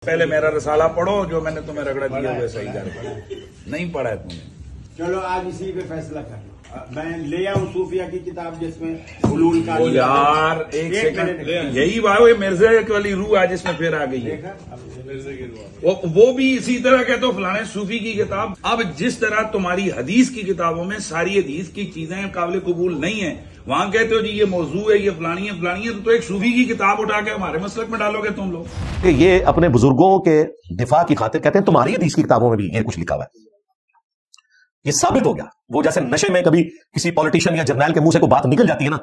پہلے میرا رسالہ پڑھو، جو میں نے تمہیں رگڑا دیا ہوئے صحیح کر نہیں پڑھا ہے تم نے. چلو آج اسی پہ فیصلہ کر لو. میں لے آؤں صوفیہ کی کتاب جس میں حلول کا یار ایک سیکنڈ، یہی بات مرزا والی روح آج اس میں پھر آ گئی ہے. وہ بھی اسی طرح کہتے ہو فلانے صوفی کی کتاب. اب جس طرح تمہاری حدیث کی کتابوں میں ساری حدیث کی چیزیں قابل قبول نہیں ہیں، وہاں کہتے ہو جی یہ موضوع ہے، یہ فلانی ہے فلانی ہے، تو ایک صوفی کی کتاب اٹھا کے ہمارے مسلک میں ڈالو گے تم لوگ. کہ یہ اپنے بزرگوں کے دفاع کی خاطر کہتے ہیں تمہاری حدیث کی کتابوں میں بھی یہ کچھ لکھا ہوا ہے. یہ ثابت ہو گیا. وہ جیسے نشے میں کبھی کسی پولیٹیشین یا جرنیل کے منہ سے کوئی بات نکل جاتی ہے نا،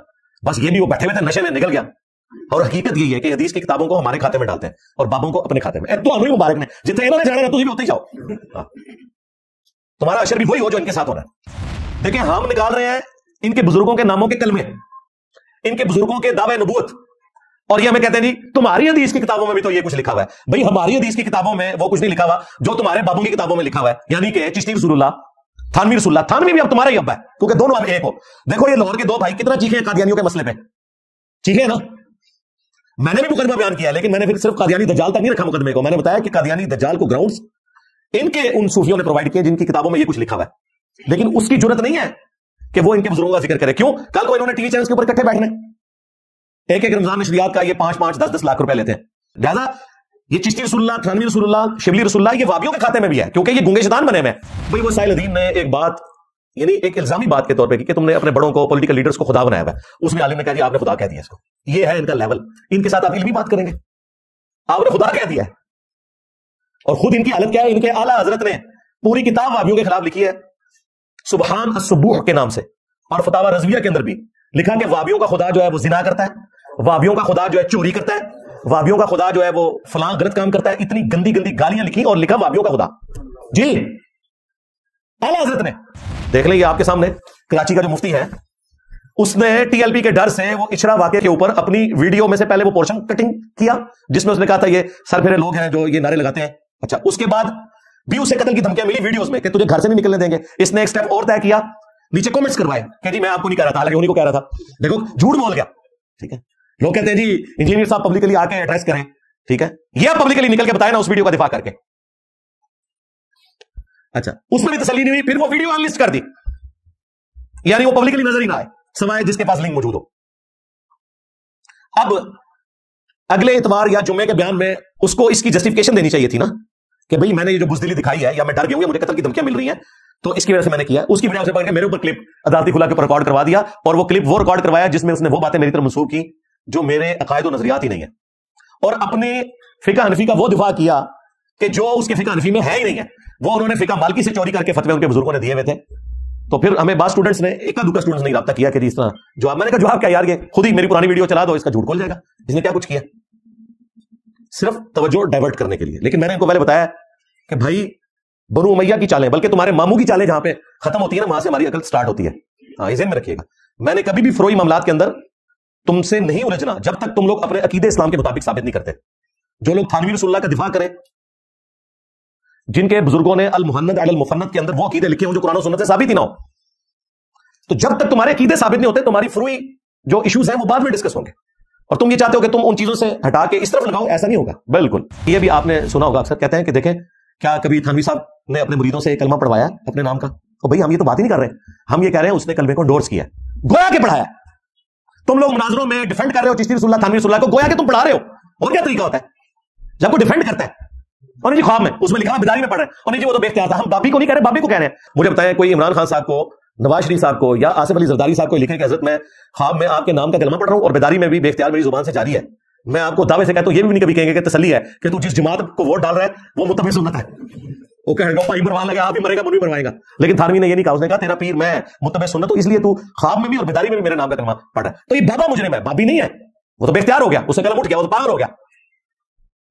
بس یہ بھی وہ بیٹھے ہوئے تھے نشے میں نکل گیا. اور حقیقت یہی ہے کہ حدیث کی کتابوں کو ہمارے کھاتے میں ڈالتے ہیں اور بابوں کو اپنے کھاتے میں. تو ہمیں مبارک نے جتنے انہوں نے جانا ہے تم بھی ہوتے ہی جاؤ. تمہارا اشر بھی وہی ہو جو ان کے ساتھ ہو رہا ہے. دیکھیں ہم نکال رہے ہیں ان کے بزرگوں کے ناموں کے کلمے، ان کے بزرگوں کے دعوے نبوت، اور یہ ہمیں کہتے ہیں جی تمہاری حدیث کی کتابوں میں بھی تو یہ کچھ لکھا ہوا ہے. بھائی ہماری حدیث کی کتابوں میں وہ کچھ نہیں لکھا ہوا جو تمہارے بابوں کی کتابوں میں لکھا ہوا ہے. یعنی کہ چشتی رسول اللہ، تھانوی رسول اللہ. تھانوی بھی اب تمہارا ہی ابا ہے کیونکہ دونوں اب ایک ہو. دیکھو یہ لاہور کے دو بھائی کتنا چیخے ہیں قادیانیوں کے مسئلے پہ، چیخے نا. میں نے بھی مقدمہ بیان کیا لیکن میں نے پھر صرف قادیانی دجال تک نہیں رکھا مقدمے کو. میں نے بتایا کہ قادیانی دجال کو گراؤنڈز ان کے ان صوفیوں نے پرووائڈ کیے جن کی کتابوں میں یہ کچھ لکھا ہوا ہے، لیکن اس کی ضرورت نہیں ہے کہ وہ ان کے بزرگوں کا ذکر کرے. کیوں؟ کل کو انہوں نے ٹی وی چینلز کے اوپر اکٹھے بیٹھنے، ایک ایک رمضان نشریات کا یہ 5-5 10-10 لاکھ روپے لیتے ہیں. لہٰذا یہ چشتی رسول اللہ، تھانوی رسول اللہ، شبلی رسول اللہ یہ وابیوں کے کھاتے میں بھی ہے کیونکہ یہ گونگے شیطان بنے ہوئے ہیں. بھائی وہ سائل الدین نے ایک بات، یعنی ایک الزامی بات کے طور پہ کی کہ تم نے اپنے بڑوں کو، پولیٹیکل لیڈرز کو خدا بنایا ہوا ہے. اس میں عالم نے کہا جی آپ نے خدا کہہ دیا اس کو. یہ ہے ان کا لیول. ان کے ساتھ آپ علمی بات کریں گے، آپ نے خدا کہہ دیا ہے. اور خود ان کی حالت کیا ہے؟ ان کے اعلیٰ حضرت نے پوری کتاب وابیوں کے خلاف لکھی ہے سبحان السبوح کے نام سے، اور فتاوی رضویہ کے اندر بھی لکھا کہ وابیوں کا خدا جو ہے وہ زنا کرتا ہے، وابیوں کا خدا جو ہے چوری کرتا ہے، وابیوں کا خدا جو ہے وہ فلاں غلط کام کرتا ہے. اتنی گندی گندی گالیاں لکھی اور لکھا وابیوں کا خدا. جی اعلیٰ حضرت نے. دیکھ لیں یہ آپ کے سامنے کراچی کا جو مفتی ہے، اس نے ٹی ایل پی کے ڈر سے وہ اشرا واقعے کے اوپر اپنی ویڈیو میں سے پہلے وہ پورشن کٹنگ کیا جس میں اس نے کہا تھا یہ سر پھیرے لوگ ہیں جو یہ نعرے لگاتے ہیں. اچھا اس کے بعد بھی اسے قتل کی دھمکیاں ملی ویڈیوز میں کہ تجھے گھر سے نہیں نکلنے دیں گے. اس نے ایک سٹیپ اور طے کیا، نیچے کمنٹس کروائے کہ جی میں آپ کو نہیں کہہ رہا تھا، حالانکہ انہیں کو کہہ رہا تھا. دیکھو جھوٹ بول گیا. ٹھیک ہے، لوگ کہتے ہیں جی انجینئر صاحب پبلکلی آ کے ایڈریس کریں. ٹھیک ہے، یہ آپ پبلکلی نکل کے بتائیں نا اس ویڈیو کا دفاع کر کے. اچھا اس میں بھی تسلی نہیں ہوئی، پھر وہ ویڈیو ان لسٹ کر دی، یعنی وہ پبلکلی نظر ہی نہ آئے سوائے جس کے پاس لنک موجود ہو. اب اگلے اتوار یا جمعے کے بیان میں اس کو اس کی جسٹیفیکیشن دینی چاہیے تھی نا کہ بھئی میں نے یہ جو بزدلی دکھائی ہے یا میں ڈر گیا ہوں یا مجھے قتل کی دھمکیاں مل رہی ہیں تو اس کی وجہ سے میں نے کیا. اس کی وجہ سے پڑھ کے میرے اوپر کلپ عدالتی کھلا کے اوپر ریکارڈ کروا دیا، اور وہ کلپ وہ ریکارڈ کروایا جس میں اس نے وہ باتیں میری طرف منسوخ کی جو میرے عقائد و نظریات ہی نہیں ہیں، اور اپنے فقہ حنفی کا وہ دفاع کیا کہ جو اس کے فقہ حنفی میں ہے ہی نہیں ہے. وہ انہوں نے فقہ مالکی سے چوری کر کے فتوے ان کے بزرگوں نے دیے ہوئے تھے. تو پھر ہمیں بعض اسٹوڈنٹس نے، ایک دو اسٹوڈنٹس نے رابطہ کیا کہ اس طرح جواب. میں نے کہا جواب کیا یار، یہ خود ہی میری پرانی ویڈیو چلا دو، اس کا جھوٹ کھول جائے گا. اس نے کیا کچھ کیا؟ صرف توجہ ڈائیورٹ کرنے کے لیے. لیکن میں نے ان کو پہلے بتایا کہ بھائی بنو امیہ کی چالیں، بلکہ تمہارے ماموں کی چالیں جہاں پہ ختم ہوتی ہے نا وہاں سے ہماری عقل سٹارٹ ہوتی ہے. ہاں یہ ذہن میں رکھیے گا. میں نے کبھی بھی فروئی معاملات کے اندر تم سے نہیں الجھنا جب تک تم لوگ اپنے عقیدے اسلام کے مطابق ثابت نہیں کرتے. جو لوگ تھانوی رسول اللہ کا دفاع کریں، جن کے بزرگوں نے المحند علی المفند کے اندر وہ عقیدے لکھے ہوں جو قرآن و سنت سے ثابت ہی نہ ہو، تو جب تک تمہارے عقیدے ثابت نہیں ہوتے تمہاری فروئی جو ایشوز ہیں وہ بعد میں ڈسکس ہوں گے. اور تم یہ چاہتے ہو کہ تم ان چیزوں سے ہٹا کے اس طرف لگاؤ، ایسا نہیں ہوگا. بالکل یہ بھی آپ نے سنا ہوگا، اکثر کہتے ہیں کہ دیکھیں کیا کبھی تھانوی صاحب نے اپنے مریدوں سے کلمہ پڑھوایا اپنے نام کا؟ تو بھائی ہم یہ تو بات ہی نہیں کر رہے، ہم یہ کہہ رہے ہیں اس نے کلمے کو انڈورس کیا، گویا کہ پڑھایا. تم لوگ مناظروں میں ڈیفینڈ کر رہے ہو چشتی رسول اللہ، تھانوی رسول اللہ کو، گویا کہ تم پڑھا رہے ہو. اور کیا طریقہ ہوتا ہے جب کوئی ڈیفینڈ کرتا ہے؟ اور جی خواب میں اس میں لکھا بیداری میں پڑھ رہے ہیں، اور نہیں جی وہ تو بے اختیار تھا. ہم بابی کو نہیں کہہ رہے، بابی کو کہہ رہے ہیں. مجھے بتائیں کوئی عمران خان صاحب کو، نواز شریف صاحب کو یا آصف علی زرداری صاحب کو لکھے کہ حضرت میں خواب میں آپ کے نام کا کلمہ پڑھ رہا ہوں اور بیداری میں بھی بے اختیار میری زبان سے جاری ہے. میں آپ کو دعوے سے کہتا ہوں، یہ بھی نہیں کبھی کہیں گے کہ تسلی ہے کہ تو جس جماعت کو ووٹ ڈال رہا ہے وہ متبع سنت ہے. وہ کہے گا پائی مروا لگا، آپ بھی مرے گا، من بھی مروائے گا. لیکن تھانوی نے یہ نہیں کہا، اس نے کہا تیرا پیر میں متبع سنت ہوں، اس لیے تو خواب میں بھی اور بیداری میں بھی میرے نام کا کلمہ پڑھ رہا ہے. تو یہ بابا مجرم ہے، بابی نہیں ہے. وہ تو بے اختیار ہو گیا، اس سے قلم اٹھ گیا، وہ تو پاگل ہو گیا.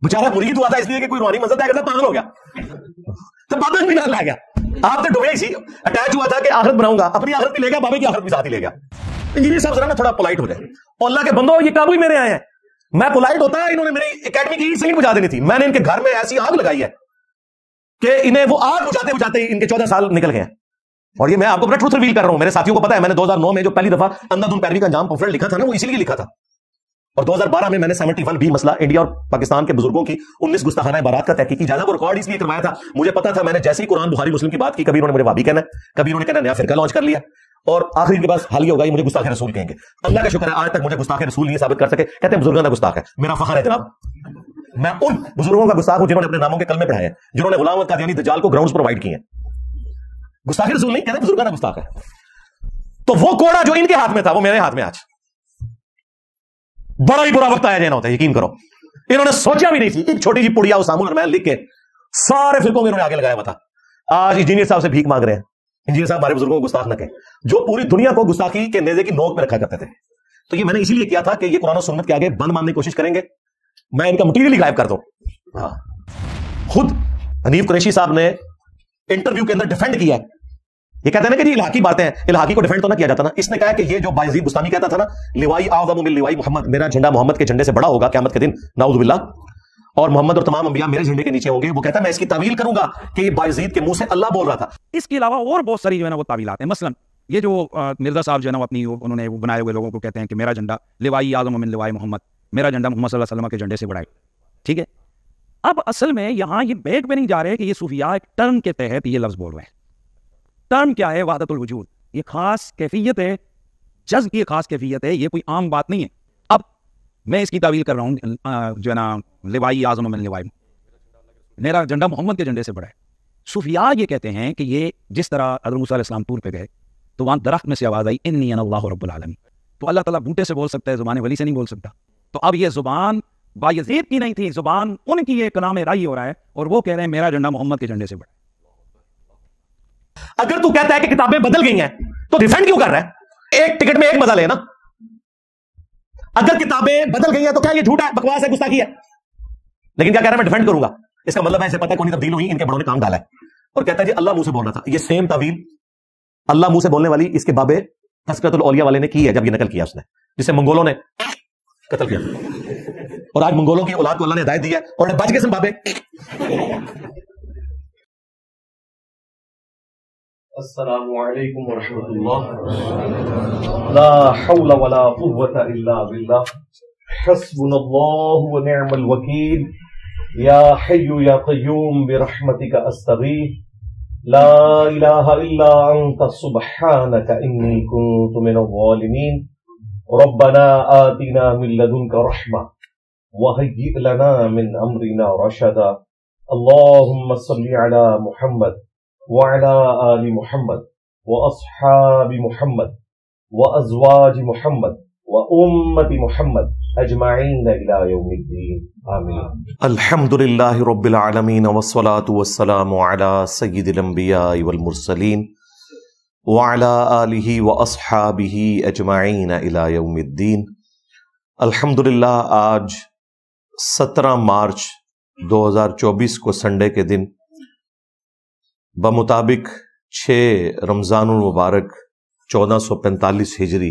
بیچارہ مرید ہوا تھا اس لیے کہ کوئی روحانی منزل طے کرتا، پاگل ہو گیا. تو بابا بھی نہ لا گیا. آپ تو ڈوبے سی اٹیچ ہوا تھا کہ آخرت بناؤں گا، اپنی آخرت بھی لے گا، بابے کی آخرت بھی ساتھ ہی لے گا. انجینئر صاحب ذرا نا تھوڑا پولائٹ ہو جائے. اور اللہ کے بندو یہ کابو ہی میرے آئے ہیں. میں پولائٹ ہوتا ہے، انہوں نے میری اکیڈمی کی سینگ بجا دینی تھی. میں نے ان کے گھر میں ایسی آگ لگائی ہے کہ انہیں وہ آگ بجاتے بجاتے ان کے 14 سال نکل گئے ہیں. اور یہ میں آپ کو اپنا ٹروتھ ریویل کر رہا ہوں. میرے ساتھیوں کو پتا ہے میں نے 2009 میں جو پہلی دفعہ اندھا دھن پیروی کا انجام پمفلٹ لکھا تھا نا، وہ اسی لیے لکھا تھا اور 2012 میں نے 71B مسئلہ انڈیا اور پاکستان کے بزرگوں کی 19 گستاخانہ عبارات کا تحقیقی جائزہ وہ ریکارڈ اس لیے کروایا تھا، مجھے پتا تھا میں نے جیسے ہی قرآن بخاری مسلم کی بات کی، کبھی انہوں نے مجھے وابی کہنا ہے، کبھی انہوں نے کہنا نیا فرقہ لانچ کر لیا، اور آخری ان کے پاس حل یہ ہوگا یہ مجھے گستاخ رسول کہیں گے۔ اللہ کا شکر ہے آج تک مجھے گستاخ رسول نہیں ثابت کر سکے، کہتے ہیں بزرگوں کا گستاخ ہے، میرا فخر ہے جناب، میں ان بزرگوں کا گستاخ ہوں جنہوں نے اپنے ناموں کے کلمے پڑھائے ہیں، جنہوں نے غلام احمد قادیانی دجال کو گراؤنڈز پرووائڈ کیے ہیں۔ گستاخ رسول نہیں کہتے، بزرگوں کا گستاخ ہے۔ تو وہ کوڑا جو ان کے ہاتھ میں تھا وہ میرے ہاتھ میں آج بڑا ہی برا وقت آیا جانا ہوتا ہے، یقین کرو انہوں نے سوچا بھی نہیں تھی، ایک چھوٹی جی پڑیا اسامہ اور میں لکھ کے سارے فرقوں میں انہوں نے آگے لگایا ہوا تھا۔ آج انجینئر صاحب سے بھیک مانگ رہے ہیں، انجینئر صاحب ہمارے بزرگوں کو گستاخ نہ کہیں، جو پوری دنیا کو گستاخی کے نیزے کی نوک پہ رکھا کرتے تھے۔ تو یہ میں نے اسی لیے کیا تھا کہ یہ قرآن و سنت کے آگے بند ماننے کی کوشش کریں گے، میں ان کا مٹیریل ہی غائب کر دوں۔ خود حنیف قریشی صاحب نے انٹرویو کے اندر ڈیفینڈ کیا ہے، یہ کہتے ہیں نا کہ جی الہاقی باتیں ہیں، الہاقی کو ڈیفینڈ تو نہ کیا جاتا نا، اس نے کہا کہ یہ جو بایزید بستانی کہتا تھا نا لوائی اعظم من لوائی محمد، میرا جھنڈا محمد کے جھنڈے سے بڑا ہوگا قیامت کے دن نعوذ باللہ، اور محمد اور تمام انبیاء میرے جھنڈے کے نیچے ہوں گے، وہ کہتا ہے میں اس کی تعویل کروں گا کہ یہ بایزید کے منہ سے اللہ بول رہا تھا۔ اس کے علاوہ اور بہت ساری جو ہے نا وہ تعویلات ہیں، مثلا یہ جو مرزا صاحب جو ہے نا اپنی انہوں نے وہ بنائے ہوئے لوگوں کو کہتے ہیں کہ میرا جھنڈا لوائی اعظم من لوائی محمد، میرا جھنڈا محمد صلی اللہ علیہ وسلم کے جھنڈے سے بڑا ہے، ٹھیک ہے۔ اب اصل میں یہاں یہ بیک پہ نہیں جا رہے کہ یہ صوفیاء ایک ٹرم کے تحت یہ لفظ بول رہے ہیں۔ ٹرم کیا ہے؟ وحدت الوجود، یہ خاص کیفیت ہے، جذب کی خاص کیفیت ہے، یہ کوئی عام بات نہیں ہے۔ اب میں اس کی تعویل کر رہا ہوں جو ہے نا لوائی اعظم من لوائی، میرا جھنڈا محمد کے جھنڈے سے بڑا ہے۔ صوفیاء یہ کہتے ہیں کہ یہ جس طرح حضرت موسیٰ علیہ السلام طور پہ گئے تو وہاں درخت میں سے آواز آئی انی انا اللہ رب العالمین، تو اللہ تعالیٰ بوٹے سے بول سکتا ہے، زبان ولی سے نہیں بول سکتا۔ تو اب یہ زبان بایزید کی نہیں تھی، زبان ان کی ایک کلام رائی ہو رہا ہے، اور وہ کہہ رہے ہیں میرا جھنڈا محمد کے جھنڈے سے بڑا ہے۔ اگر تو کہتا ہے کہ کتابیں بدل گئی ہیں تو ڈیفینڈ کیوں کر رہا ہے؟ ایک ٹکٹ میں ایک مزہ لے نا، اگر کتابیں بدل گئی ہیں تو کیا یہ جھوٹا ہے، بکواس ہے، گستاخی ہے، لیکن کیا کہہ رہا ہے میں ڈیفینڈ کروں گا، اس کا مطلب ہے اسے پتہ کون تبدیل ہوئی، ان کے بڑوں نے کام ڈالا ہے، اور کہتا ہے جی اللہ منہ سے بول رہا تھا۔ یہ سیم تعویل اللہ منہ سے بولنے والی اس کے بابے تذکرۃ الاولیاء والے نے کی ہے، جب یہ نقل کیا اس نے، جسے منگولوں نے قتل کیا، اور آج منگولوں کی اولاد کو اللہ نے ہدایت دی ہے اور انہیں بچ گئے سن بابے۔ السلام علیکم ورحمۃ اللہ، لا حول ولا قوۃ الا باللہ، حسبنا اللہ ونعم الوکیل، یا حی یا قیوم برحمتک استغیث، لا الہ الا انت سبحانک انی کنت من الظالمین، ربنا آتنا من لدنک رحمہ وہیئ لنا من امرنا رشدا، اللہم صل علی محمد وعلى آل محمد وأصحاب محمد وأزواج محمد وأمة محمد أجمعين إلى يوم الدين آمين۔ الحمد للہ رب العالمین والصلاة والسلام على سید الانبیاء والمرسلین وعلى آلہ واصحابہ اجمعین الى یوم الدین۔ الحمد للہ آج 17 مارچ 2024 کو سنڈے کے دن بمطابق 6 رمضان المبارک 1445 ہجری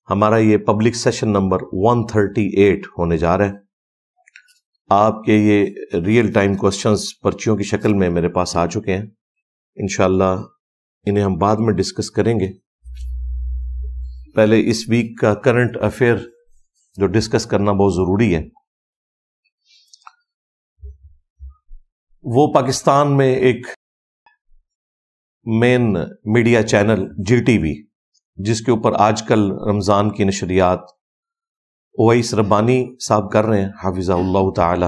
ہمارا یہ پبلک سیشن نمبر 138 ہونے جا رہا ہے۔ آپ کے یہ ریئل ٹائم کوسچنز پرچیوں کی شکل میں میرے پاس آ چکے ہیں، انشاءاللہ انہیں ہم بعد میں ڈسکس کریں گے۔ پہلے اس ویک کا کرنٹ افیئر جو ڈسکس کرنا بہت ضروری ہے، وہ پاکستان میں ایک main media channel G T V, جس کے اوپر آج کل رمضان کی نشریات اویس ربانی صاحب کر رہے ہیں حافظہ اللہ تعالی،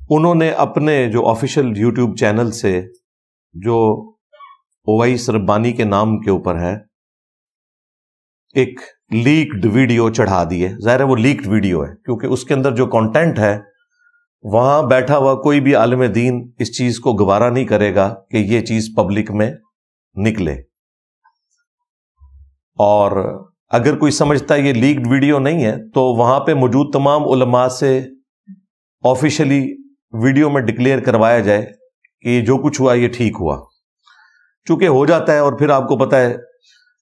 انہوں نے اپنے جو آفیشیل یوٹیوب چینل سے جو اویس ربانی کے نام کے اوپر ہے ایک لیکڈ ویڈیو چڑھا دی ہے۔ ظاہر ہے وہ لیکڈ ویڈیو ہے کیونکہ اس کے اندر جو کانٹینٹ ہے وہاں بیٹھا ہوا کوئی بھی عالم دین اس چیز کو گوارا نہیں کرے گا کہ یہ چیز پبلک میں نکلے، اور اگر کوئی سمجھتا ہے یہ لیکڈ ویڈیو نہیں ہے تو وہاں پہ موجود تمام علماء سے آفیشلی ویڈیو میں ڈکلیئر کروایا جائے کہ یہ جو کچھ ہوا یہ ٹھیک ہوا، چونکہ ہو جاتا ہے اور پھر آپ کو پتہ ہے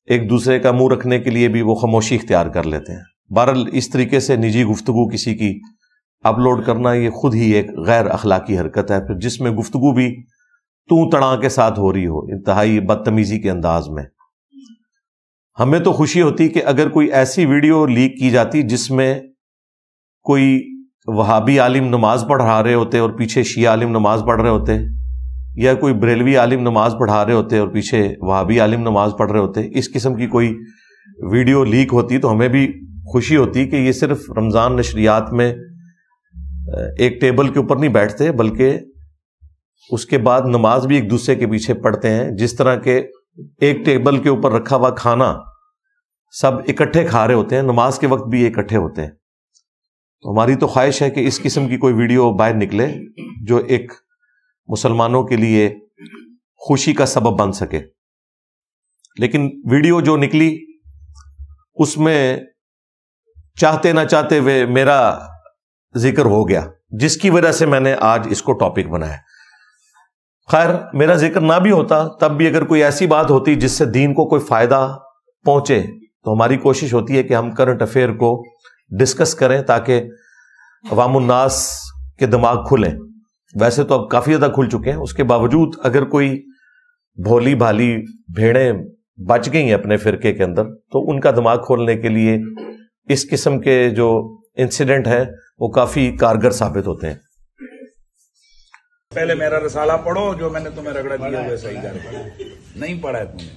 ایک دوسرے کا منہ رکھنے کے لیے بھی وہ خاموشی اختیار کر لیتے ہیں۔ بہرحال اس طریقے سے نجی گفتگو کسی کی اپلوڈ کرنا یہ خود ہی ایک غیر اخلاقی حرکت ہے، پھر جس میں گفتگو بھی تو تڑاں کے ساتھ ہو رہی ہو، انتہائی بدتمیزی کے انداز میں۔ ہمیں تو خوشی ہوتی کہ اگر کوئی ایسی ویڈیو لیک کی جاتی جس میں کوئی وہابی عالم نماز پڑھا رہے ہوتے اور پیچھے شیعہ عالم نماز پڑھ رہے ہوتے، یا کوئی بریلوی عالم نماز پڑھا رہے ہوتے اور پیچھے وہابی عالم نماز پڑھ رہے ہوتے، اس قسم کی کوئی ویڈیو لیک ہوتی تو ہمیں بھی خوشی ہوتی کہ یہ صرف رمضان نشریات میں ایک ٹیبل کے اوپر نہیں بیٹھتے، بلکہ اس کے بعد نماز بھی ایک دوسرے کے پیچھے پڑھتے ہیں، جس طرح کہ ایک ٹیبل کے اوپر رکھا ہوا کھانا سب اکٹھے کھا رہے ہوتے ہیں، نماز کے وقت بھی یہ اکٹھے ہوتے ہیں۔ تو ہماری تو خواہش ہے کہ اس قسم کی کوئی ویڈیو باہر نکلے جو ایک مسلمانوں کے لیے خوشی کا سبب بن سکے، لیکن ویڈیو جو نکلی اس میں چاہتے نہ چاہتے ہوئے میرا ذکر ہو گیا، جس کی وجہ سے میں نے آج اس کو ٹاپک بنایا۔ خیر، میرا ذکر نہ بھی ہوتا تب بھی اگر کوئی ایسی بات ہوتی جس سے دین کو کوئی فائدہ پہنچے تو ہماری کوشش ہوتی ہے کہ ہم کرنٹ افیئر کو ڈسکس کریں تاکہ عوام الناس کے دماغ کھلیں۔ ویسے تو اب کافی زیادہ کھل چکے ہیں، اس کے باوجود اگر کوئی بھولی بھالی بھیڑیں بچ گئی ہیں اپنے فرقے کے اندر تو ان کا دماغ کھولنے کے لیے اس قسم کے جو انسیڈنٹ ہیں وہ کافی کارگر ثابت ہوتے ہیں۔ پہلے میرا رسالہ پڑھو، جو میں نے تمہیں رگڑا دیا وہ صحیح کر، نہیں پڑھا ہے تم نے۔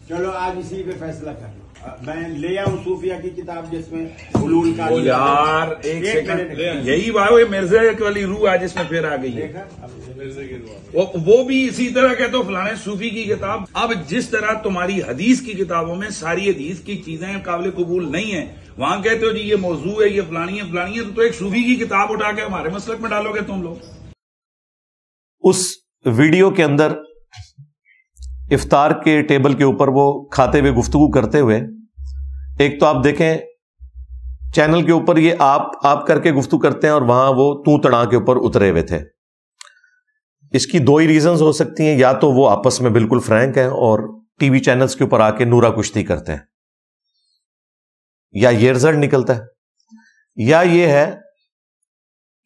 چلو آج اسی پہ فیصلہ کر لو۔ میں لے آؤں صوفیہ کی کتاب جس میں حلول کا یار ایک سیکنڈ، یہی بات ہے، مرزا والی روح آج اس میں پھر آ گئی ہے۔ وہ بھی اسی طرح کہتے ہو فلانے صوفی کی کتاب۔ اب جس طرح تمہاری حدیث کی کتابوں میں ساری حدیث کی چیزیں قابل قبول نہیں ہیں، وہاں کہتے ہو جی یہ موضوع ہے، یہ فلانی ہے فلانی ہے، تو ایک صوفی کی کتاب اٹھا کے ہمارے مسلک میں ڈالو گے تم لوگ۔ اس ویڈیو کے اندر افطار کے ٹیبل کے اوپر وہ کھاتے ہوئے گفتگو کرتے ہوئے، ایک تو آپ دیکھیں چینل کے اوپر یہ آپ کر کے گفتگو کرتے ہیں اور وہاں وہ تو تڑا کے اوپر اترے ہوئے تھے۔ اس کی دو ہی ریزنز ہو سکتی ہیں، یا تو وہ آپس میں بالکل فرینک ہیں اور ٹی وی چینلز کے اوپر آ کے نورا کشتی کرتے ہیں، یا یہ رزلٹ نکلتا ہے، یا یہ ہے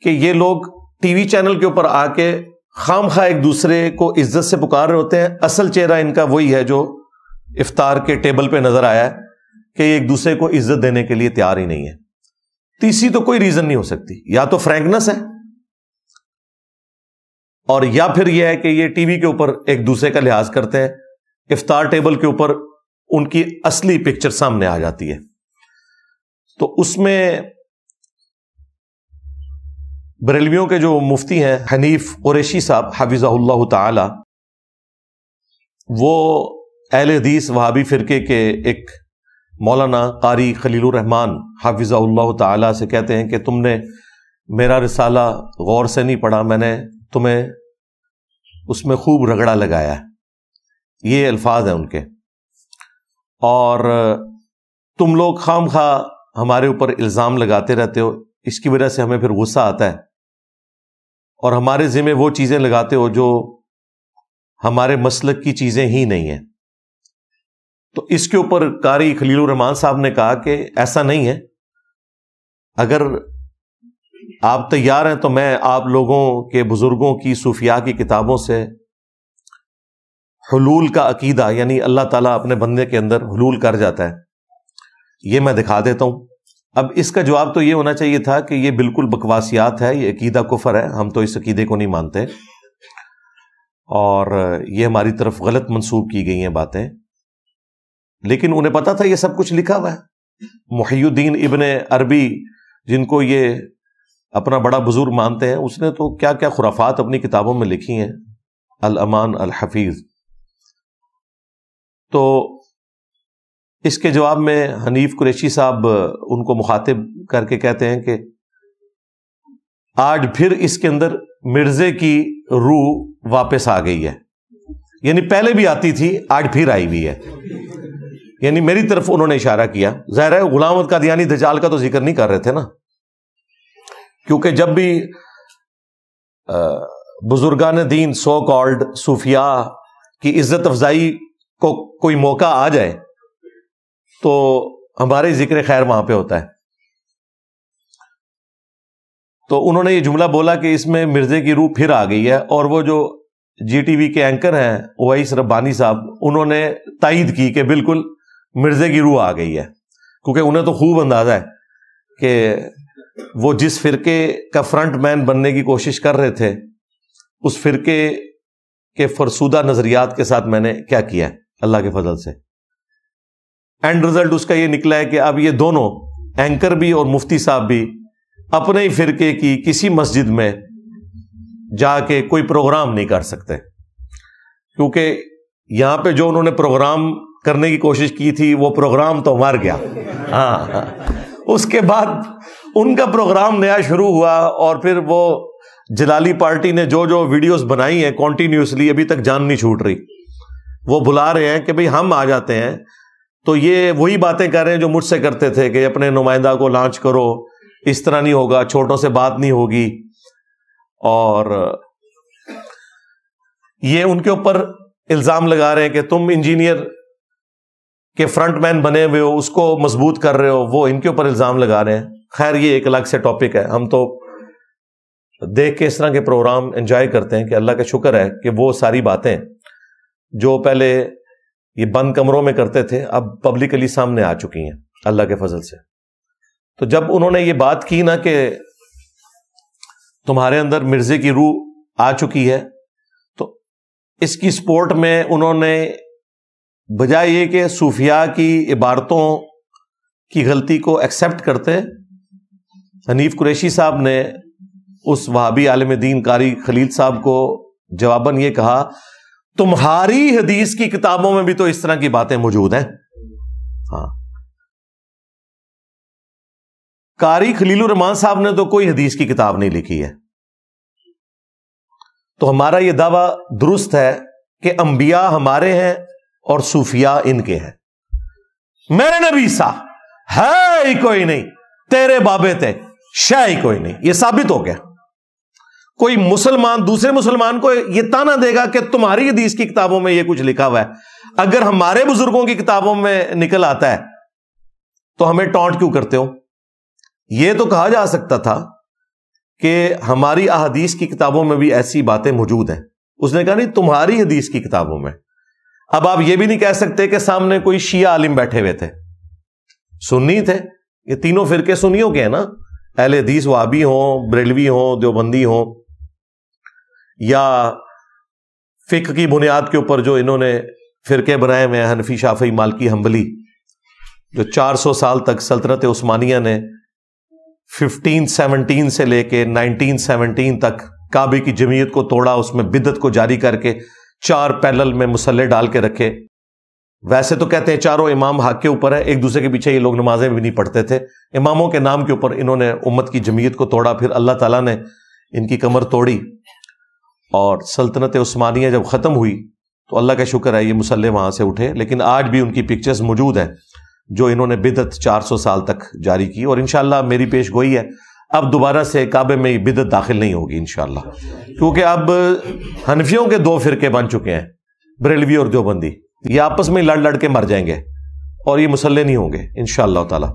کہ یہ لوگ ٹی وی چینل کے اوپر آ کے خام خواہ ایک دوسرے کو عزت سے پکار رہے ہوتے ہیں، اصل چہرہ ان کا وہی ہے جو افطار کے ٹیبل پہ نظر آیا ہے کہ یہ ایک دوسرے کو عزت دینے کے لیے تیار ہی نہیں ہے۔ تیسری تو کوئی ریزن نہیں ہو سکتی، یا تو فرینکنس ہے اور یا پھر یہ ہے کہ یہ ٹی وی کے اوپر ایک دوسرے کا لحاظ کرتے ہیں، افطار ٹیبل کے اوپر ان کی اصلی پکچر سامنے آ جاتی ہے۔ تو اس میں بریلویوں کے جو مفتی ہیں حنیف قریشی صاحب حفظہ اللہ تعالی، وہ اہل حدیث وہابی فرقے کے ایک مولانا قاری خلیل الرحمان حفظہ اللہ تعالی سے کہتے ہیں کہ تم نے میرا رسالہ غور سے نہیں پڑھا، میں نے تمہیں اس میں خوب رگڑا لگایا ہے، یہ الفاظ ہیں ان کے، اور تم لوگ خام خواہ ہمارے اوپر الزام لگاتے رہتے ہو، اس کی وجہ سے ہمیں پھر غصہ آتا ہے اور ہمارے ذمہ وہ چیزیں لگاتے ہو جو ہمارے مسلک کی چیزیں ہی نہیں ہیں۔ تو اس کے اوپر قاری خلیل الرحمان صاحب نے کہا کہ ایسا نہیں ہے، اگر آپ تیار ہیں تو میں آپ لوگوں کے بزرگوں کی صوفیاء کی کتابوں سے حلول کا عقیدہ، یعنی اللہ تعالیٰ اپنے بندے کے اندر حلول کر جاتا ہے، یہ میں دکھا دیتا ہوں۔ اب اس کا جواب تو یہ ہونا چاہیے تھا کہ یہ بالکل بکواسیات ہے، یہ عقیدہ کفر ہے، ہم تو اس عقیدے کو نہیں مانتے اور یہ ہماری طرف غلط منسوب کی گئی ہیں باتیں، لیکن انہیں پتا تھا یہ سب کچھ لکھا ہوا ہے۔ محی الدین ابن عربی، جن کو یہ اپنا بڑا بزرگ مانتے ہیں، اس نے تو کیا کیا خرافات اپنی کتابوں میں لکھی ہیں، الامان الحفیظ۔ تو اس کے جواب میں حنیف قریشی صاحب ان کو مخاطب کر کے کہتے ہیں کہ آج پھر اس کے اندر مرزے کی روح واپس آ گئی ہے، یعنی پہلے بھی آتی تھی، آج پھر آئی ہوئی ہے، یعنی میری طرف انہوں نے اشارہ کیا۔ ظاہر ہے غلام احمد قادیانی دجال کا تو ذکر نہیں کر رہے تھے نا، کیونکہ جب بھی بزرگان دین سو کالڈ صوفیاء کی عزت افزائی کو کوئی موقع آ جائے تو ہمارے ذکر خیر وہاں پہ ہوتا ہے۔ تو انہوں نے یہ جملہ بولا کہ اس میں مرزے کی روح پھر آ گئی ہے، اور وہ جو جی ٹی وی کے اینکر ہیں اویس ربانی صاحب، انہوں نے تائید کی کہ بالکل مرزے کی روح آ گئی ہے، کیونکہ انہیں تو خوب اندازہ ہے کہ وہ جس فرقے کا فرنٹ مین بننے کی کوشش کر رہے تھے اس فرقے کے فرسودہ نظریات کے ساتھ میں نے کیا کیا ہے اللہ کے فضل سے۔ اینڈ رزلٹ اس کا یہ نکلا ہے کہ اب یہ دونوں اینکر بھی اور مفتی صاحب بھی اپنے ہی فرقے کی کسی مسجد میں جا کے کوئی پروگرام نہیں کر سکتے، کیونکہ یہاں پہ جو انہوں نے پروگرام کرنے کی کوشش کی تھی وہ پروگرام تو مر گیا۔ ہاں، اس کے بعد ان کا پروگرام نیا شروع ہوا، اور پھر وہ جلالی پارٹی نے جو جو ویڈیوز بنائی ہیں کنٹینیوسلی، ابھی تک جان نہیں چھوٹ رہی۔ وہ بلا رہے ہیں کہ بھئی ہم آ جاتے ہیں، تو یہ وہی باتیں کر رہے ہیں جو مجھ سے کرتے تھے کہ اپنے نمائندہ کو لانچ کرو، اس طرح نہیں ہوگا، چھوٹوں سے بات نہیں ہوگی، اور یہ ان کے اوپر الزام لگا رہے ہیں کہ تم انجینئر کے فرنٹ مین بنے ہوئے ہو، اس کو مضبوط کر رہے ہو، وہ ان کے اوپر الزام لگا رہے ہیں۔ خیر یہ ایک الگ سے ٹاپک ہے، ہم تو دیکھ کے اس طرح کے پروگرام انجوائے کرتے ہیں کہ اللہ کا شکر ہے کہ وہ ساری باتیں جو پہلے یہ بند کمروں میں کرتے تھے اب پبلکلی سامنے آ چکی ہیں اللہ کے فضل سے۔ تو جب انہوں نے یہ بات کی نا کہ تمہارے اندر مرزے کی روح آ چکی ہے، تو اس کی سپورٹ میں انہوں نے بجائے یہ کہ صوفیاء کی عبارتوں کی غلطی کو ایکسپٹ کرتے، حنیف قریشی صاحب نے اس وہابی عالم دین قاری خلیل صاحب کو جواباً یہ کہا تمہاری حدیث کی کتابوں میں بھی تو اس طرح کی باتیں موجود ہیں۔ ہاں، قاری خلیل الرحمان صاحب نے تو کوئی حدیث کی کتاب نہیں لکھی ہے۔ تو ہمارا یہ دعویٰ درست ہے کہ انبیاء ہمارے ہیں اور صوفیاء ان کے ہیں۔ میرے نبی سا ہے ہی کوئی نہیں، تیرے بابے تھے شے ہی کوئی نہیں، یہ ثابت ہو گیا۔ کوئی مسلمان دوسرے مسلمان کو یہ تانا دے گا کہ تمہاری حدیث کی کتابوں میں یہ کچھ لکھا ہوا ہے، اگر ہمارے بزرگوں کی کتابوں میں نکل آتا ہے تو ہمیں ٹونٹ کیوں کرتے ہو؟ یہ تو کہا جا سکتا تھا کہ ہماری احادیث کی کتابوں میں بھی ایسی باتیں موجود ہیں۔ اس نے کہا نہیں، تمہاری حدیث کی کتابوں میں۔ اب آپ یہ بھی نہیں کہہ سکتے کہ سامنے کوئی شیعہ عالم بیٹھے ہوئے تھے، سنی تھے، یہ تینوں فرقے سنیوں کے ہیں نا، اہل حدیث وہابی ہوں، بریلوی ہوں، دیوبندی ہوں، یا فقہ کی بنیاد کے اوپر جو انہوں نے فرقے بنائے ہوئے ہیں، حنفی، شافعی، مالکی، حنبلی، جو 400 سال تک سلطنت عثمانیہ نے 1517 سے لے کے 1917 تک کعبے کی جمعیت کو توڑا، اس میں بدعت کو جاری کر کے 4 پیلل میں مسلح ڈال کے رکھے۔ ویسے تو کہتے ہیں چاروں امام حق کے اوپر ہے، ایک دوسرے کے پیچھے یہ لوگ نمازیں بھی نہیں پڑھتے تھے، اماموں کے نام کے اوپر انہوں نے امت کی جمعیت کو توڑا، پھر اللہ تعالیٰ نے ان کی کمر توڑی، اور سلطنت عثمانیہ جب ختم ہوئی تو اللہ کا شکر ہے یہ مسلح وہاں سے اٹھے، لیکن آج بھی ان کی پکچرز موجود ہیں جو انہوں نے بدعت 400 سال تک جاری کی، اور انشاءاللہ میری پیش گوئی ہے اب دوبارہ سے کعبے میں بدعت داخل نہیں ہوگی انشاءاللہ، کیونکہ اب حنفیوں کے 2 فرقے بن چکے ہیں، بریلوی اور دیوبندی، یہ آپس میں لڑ لڑ کے مر جائیں گے اور یہ مسلح نہیں ہوں گے انشاءاللہ تعالی۔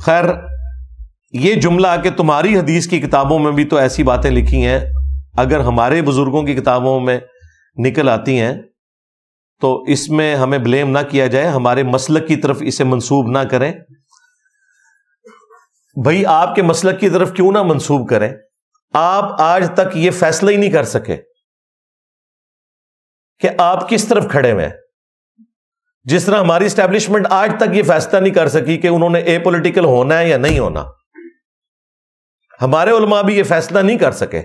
خیر، یہ جملہ کہ تمہاری حدیث کی کتابوں میں بھی تو ایسی باتیں لکھی ہیں، اگر ہمارے بزرگوں کی کتابوں میں نکل آتی ہیں تو اس میں ہمیں بلیم نہ کیا جائے، ہمارے مسلک کی طرف اسے منسوب نہ کریں۔ بھائی آپ کے مسلک کی طرف کیوں نہ منسوب کریں؟ آپ آج تک یہ فیصلہ ہی نہیں کر سکے کہ آپ کس طرف کھڑے ہوئے ہیں، جس طرح ہماری اسٹیبلشمنٹ آج تک یہ فیصلہ نہیں کر سکی کہ انہوں نے اے پولیٹیکل ہونا ہے یا نہیں ہونا، ہمارے علماء بھی یہ فیصلہ نہیں کر سکے،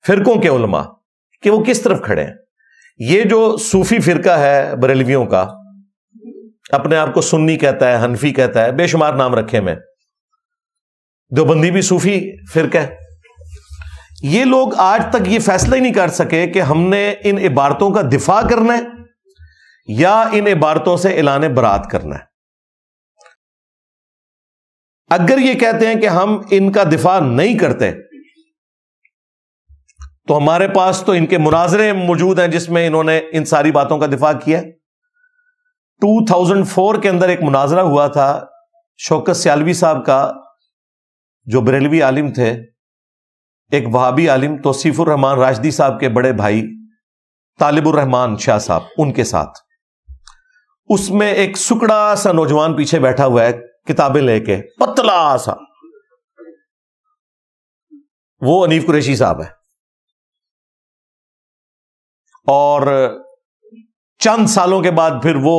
فرقوں کے علماء، کہ وہ کس طرف کھڑے ہیں۔ یہ جو صوفی فرقہ ہے بریلویوں کا، اپنے آپ کو سنی کہتا ہے، حنفی کہتا ہے، بے شمار نام رکھے میں، دیوبندی بھی صوفی فرقہ ہے، یہ لوگ آج تک یہ فیصلہ ہی نہیں کر سکے کہ ہم نے ان عبارتوں کا دفاع کرنا ہے یا ان عبارتوں سے اعلان برات کرنا ہے۔ اگر یہ کہتے ہیں کہ ہم ان کا دفاع نہیں کرتے تو ہمارے پاس تو ان کے مناظرے موجود ہیں جس میں انہوں نے ان ساری باتوں کا دفاع کیا۔ 2004 کے اندر ایک مناظرہ ہوا تھا شوکت سیالوی صاحب کا، جو بریلوی عالم تھے، ایک وہابی عالم توصیف الرحمان راشدی صاحب کے بڑے بھائی طالب الرحمان شاہ صاحب، ان کے ساتھ اس میں ایک سکڑا سا نوجوان پیچھے بیٹھا ہوا ہے کتابیں لے کے، پتلا سا، وہ حنیف قریشی صاحب ہے. اور چند سالوں کے بعد پھر وہ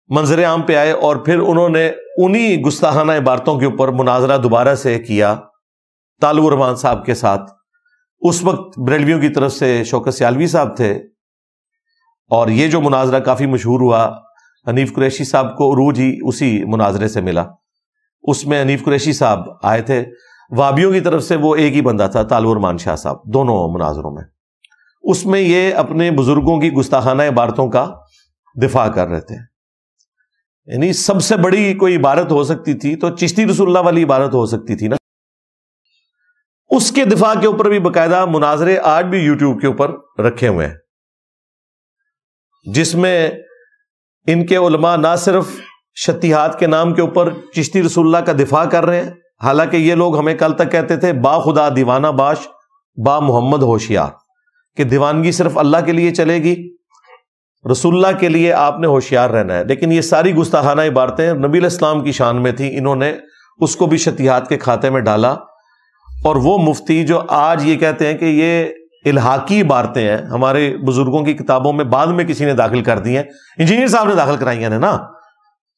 منظر عام پہ آئے اور پھر انہوں نے انہی گستاخانہ عبارتوں کے اوپر مناظرہ دوبارہ سے کیا طالب الرحمان صاحب کے ساتھ. اس وقت بریلویوں کی طرف سے شوکت سیالوی صاحب تھے، اور یہ جو مناظرہ کافی مشہور ہوا، حنیف قریشی صاحب کو عروج ہی اسی مناظرے سے ملا. اس میں حنیف قریشی صاحب آئے تھے، وابیوں کی طرف سے وہ ایک ہی بندہ تھا، طالب الرحمان شاہ صاحب، دونوں مناظروں میں. اس میں یہ اپنے بزرگوں کی گستاخانہ عبارتوں کا دفاع کر رہے تھے. یعنی سب سے بڑی کوئی عبارت ہو سکتی تھی تو چشتی رسول اللہ والی عبارت ہو سکتی تھی نا. اس کے دفاع کے اوپر بھی باقاعدہ مناظرے آج بھی یوٹیوب کے اوپر رکھے ہوئے ہیں، جس میں ان کے علماء نہ صرف شتیہات کے نام کے اوپر چشتی رسول اللہ کا دفاع کر رہے ہیں، حالانکہ یہ لوگ ہمیں کل تک کہتے تھے با خدا دیوانہ باش با محمد ہوشیار، کہ دیوانگی صرف اللہ کے لیے چلے گی، رسول اللہ کے لیے آپ نے ہوشیار رہنا ہے. لیکن یہ ساری گستاخانہ عبارتیں نبی علیہ السلام کی شان میں تھیں، انہوں نے اس کو بھی شتیہات کے کھاتے میں ڈالا. اور وہ مفتی جو آج یہ کہتے ہیں کہ یہ الحاقی عبارتیں ہیں، ہمارے بزرگوں کی کتابوں میں بعد میں کسی نے داخل کر دی ہیں، انجینئر صاحب نے داخل کرائی ہیں نا،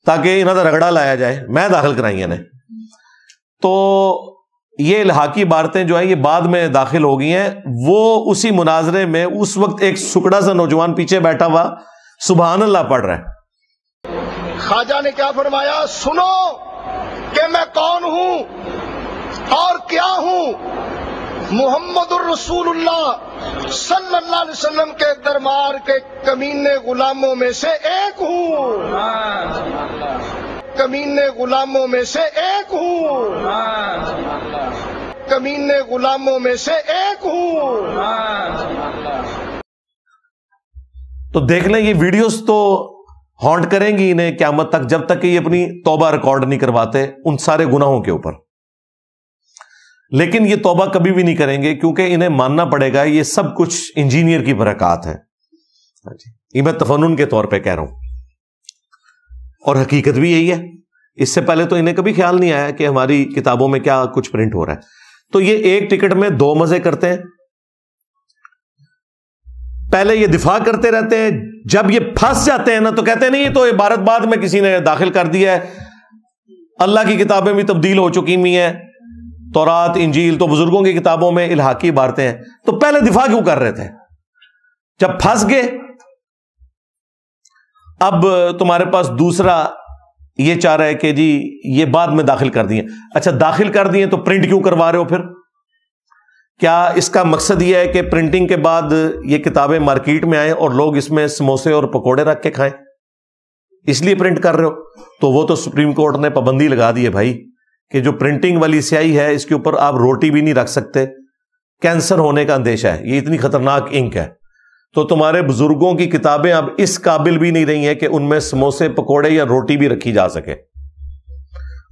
تاکہ انہوں کا رگڑا لایا جائے، میں داخل کرائی ہیں. تو یہ الحاقی عبارتیں جو ہیں یہ بعد میں داخل ہو گئی ہیں. وہ اسی مناظرے میں اس وقت ایک سکڑا سا نوجوان پیچھے بیٹھا ہوا سبحان اللہ پڑھ رہا ہے. خواجہ نے کیا فرمایا؟ سنو کہ میں کون ہوں اور کیا ہوں. محمد الرسول اللہ صلی اللہ علیہ وسلم کے دربار کے کمینے غلاموں میں سے ایک ہوں، کمینے غلاموں میں سے ایک ہوں، کمینے غلاموں میں سے ایک ہوں. تو دیکھ لیں یہ ویڈیوز تو ہانٹ کریں گی انہیں قیامت تک، جب تک کہ یہ اپنی توبہ ریکارڈ نہیں کرواتے ان سارے گناہوں کے اوپر. لیکن یہ توبہ کبھی بھی نہیں کریں گے، کیونکہ انہیں ماننا پڑے گا یہ سب کچھ انجینئر کی برکات ہے. یہ میں تفنن کے طور پہ کہہ رہا ہوں، اور حقیقت بھی یہی ہے. اس سے پہلے تو انہیں کبھی خیال نہیں آیا کہ ہماری کتابوں میں کیا کچھ پرنٹ ہو رہا ہے. تو یہ ایک ٹکٹ میں دو مزے کرتے ہیں. پہلے یہ دفاع کرتے رہتے ہیں، جب یہ پھنس جاتے ہیں نا تو کہتے ہیں نہیں یہ تو عبارت بعد میں کسی نے داخل کر دیا ہے، اللہ کی کتابیں بھی تبدیل ہو چکی ہوئی ہیں، تورات انجیل تو بزرگوں کی کتابوں میں الحاقی عبارتیں ہیں. تو پہلے دفاع کیوں کر رہے تھے؟ جب پھنس گئے اب تمہارے پاس دوسرا یہ چاہ رہا ہے کہ جی یہ بعد میں داخل کر دیے. اچھا داخل کر دیے تو پرنٹ کیوں کروا رہے ہو پھر؟ کیا اس کا مقصد یہ ہے کہ پرنٹنگ کے بعد یہ کتابیں مارکیٹ میں آئیں اور لوگ اس میں سموسے اور پکوڑے رکھ کے کھائیں، اس لیے پرنٹ کر رہے ہو؟ تو وہ تو سپریم کورٹ نے پابندی لگا دی ہے بھائی کہ جو پرنٹنگ والی سیاہی ہے اس کے اوپر آپ روٹی بھی نہیں رکھ سکتے، کینسر ہونے کا اندیشہ ہے، یہ اتنی خطرناک انک ہے. تو تمہارے بزرگوں کی کتابیں اب اس قابل بھی نہیں رہی ہیں کہ ان میں سموسے پکوڑے یا روٹی بھی رکھی جا سکے.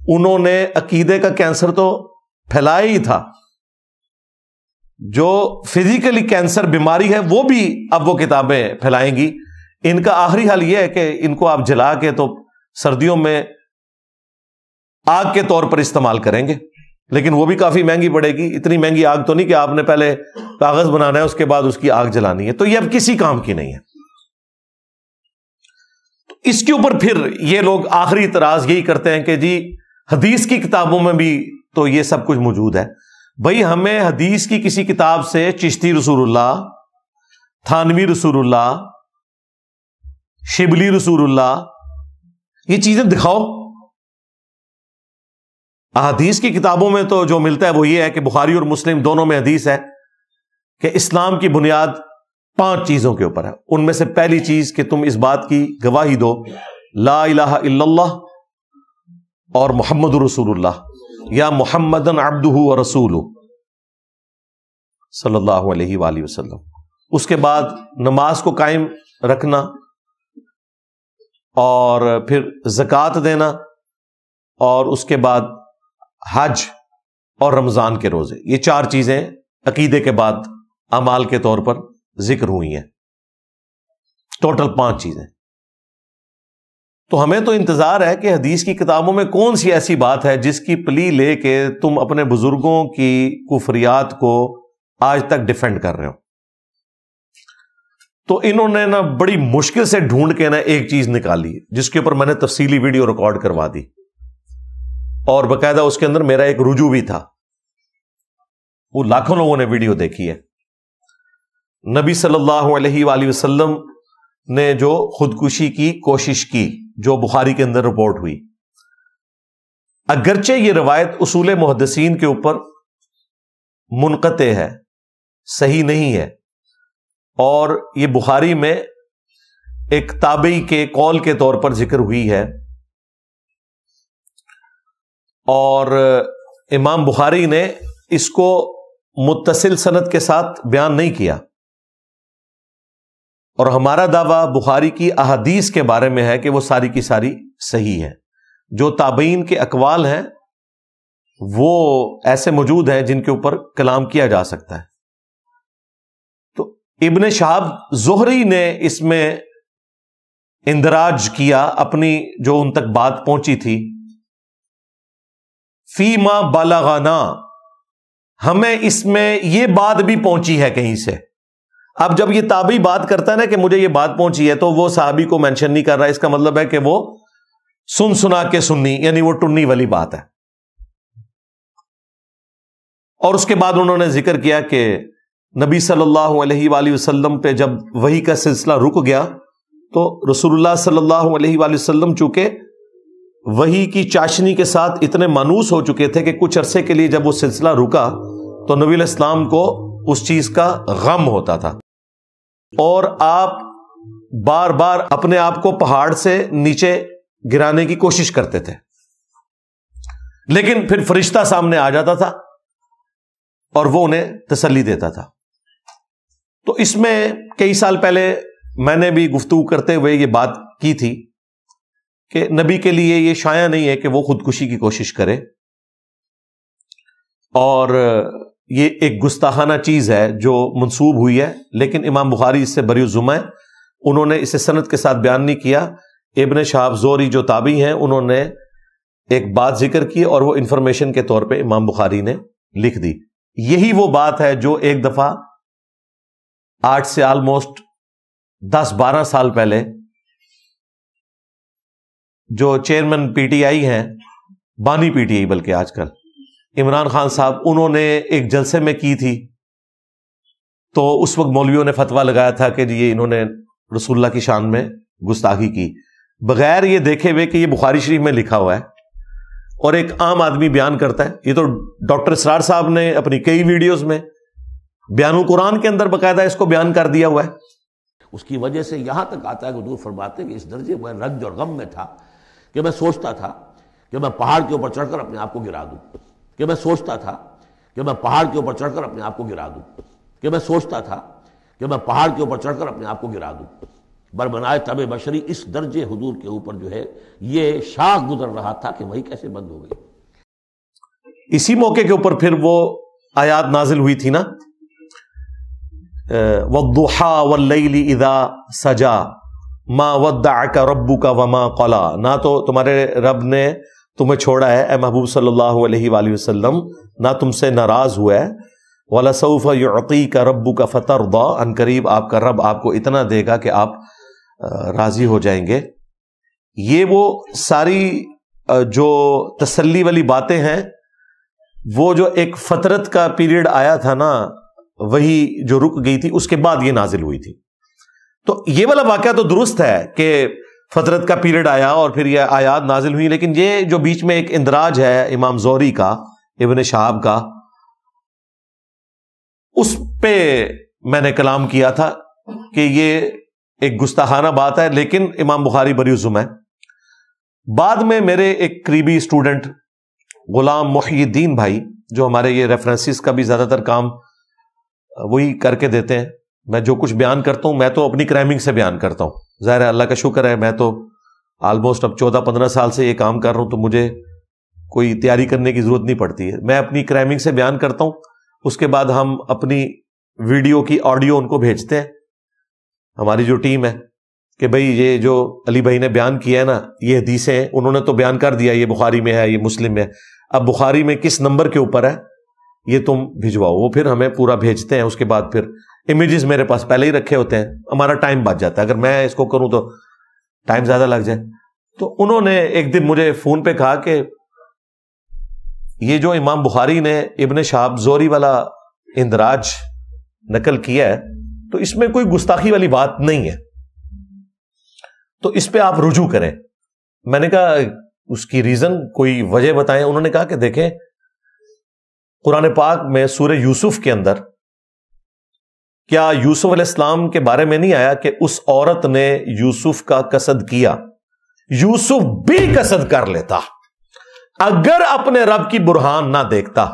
انہوں نے عقیدے کا کینسر تو پھیلایا ہی تھا. جو فزیکلی کینسر بیماری ہے وہ بھی اب وہ کتابیں پھیلائیں گی. ان کا آخری حل یہ ہے کہ ان کو آپ جلا کے تو سردیوں میں آگ کے طور پر استعمال کریں گے، لیکن وہ بھی کافی مہنگی پڑے گی. اتنی مہنگی آگ تو نہیں کہ آپ نے پہلے کاغذ بنانا ہے اس کے بعد اس کی آگ جلانی ہے، تو یہ اب کسی کام کی نہیں ہے. تو اس کے اوپر پھر یہ لوگ آخری اعتراض یہی کرتے ہیں کہ جی حدیث کی کتابوں میں بھی تو یہ سب کچھ موجود ہے. بھائی ہمیں حدیث کی کسی کتاب سے چشتی رسول اللہ، تھانوی رسول اللہ، شبلی رسول اللہ یہ چیزیں دکھاؤ. احادیث کی کتابوں میں تو جو ملتا ہے وہ یہ ہے کہ بخاری اور مسلم دونوں میں حدیث ہے کہ اسلام کی بنیاد 5 چیزوں کے اوپر ہے. ان میں سے پہلی چیز کہ تم اس بات کی گواہی دو لا الہ الا اللہ اور محمد رسول اللہ یا محمدن عبدہ ورسولہ صلی اللہ علیہ وآلہ وسلم. اس کے بعد نماز کو قائم رکھنا اور پھر زکوٰۃ دینا اور اس کے بعد حج اور رمضان کے روزے. یہ 4 چیزیں عقیدے کے بعد اعمال کے طور پر ذکر ہوئی ہیں. ٹوٹل 5 چیزیں. تو ہمیں تو انتظار ہے کہ حدیث کی کتابوں میں کون سی ایسی بات ہے جس کی پلی لے کے تم اپنے بزرگوں کی کفریات کو آج تک ڈیفینڈ کر رہے ہو. تو انہوں نے نا بڑی مشکل سے ڈھونڈ کے نا ایک چیز نکالی جس کے اوپر میں نے تفصیلی ویڈیو ریکارڈ کروا دی, اور باقاعدہ اس کے اندر میرا ایک رجوع بھی تھا. وہ لاکھوں لوگوں نے ویڈیو دیکھی ہے. نبی صلی اللہ علیہ وآلہ وسلم نے جو خودکشی کی کوشش کی, جو بخاری کے اندر رپورٹ ہوئی, اگرچہ یہ روایت اصول محدثین کے اوپر منقطع ہے, صحیح نہیں ہے, اور یہ بخاری میں ایک تابعی کے قول کے طور پر ذکر ہوئی ہے, اور امام بخاری نے اس کو متصل سند کے ساتھ بیان نہیں کیا. اور ہمارا دعویٰ بخاری کی احادیث کے بارے میں ہے کہ وہ ساری کی ساری صحیح ہے. جو تابعین کے اقوال ہیں وہ ایسے موجود ہیں جن کے اوپر کلام کیا جا سکتا ہے. تو ابن شہاب زہری نے اس میں اندراج کیا اپنی جو ان تک بات پہنچی تھی, فی ما بلغنا, ہمیں اس میں یہ بات بھی پہنچی ہے کہیں سے. اب جب یہ تابعی بات کرتا ہے نا کہ مجھے یہ بات پہنچی ہے, تو وہ صحابی کو مینشن نہیں کر رہا. اس کا مطلب ہے کہ وہ سن سنا کے سننی, یعنی وہ ٹنی والی بات ہے. اور اس کے بعد انہوں نے ذکر کیا کہ نبی صلی اللہ علیہ وآلہ وسلم پہ جب وحی کا سلسلہ رک گیا تو رسول اللہ صلی اللہ علیہ وآلہ وسلم چونکہ وحی کی چاشنی کے ساتھ اتنے مانوس ہو چکے تھے کہ کچھ عرصے کے لیے جب وہ سلسلہ رکا تو نبی علیہ السلام کو اس چیز کا غم ہوتا تھا, اور آپ بار بار اپنے آپ کو پہاڑ سے نیچے گرانے کی کوشش کرتے تھے, لیکن پھر فرشتہ سامنے آ جاتا تھا اور وہ انہیں تسلی دیتا تھا. تو اس میں کئی سال پہلے میں نے بھی گفتگو کرتے ہوئے یہ بات کی تھی کہ نبی کے لیے یہ شایع نہیں ہے کہ وہ خودکشی کی کوشش کرے, اور یہ ایک گستاخانہ چیز ہے جو منسوب ہوئی ہے, لیکن امام بخاری اس سے بری الذمہ ہے. انہوں نے اسے سند کے ساتھ بیان نہیں کیا. ابن شہاب زہری جو تابعی ہیں انہوں نے ایک بات ذکر کی اور وہ انفارمیشن کے طور پہ امام بخاری نے لکھ دی. یہی وہ بات ہے جو ایک دفعہ آج سے آلموسٹ 10-12 سال پہلے جو چیئرمین پی ٹی آئی ہیں, بانی پی ٹی آئی بلکہ آج کل, عمران خان صاحب, انہوں نے ایک جلسے میں کی تھی. تو اس وقت مولویوں نے فتویٰ لگایا تھا کہ یہ انہوں نے رسول اللہ کی شان میں گستاخی کی, بغیر یہ دیکھے ہوئے کہ یہ بخاری شریف میں لکھا ہوا ہے اور ایک عام آدمی بیان کرتا ہے. یہ تو ڈاکٹر اسرار صاحب نے اپنی کئی ویڈیوز میں بیان القرآن کے اندر باقاعدہ اس کو بیان کر دیا ہوا ہے. اس کی وجہ سے یہاں تک آتا ہے کہ حضور فرماتے ہیں کہ اس درجے میں رنج اور غم میں تھا کہ میں سوچتا تھا کہ میں پہاڑ کے اوپر چڑھ کر اپنے آپ کو گرا دوں, کہ میں سوچتا تھا کہ میں پہاڑ کے اوپر چڑھ کر اپنے آپ کو گرا دوں, کہ میں سوچتا تھا کہ میں پہاڑ کے اوپر چڑھ کر اپنے آپ کو گرا دوں. بربنائے طبع بشری اس درجے حضور کے اوپر جو ہے یہ شاخ گزر رہا تھا کہ وہی کیسے بند ہو گئی. اسی موقع کے اوپر پھر وہ آیات نازل ہوئی تھی نا, وَالضُّحَىٰ وَاللَّيْلِ إِذَا سَجَىٰ مَا وَدَّعَكَ رَبُّكَ وَمَا قَلَىٰ. نہ تو تمہارے رب نے تمہیں چھوڑا ہے اے محبوب صلی اللہ علیہ وآلہ وسلم, نہ تم سے ناراض ہوا ہے. وَلَسَوْفَ يُعْطِيكَ رَبُّكَ فَتَرْضَىٰ, ان قریب آپ کا رب آپ کو اتنا دے گا کہ آپ راضی ہو جائیں گے. یہ وہ ساری جو تسلی والی باتیں ہیں, وہ جو ایک فترت کا پیریڈ آیا تھا نا, وہی جو رک گئی تھی, اس کے بعد یہ نازل ہوئی تھی. تو یہ والا واقعہ تو درست ہے کہ فترت کا پیریڈ آیا اور پھر یہ آیات نازل ہوئی, لیکن یہ جو بیچ میں ایک اندراج ہے امام زہری کا, ابن شہاب کا, اس پہ میں نے کلام کیا تھا کہ یہ ایک گستاخانہ بات ہے, لیکن امام بخاری بری الذمہ ہے. بعد میں میرے ایک قریبی اسٹوڈنٹ غلام محی الدین بھائی, جو ہمارے یہ ریفرنسز کا بھی زیادہ تر کام وہی کر کے دیتے ہیں, میں جو کچھ بیان کرتا ہوں میں تو اپنی کرائمنگ سے بیان کرتا ہوں. ظاہر ہے اللہ کا شکر ہے, میں تو آلموسٹ اب 14-15 سال سے یہ کام کر رہا ہوں, تو مجھے کوئی تیاری کرنے کی ضرورت نہیں پڑتی ہے. میں اپنی کرائمنگ سے بیان کرتا ہوں, اس کے بعد ہم اپنی ویڈیو کی آڈیو ان کو بھیجتے ہیں. ہماری جو ٹیم ہے کہ بھئی یہ جو علی بھائی نے بیان کیا ہے نا یہ حدیثیں انہوں نے تو بیان کر دیا، یہ بخاری میں ہے، یہ مسلم میں ہے، اب بخاری میں کس نمبر کے اوپر ہے یہ تم بھجواؤ. وہ پھر ہمیں پورا بھیجتے ہیں. اس کے بعد پھر امیجز میرے پاس پہلے ہی رکھے ہوتے ہیں، ہمارا ٹائم بچ جاتا ہے. اگر میں اس کو کروں تو ٹائم زیادہ لگ جائے. تو انہوں نے ایک دن مجھے فون پہ کہا کہ یہ جو امام بخاری نے ابن شہاب زہری والا اندراج نقل کیا ہے تو اس میں کوئی گستاخی والی بات نہیں ہے، تو اس پہ آپ رجوع کریں. میں نے کہا اس کی ریزن کوئی وجہ بتائیں. انہوں نے کہا کہ دیکھیں قرآن پاک میں سورہ یوسف کے اندر کیا یوسف علیہ السلام کے بارے میں نہیں آیا کہ اس عورت نے یوسف کا قصد کیا؟ یوسف بھی قصد کر لیتا اگر اپنے رب کی برہان نہ دیکھتا.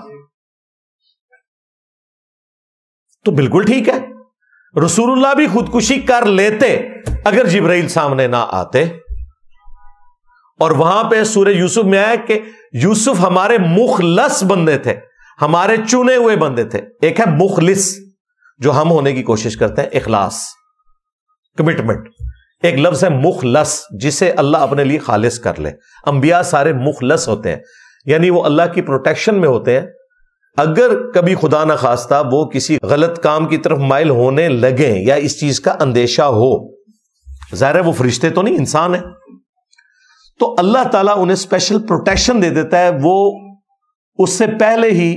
تو بالکل ٹھیک ہے، رسول اللہ بھی خودکشی کر لیتے اگر جبرائیل سامنے نہ آتے. اور وہاں پہ سورہ یوسف میں آیا کہ یوسف ہمارے مخلص بندے تھے، ہمارے چنے ہوئے بندے تھے. ایک ہے مخلص جو ہم ہونے کی کوشش کرتے ہیں، اخلاص، کمٹمنٹ. ایک لفظ ہے مخلص جسے اللہ اپنے لیے خالص کر لے. انبیاء سارے مخلص ہوتے ہیں، یعنی وہ اللہ کی پروٹیکشن میں ہوتے ہیں. اگر کبھی خدا نہ خواستہ وہ کسی غلط کام کی طرف مائل ہونے لگیں یا اس چیز کا اندیشہ ہو، ظاہر ہے وہ فرشتے تو نہیں، انسان ہے، تو اللہ تعالیٰ انہیں اسپیشل پروٹیکشن دے دیتا ہے. وہ اس سے پہلے ہی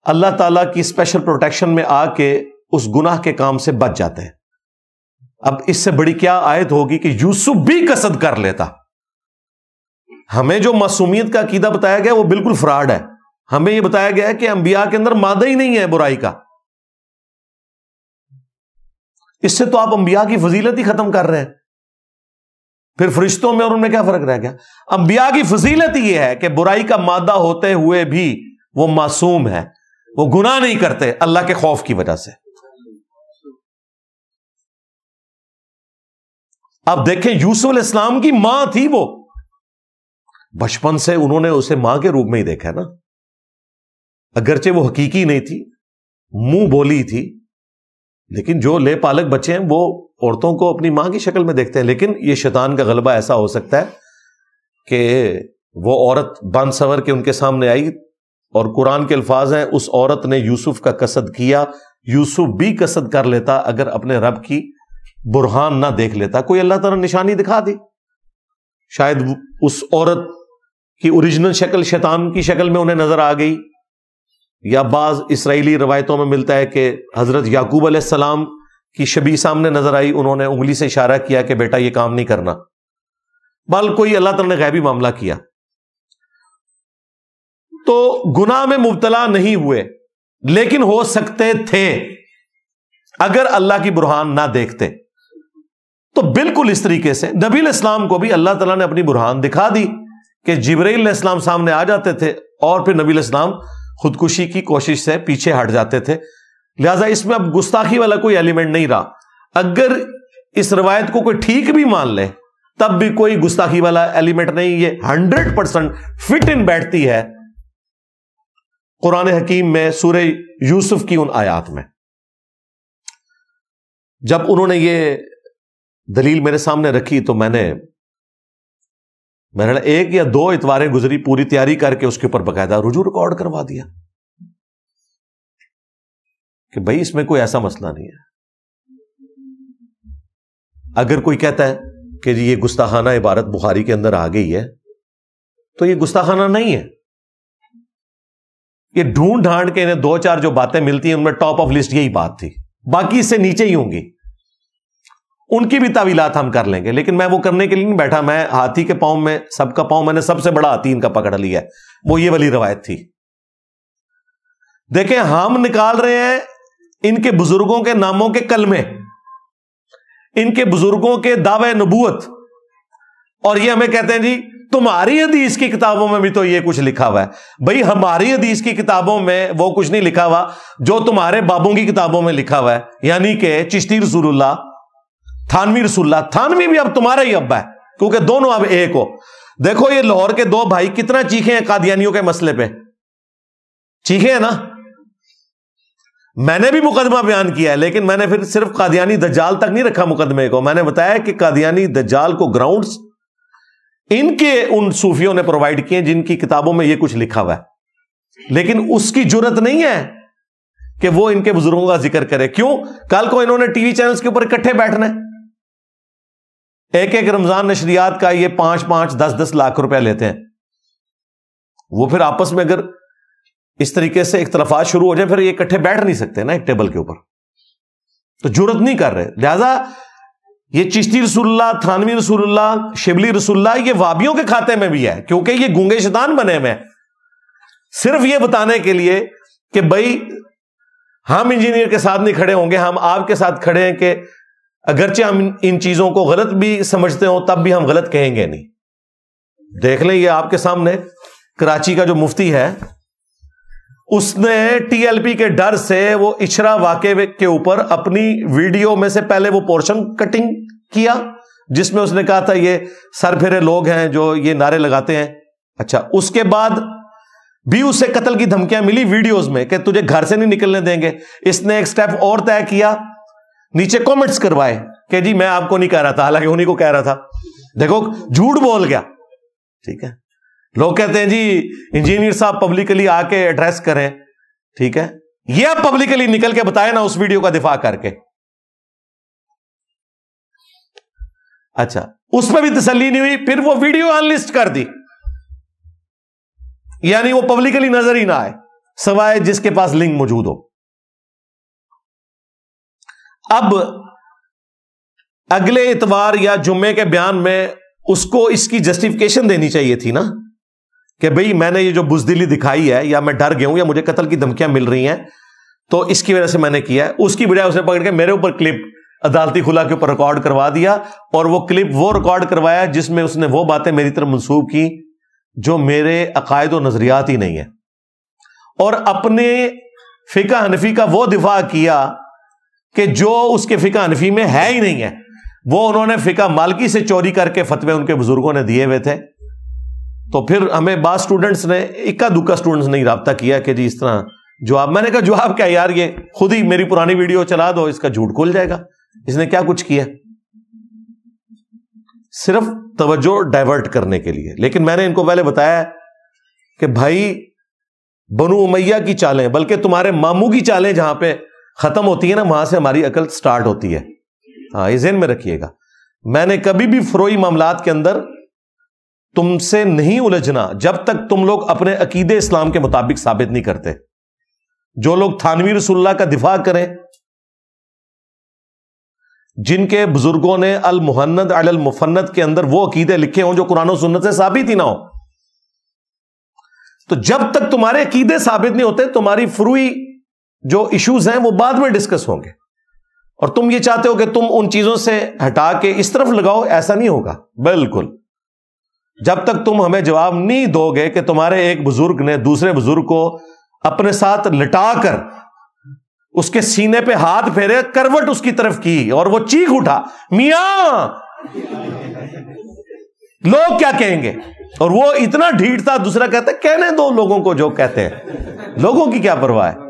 اللہ تعالیٰ کی اسپیشل پروٹیکشن میں آ کے اس گناہ کے کام سے بچ جاتے ہیں. اب اس سے بڑی کیا آیت ہوگی کہ یوسف بھی قصد کر لیتا. ہمیں جو معصومیت کا عقیدہ بتایا گیا وہ بالکل فراڈ ہے. ہمیں یہ بتایا گیا ہے کہ انبیاء کے اندر مادہ ہی نہیں ہے برائی کا. اس سے تو آپ انبیاء کی فضیلت ہی ختم کر رہے ہیں. پھر فرشتوں میں اور ان میں کیا فرق رہ گیا؟ انبیاء کی فضیلت یہ ہے کہ برائی کا مادہ ہوتے ہوئے بھی وہ معصوم ہے، وہ گناہ نہیں کرتے اللہ کے خوف کی وجہ سے. اب دیکھیں یوسف علیہ السلام کی ماں تھی، وہ بچپن سے انہوں نے اسے ماں کے روپ میں ہی دیکھا نا، اگرچہ وہ حقیقی نہیں تھی، منہ بولی تھی، لیکن جو لے پالک بچے ہیں وہ عورتوں کو اپنی ماں کی شکل میں دیکھتے ہیں. لیکن یہ شیطان کا غلبہ ایسا ہو سکتا ہے کہ وہ عورت بن سور کے ان کے سامنے آئی، اور قرآن کے الفاظ ہیں اس عورت نے یوسف کا قصد کیا. یوسف بھی قصد کر لیتا اگر اپنے رب کی برہان نہ دیکھ لیتا. کوئی اللہ تعالیٰ نشانی دکھا دی، شاید اس عورت کی اوریجنل شکل شیطان کی شکل میں انہیں نظر آ گئی، یا بعض اسرائیلی روایتوں میں ملتا ہے کہ حضرت یعقوب علیہ السلام کی شبیہ سامنے نظر آئی، انہوں نے انگلی سے اشارہ کیا کہ بیٹا یہ کام نہیں کرنا. بل کوئی اللہ تعالیٰ نے غیبی معاملہ کیا. تو گناہ میں مبتلا نہیں ہوئے، لیکن ہو سکتے تھے اگر اللہ کی برہان نہ دیکھتے. تو بالکل اس طریقے سے نبی علیہ السلام کو بھی اللہ تعالیٰ نے اپنی برہان دکھا دی کہ جبرائیل علیہ السلام سامنے آ جاتے تھے اور پھر نبی علیہ السلام خودکشی کی کوشش سے پیچھے ہٹ جاتے تھے. لہٰذا اس میں اب گستاخی والا کوئی ایلیمنٹ نہیں رہا. اگر اس روایت کو کوئی ٹھیک بھی مان لے تب بھی کوئی گستاخی والا ایلیمنٹ نہیں. یہ 100% فٹ ان بیٹھتی ہے قرآن حکیم میں سورہ یوسف کی ان آیات میں. جب انہوں نے یہ دلیل میرے سامنے رکھی تو میں نے ایک یا دو اتواریں گزری پوری تیاری کر کے اس کے اوپر باقاعدہ رجوع ریکارڈ کروا دیا کہ بھائی اس میں کوئی ایسا مسئلہ نہیں ہے. اگر کوئی کہتا ہے کہ یہ گستاخانہ عبارت بخاری کے اندر آ گئی ہے تو یہ گستاخانہ نہیں ہے. یہ ڈھونڈ ڈھانڈ کے انہیں دو چار جو باتیں ملتی ہیں ان میں ٹاپ آف لسٹ یہی بات تھی، باقی اس سے نیچے ہی ہوں گی. ان کی بھی تعویلات ہم کر لیں گے، لیکن میں وہ کرنے کے لیے نہیں بیٹھا. میں ہاتھی کے پاؤں میں سب کا پاؤں، میں نے سب سے بڑا ہاتھی ان کا پکڑ لیا ہے، وہ یہ والی روایت تھی. دیکھیں ہم نکال رہے ہیں ان کے بزرگوں کے ناموں کے کلمے، ان کے بزرگوں کے دعوے نبوت، اور یہ ہمیں کہتے ہیں جی تمہاری حدیث کی کتابوں میں بھی تو یہ کچھ لکھا ہوا ہے. بھائی ہماری حدیث کی کتابوں میں وہ کچھ نہیں لکھا ہوا جو تمہارے بابوں کی کتابوں میں لکھا ہوا ہے. یعنی کہ چشتی رسول اللہ، تھانوی رسول اللہ. تھانوی بھی اب تمہارا ہی ابا ہے کیونکہ دونوں اب ایک ہو. دیکھو یہ لاہور کے دو بھائی کتنا چیخے ہیں قادیانیوں کے مسئلے پہ، چیخے ہیں نا. میں نے بھی مقدمہ بیان کیا ہے، لیکن میں نے پھر صرف قادیانی دجال تک نہیں رکھا مقدمے کو. میں نے بتایا کہ قادیانی دجال کو گراؤنڈز ان کے ان صوفیوں نے پرووائڈ کیے جن کی کتابوں میں یہ کچھ لکھا ہوا ہے، لیکن اس کی جرت نہیں ہے کہ وہ ان کے بزرگوں کا ذکر کرے. کیوں؟ کل کو انہوں نے ٹی وی چینلز کے اوپر اکٹھے بیٹھنا ہے. ایک ایک رمضان نشریات کا یہ 5-5 10-10 لاکھ روپے لیتے ہیں. وہ پھر آپس میں اگر اس طریقے سے اختلافات شروع ہو جائیں پھر یہ اکٹھے بیٹھ نہیں سکتے نا ایک ٹیبل کے اوپر، تو جرت نہیں کر رہے. لہذا یہ چشتی رسول اللہ، تھانوی رسول اللہ، شبلی رسول اللہ، یہ وابیوں کے کھاتے میں بھی ہے، کیونکہ یہ گونگے شیطان بنے ہوئے ہیں صرف یہ بتانے کے لیے کہ بھائی ہم انجینئر کے ساتھ نہیں کھڑے ہوں گے، ہم آپ کے ساتھ کھڑے ہیں کہ اگرچہ ہم ان چیزوں کو غلط بھی سمجھتے ہوں تب بھی ہم غلط کہیں گے نہیں. دیکھ لیں یہ آپ کے سامنے کراچی کا جو مفتی ہے، اس نے ٹی ایل پی کے ڈر سے وہ اچھرا واقعے کے اوپر اپنی ویڈیو میں سے پہلے وہ پورشن کٹنگ کیا جس میں اس نے کہا تھا یہ سر پھیرے لوگ ہیں جو یہ نعرے لگاتے ہیں. اچھا، اس کے بعد بھی اسے قتل کی دھمکیاں ملی ویڈیوز میں کہ تجھے گھر سے نہیں نکلنے دیں گے. اس نے ایک سٹیپ اور طے کیا، نیچے کامنٹس کروائے کہ جی میں آپ کو نہیں کہہ رہا تھا، حالانکہ انہیں کو کہہ رہا تھا. دیکھو جھوٹ بول گیا. ٹھیک ہے، لوگ کہتے ہیں جی انجینئر صاحب پبلکلی آ کے ایڈریس کریں. ٹھیک ہے، یہ اب پبلکلی نکل کے بتائے نا اس ویڈیو کا دفاع کر کے. اچھا، اس پہ بھی تسلی نہیں ہوئی، پھر وہ ویڈیو ان لسٹ کر دی، یعنی وہ پبلکلی نظر ہی نہ آئے سوائے جس کے پاس لنک موجود ہو. اب اگلے اتوار یا جمعے کے بیان میں اس کو اس کی جسٹیفیکیشن دینی چاہیے تھی نا کہ بھئی میں نے یہ جو بزدلی دکھائی ہے یا میں ڈر گیا ہوں یا مجھے قتل کی دھمکیاں مل رہی ہیں تو اس کی وجہ سے میں نے کیا ہے. اس کی بجائے اس نے پکڑ کے میرے اوپر کلپ عدالتی خلا کے اوپر ریکارڈ کروا دیا، اور وہ کلپ وہ ریکارڈ کروایا جس میں اس نے وہ باتیں میری طرف منسوب کی جو میرے عقائد و نظریات ہی نہیں ہیں، اور اپنے فقہ حنفی کا وہ دفاع کیا کہ جو اس کے فقہ حنفی میں ہے ہی نہیں ہے. وہ انہوں نے فقہ مالکی سے چوری کر کے فتوے ان کے بزرگوں نے دیے ہوئے تھے. تو پھر ہمیں بعض سٹوڈنٹس نے اکا دکا سٹوڈنٹس نے رابطہ کیا کہ جی اس طرح جواب. میں نے کہا جواب کیا یار، یہ خود ہی میری پرانی ویڈیو چلا دو، اس کا جھوٹ کھل جائے گا. اس نے کیا کچھ کیا صرف توجہ ڈائیورٹ کرنے کے لیے. لیکن میں نے ان کو پہلے بتایا کہ بھائی بنو امیہ کی چالیں، بلکہ تمہارے ماموں کی چالیں جہاں پہ ختم ہوتی ہیں نا وہاں سے ہماری عقل سٹارٹ ہوتی ہے. ہاں، یہ ذہن میں رکھیے گا. میں نے کبھی بھی فروئی معاملات کے اندر تم سے نہیں الجھنا جب تک تم لوگ اپنے عقیدے اسلام کے مطابق ثابت نہیں کرتے. جو لوگ تھانوی رسول اللہ کا دفاع کریں، جن کے بزرگوں نے المحند علی المفند کے اندر وہ عقیدے لکھے ہوں جو قرآن و سنت سے ثابت ہی نہ ہو، تو جب تک تمہارے عقیدے ثابت نہیں ہوتے تمہاری فروئی جو ایشوز ہیں وہ بعد میں ڈسکس ہوں گے. اور تم یہ چاہتے ہو کہ تم ان چیزوں سے ہٹا کے اس طرف لگاؤ، ایسا نہیں ہوگا بالکل. جب تک تم ہمیں جواب نہیں دو گے کہ تمہارے ایک بزرگ نے دوسرے بزرگ کو اپنے ساتھ لٹا کر اس کے سینے پہ ہاتھ پھیرے، کروٹ اس کی طرف کی اور وہ چیخ اٹھا میاں، لوگ کیا کہیں گے، اور وہ اتنا ڈھیٹ تھا، دوسرا کہتا ہے کہنے دو لوگوں کو جو کہتے ہیں، لوگوں کی کیا پرواہ ہے.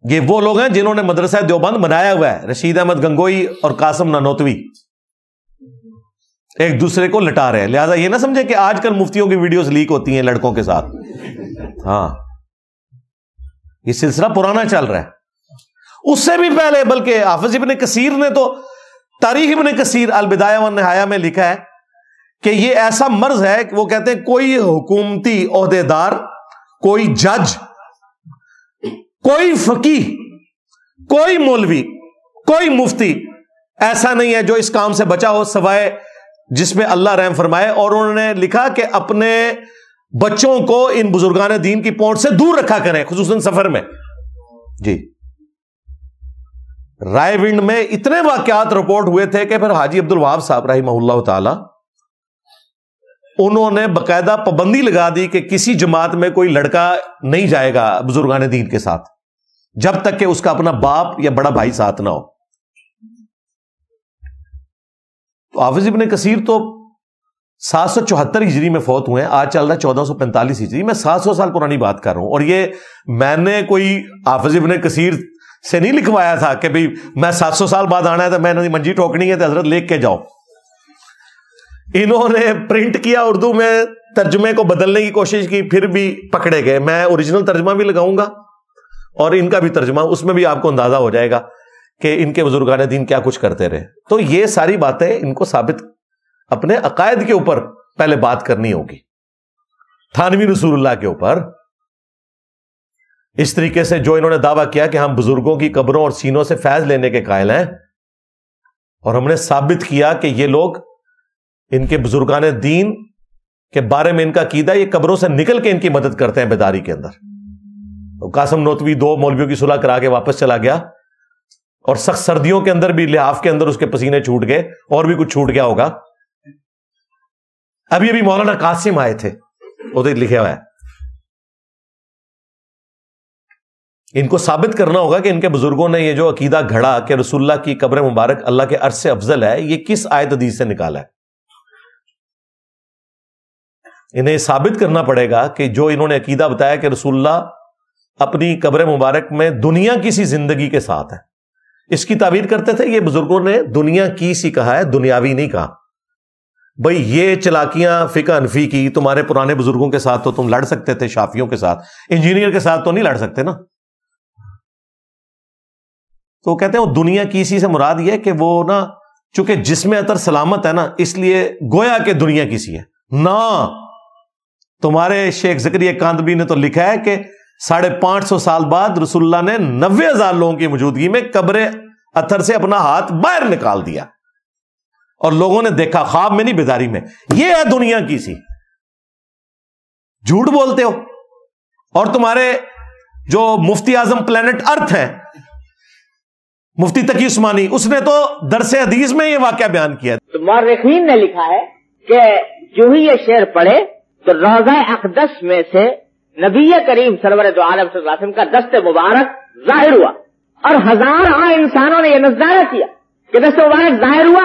یہ وہ لوگ ہیں جنہوں نے مدرسہ دیوبند بنایا ہوا ہے، رشید احمد گنگوئی اور قاسم نانوتوی ایک دوسرے کو لٹا رہے ہیں. لہذا یہ نہ سمجھے کہ آج کل مفتیوں کی ویڈیوز لیک ہوتی ہیں لڑکوں کے ساتھ. ہاں، یہ سلسلہ پرانا چل رہا ہے. اس سے بھی پہلے بلکہ حافظ ابن کثیر نے تو تاریخ ابن کثیر البدایہ والنہایہ میں لکھا ہے کہ یہ ایسا مرض ہے کہ وہ کہتے ہیں کوئی حکومتی عہدے دار، کوئی جج، کوئی فقیہ، کوئی مولوی، کوئی مفتی ایسا نہیں ہے جو اس کام سے بچا ہو سوائے جس میں اللہ رحم فرمائے. اور انہوں نے لکھا کہ اپنے بچوں کو ان بزرگان دین کی پہنچ سے دور رکھا کریں، خصوصاً سفر میں. جی، رائے ونڈ میں اتنے واقعات رپورٹ ہوئے تھے کہ پھر حاجی عبد الوہاب صاحب رحمہ اللہ تعالی انہوں نے باقاعدہ پابندی لگا دی کہ کسی جماعت میں کوئی لڑکا نہیں جائے گا بزرگان دین کے ساتھ جب تک کہ اس کا اپنا باپ یا بڑا بھائی ساتھ نہ ہو. تو حافظ ابن کثیر تو 774 ہجری میں فوت ہوئے ہیں, آج چل رہا ہے 1445 ہجری. میں 700 سال پرانی بات کر رہا ہوں, اور یہ میں نے کوئی حافظ ابن کثیر سے نہیں لکھوایا تھا کہ بھئی میں 700 سال بعد آنا ہے تو میں نے منجی ٹھوکنی ہے تو حضرت لکھ کے جاؤ. انہوں نے پرنٹ کیا اردو میں, ترجمے کو بدلنے کی کوشش کی, پھر بھی پکڑے گئے. میں اوریجنل ترجمہ بھی لگاؤں گا اور ان کا بھی ترجمہ, اس میں بھی آپ کو اندازہ ہو جائے گا کہ ان کے بزرگان دین کیا کچھ کرتے رہے. تو یہ ساری باتیں ان کو ثابت اپنے عقائد کے اوپر پہلے بات کرنی ہوگی, تھانوی رسول اللہ کے اوپر. اس طریقے سے جو انہوں نے دعویٰ کیا کہ ہم بزرگوں کی قبروں اور سینوں سے فیض لینے کے قائل ہیں, اور ہم نے ثابت کیا کہ یہ لوگ ان کے بزرگان دین کے بارے میں ان کا عقیدہ یہ قبروں سے نکل کے ان کی مدد کرتے ہیں بیداری کے اندر. قاسم نوتوی 2 مولویوں کی صلح کرا کے واپس چلا گیا, اور سخت سردیوں کے اندر بھی لحاف کے اندر اس کے پسینے چھوٹ گئے, اور بھی کچھ چھوٹ گیا ہوگا. ابھی مولانا قاسم آئے تھے, ادھر لکھا ہوا ہے. ان کو ثابت کرنا ہوگا کہ ان کے بزرگوں نے یہ جو عقیدہ گھڑا کہ رسول اللہ کی قبر مبارک اللہ کے عرش سے افضل ہے, یہ کس آیت حدیث سے نکالا ہے. انہیں ثابت کرنا پڑے گا کہ جو انہوں نے عقیدہ بتایا کہ رسول اللہ اپنی قبر مبارک میں دنیا کی سی زندگی کے ساتھ ہے, اس کی تعبیر کرتے تھے. یہ بزرگوں نے دنیا کی سی کہا ہے, دنیاوی نہیں کہا. بھئی یہ چلاکیاں فقہ حنفی کی تمہارے پرانے بزرگوں کے ساتھ تو تم لڑ سکتے تھے, شافیوں کے ساتھ, انجینئر کے ساتھ تو نہیں لڑ سکتے نا. تو وہ کہتے ہیں وہ دنیا کی سی سے مراد یہ ہے کہ وہ نا چونکہ جسم اطہر سلامت ہے نا, اس لیے گویا کہ دنیا کی سی ہے نا. تمہارے شیخ زکریا کاندبی نے تو لکھا ہے کہ 550 سال بعد رسول اللہ نے 90,000 لوگوں کی موجودگی میں قبر اطہر سے اپنا ہاتھ باہر نکال دیا, اور لوگوں نے دیکھا, خواب میں نہیں بیداری میں. یہ ہے دنیا کی سی. جھوٹ بولتے ہو. اور تمہارے جو مفتی اعظم پلانٹ ارتھ ہے, مفتی تقی عثمانی, اس نے تو درس حدیث میں یہ واقعہ بیان کیا. مورخین نے لکھا ہے کہ جو ہی یہ شعر پڑھے تو روضہ اقدس میں سے نبی کریم سرور دو عالم صلی اللہ علیہ وسلم کا دست مبارک ظاہر ہوا, اور ہزاروں انسانوں نے یہ نظارہ کیا کہ دست مبارک ظاہر ہوا.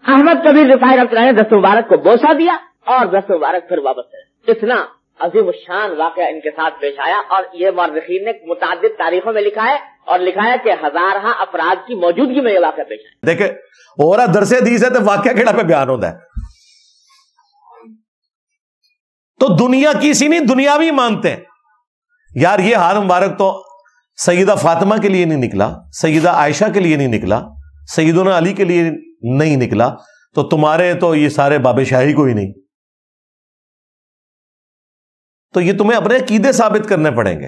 احمد کبیر رفاعی رحمۃ اللہ نے دست مبارک کو بوسہ دیا اور دست مبارک پھر واپس کرے. اتنا عظیم الشان واقعہ ان کے ساتھ پیش آیا, اور یہ مورخین نے متعدد تاریخوں میں لکھا ہے, اور لکھا ہے کہ ہزارہ افراد کی موجودگی میں یہ واقعہ پیش آیا. دیکھیں اور درس حدیث ہے تو واقعہ کیڑا پہ بیان ہوتا ہے. تو دنیا کی سی نہیں, دنیاوی مانتے ہیں. یار یہ ہاتھ مبارک تو سیدہ فاطمہ کے لیے نہیں نکلا, سیدہ عائشہ کے لیے نہیں نکلا, سیدنا علی کے لیے نہیں نکلا, تو تمہارے تو یہ سارے باب شاہی کو ہی نہیں. تو یہ تمہیں اپنے عقیدے ثابت کرنے پڑیں گے.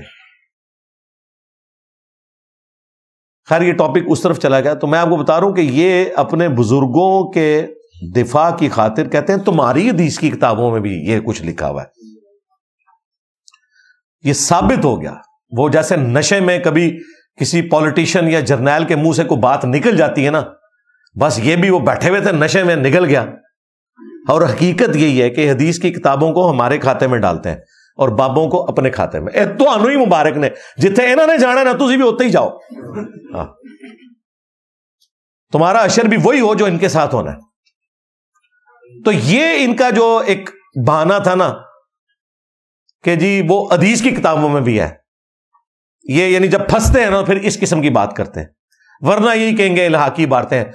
خیر یہ ٹاپک اس طرف چلا گیا, تو میں آپ کو بتا رہا ہوں کہ یہ اپنے بزرگوں کے دفاع کی خاطر کہتے ہیں تمہاری حدیث کی کتابوں میں بھی یہ کچھ لکھا ہوا ہے. یہ ثابت ہو گیا. وہ جیسے نشے میں کبھی کسی پولیٹیشین یا جرنیل کے منہ سے کوئی بات نکل جاتی ہے نا, بس یہ بھی وہ بیٹھے ہوئے تھے نشے میں نکل گیا. اور حقیقت یہی ہے کہ حدیث کی کتابوں کو ہمارے کھاتے میں ڈالتے ہیں اور بابوں کو اپنے کھاتے میں. اے تو انو ہی مبارک نے جتنے انہوں نے جانا نا, تسی بھی ہوتے ہی جاؤ. ہاں تمہارا اشر بھی وہی ہو جو ان کے ساتھ ہونا ہے. تو یہ ان کا جو ایک بہانہ تھا نا کہ جی وہ حدیث کی کتابوں میں بھی ہے, یہ یعنی جب پھنستے ہیں نا پھر اس قسم کی بات کرتے ہیں. ورنہ یہی کہیں گے الحاقی باتیں ہیں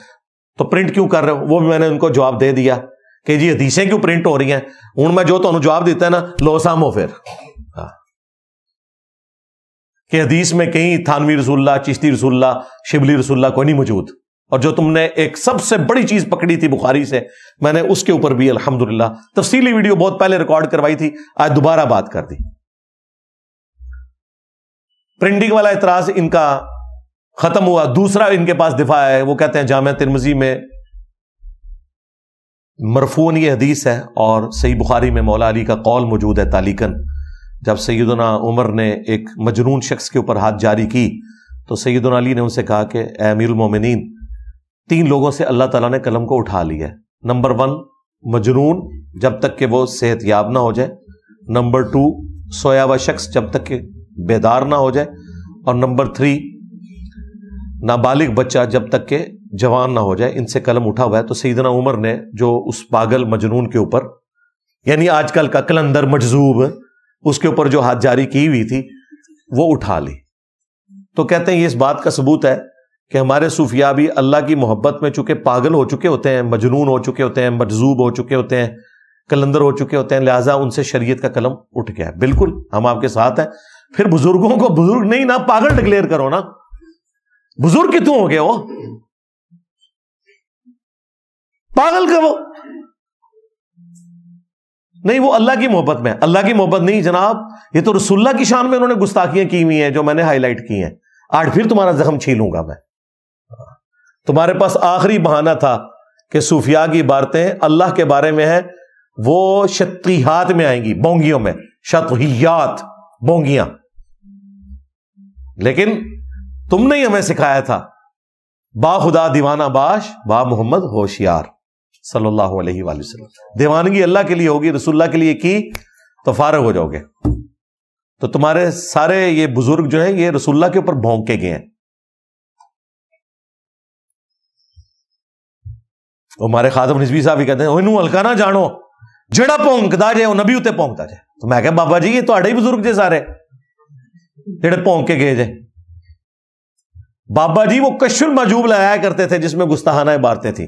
تو پرنٹ کیوں کر رہے ہو. وہ بھی میں نے ان کو جواب دے دیا کہ جی حدیثیں کیوں پرنٹ ہو رہی ہیں. ہوں میں جو تمہیں جواب دیتا ہے نا لو سامو پھر کہ حدیث میں کہیں تھانوی رسول اللہ, چشتی رسول اللہ, شبلی رسول اللہ کوئی نہیں موجود. اور جو تم نے ایک سب سے بڑی چیز پکڑی تھی بخاری سے, میں نے اس کے اوپر بھی الحمدللہ تفصیلی ویڈیو بہت پہلے ریکارڈ کروائی تھی, آج دوبارہ بات کر دی. پرنٹنگ والا اعتراض ان کا ختم ہوا. دوسرا ان کے پاس دفاع ہے, وہ کہتے ہیں جامعہ ترمذی میں مرفوعاً یہ حدیث ہے اور صحیح بخاری میں مولا علی کا قول موجود ہے تعلیقاً. جب سیدنا عمر نے ایک مجنون شخص کے اوپر ہاتھ جاری کی تو سیدنا علی نے ان سے کہا کہ اے امیر المومنین, 3 لوگوں سے اللہ تعالیٰ نے قلم کو اٹھا لیا ہے. نمبر 1 مجنون جب تک کہ وہ صحت یاب نہ ہو جائے, نمبر 2 سویا ہوا شخص جب تک کہ بیدار نہ ہو جائے, اور نمبر 3 نابالغ بچہ جب تک کہ جوان نہ ہو جائے. ان سے قلم اٹھا ہوا ہے. تو سیدنا عمر نے جو اس پاگل مجنون کے اوپر یعنی آج کل کا کلندر مجذوب، اس کے اوپر جو حد جاری کی ہوئی تھی وہ اٹھا لی. تو کہتے ہیں یہ اس بات کا ثبوت ہے کہ ہمارے صوفیاء بھی اللہ کی محبت میں چونکہ پاگل ہو چکے ہوتے ہیں، مجنون ہو چکے ہوتے ہیں، مجذوب ہو چکے ہوتے ہیں، کلندر ہو چکے ہوتے ہیں، لہٰذا ان سے شریعت کا قلم اٹھ گیا ہے. بالکل ہم آپ کے ساتھ ہیں. پھر بزرگوں کو بزرگ نہیں نا، پاگل ڈکلیئر کرو نا. بزرگ کتوں ہو گئے وہ؟ پاگل کا وہ نہیں، وہ اللہ کی محبت میں. اللہ کی محبت نہیں جناب، یہ تو رسول اللہ کی شان میں انہوں نے گستاخیاں کی ہوئی ہیں جو میں نے ہائی لائٹ کی ہیں. آج پھر تمہارا زخم چھیلوں گا میں. تمہارے پاس آخری بہانہ تھا کہ صوفیاء کی عبارتیں اللہ کے بارے میں ہیں، وہ شطیحات میں آئیں گی، بونگیوں میں. شطحیات، بونگیاں. لیکن تم نے ہمیں سکھایا تھا با خدا دیوانہ باش، با محمد ہوشیار صلی اللہ علیہ وآلہ وسلم. دیوانگی اللہ کے لیے ہوگی، رسول اللہ کے لیے کی تو فارغ ہو جاؤ گے. تو تمہارے سارے یہ بزرگ جو ہیں یہ رسول اللہ کے اوپر بھونک کے گئے ہیں. ہمارے خادم رضوی صاحب بھی کہتے ہیں انہوں ہلکا نہ جانو، جڑا پونکتا جائے وہ نبی اتنے پونکتا جائے. تو میں کہ بابا جی یہ تہاڈے ہی بزرگ جے سارے جڑے پونک کے گئے جے. بابا جی وہ کشف المحجوب لایا کرتے تھے جس میں گستاخانہ عبارتیں تھیں.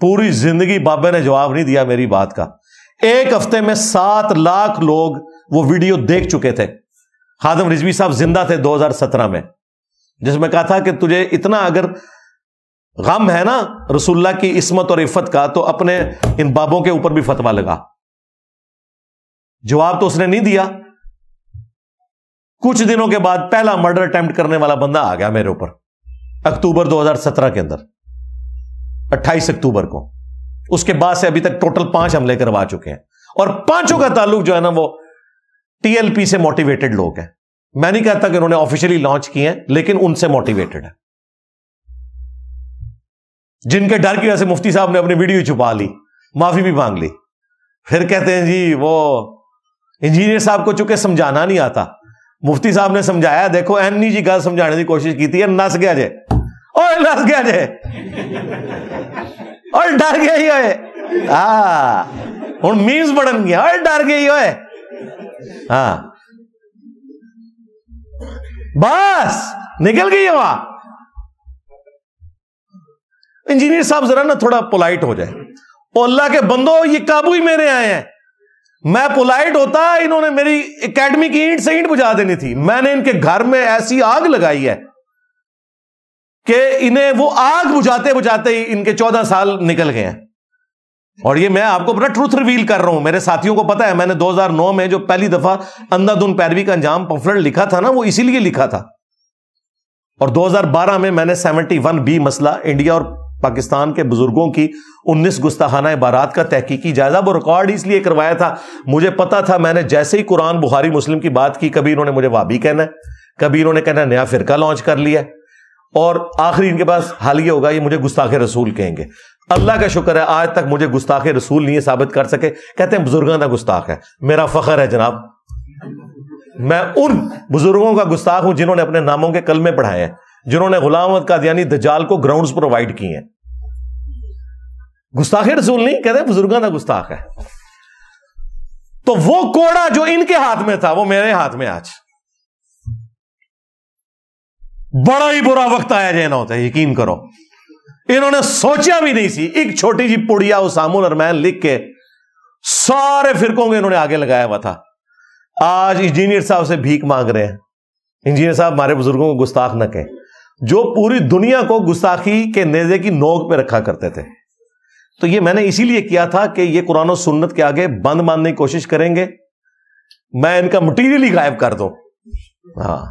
پوری زندگی بابے نے جواب نہیں دیا میری بات کا. ایک ہفتے میں 7 لاکھ لوگ وہ ویڈیو دیکھ چکے تھے. خادم رضوی صاحب زندہ تھے 2017 میں، جس میں کہا تھا کہ تجھے اتنا اگر غم ہے نا رسول اللہ کی عصمت اور عفت کا تو اپنے ان بابوں کے اوپر بھی فتویٰ لگا. جواب تو اس نے نہیں دیا. کچھ دنوں کے بعد پہلا مرڈر اٹیمپٹ کرنے والا بندہ آ گیا میرے اوپر، اکتوبر 2017 کے اندر، 28 اکتوبر کو. اس کے بعد سے ابھی تک ٹوٹل 5 حملے کروا چکے ہیں، اور 5 کا تعلق جو ہے نا وہ ٹی ایل پی سے موٹیویٹڈ لوگ ہیں. میں نہیں کہتا کہ انہوں نے آفیشلی لانچ کیے ہیں، لیکن ان سے موٹیویٹڈ ہے، جن کے ڈر کی وجہ سے مفتی صاحب نے اپنی ویڈیو چھپا لی، معافی بھی مانگ لی. پھر کہتے ہیں جی وہ انجینئر صاحب کو چونکہ سمجھانا نہیں آتا، مفتی صاحب نے سمجھایا. دیکھو اینی جی گل سمجھانے کی کوشش کی تھی، نس گیا جے، اور نس گیا جے، اور ڈر گیا ہی ہوئے. ہاں ہوں میمز بڑھن گیا، اور ڈر گئی ہوئے. ہاں بس نکل گئی ہوا. انجینئر صاحب ذرا نا تھوڑا پولائٹ ہو جائے. او اللہ کے بندو، یہ قابو ہی میرے آئے ہیں. میں پولائٹ ہوتا انہوں نے میری اکیڈمی کی اینٹ سے اینٹ بجھا دینی تھی. میں نے ان کے گھر میں ایسی آگ لگائی ہے کہ انہیں وہ آگ بجھاتے بجھاتے ہی ان کے 14 سال نکل گئے ہیں. اور یہ میں آپ کو اپنا ٹروتھ ریویل کر رہا ہوں. میرے ساتھیوں کو پتا ہے میں نے 2009 میں جو پہلی دفعہ اندھا دھن پیروی کا انجام پمفلٹ لکھا تھا نا، وہ اسی لیے لکھا تھا. اور 2012 میں میں نے 71B مسئلہ انڈیا اور پاکستان کے بزرگوں کی 19 گستاخانہ عبارات کا تحقیقی جائزہ وہ ریکارڈ اس لیے کروایا تھا. مجھے پتا تھا میں نے جیسے ہی قرآن بخاری مسلم کی بات کی، کبھی انہوں نے مجھے وابی کہنا ہے، کبھی انہوں نے کہنا نیا فرقہ لانچ کر لیا، اور آخری ان کے پاس حل یہ ہوگا یہ مجھے گستاخ رسول کہیں گے. اللہ کا شکر ہے آج تک مجھے گستاخ رسول نہیں ثابت کر سکے. کہتے ہیں بزرگوں کا گستاخ ہے. میرا فخر ہے جناب، میں ان بزرگوں کا گستاخ ہوں جنہوں نے اپنے ناموں کے کلمے پڑھائے ہیں، جنہوں نے غلام احمد قادیانی دجال کو گراؤنڈز پرووائڈ کیے ہیں. گستاخ رسول نہیں کہتے، بزرگوں کا گستاخ ہے. تو وہ کوڑا جو ان کے ہاتھ میں تھا وہ میرے ہاتھ میں آج. بڑا ہی برا وقت آیا جانا ہوتا ہے، یقین کرو. انہوں نے سوچا بھی نہیں سی. ایک چھوٹی جی پڑیا اسام الرمین لکھ کے سارے فرقوں کے انہوں نے آگے لگایا ہوا تھا. آج انجینئر صاحب سے بھیک مانگ رہے ہیں. انجینئر صاحب ہمارے بزرگوں کو گستاخ نہ کہیں، جو پوری دنیا کو گستاخی کے نیزے کی نوک پہ رکھا کرتے تھے. تو یہ میں نے اسی لیے کیا تھا کہ یہ قرآن و سنت کے آگے بند ماننے کی کوشش کریں گے، میں ان کا مٹیریل ہی غائب کر دوں. ہاں،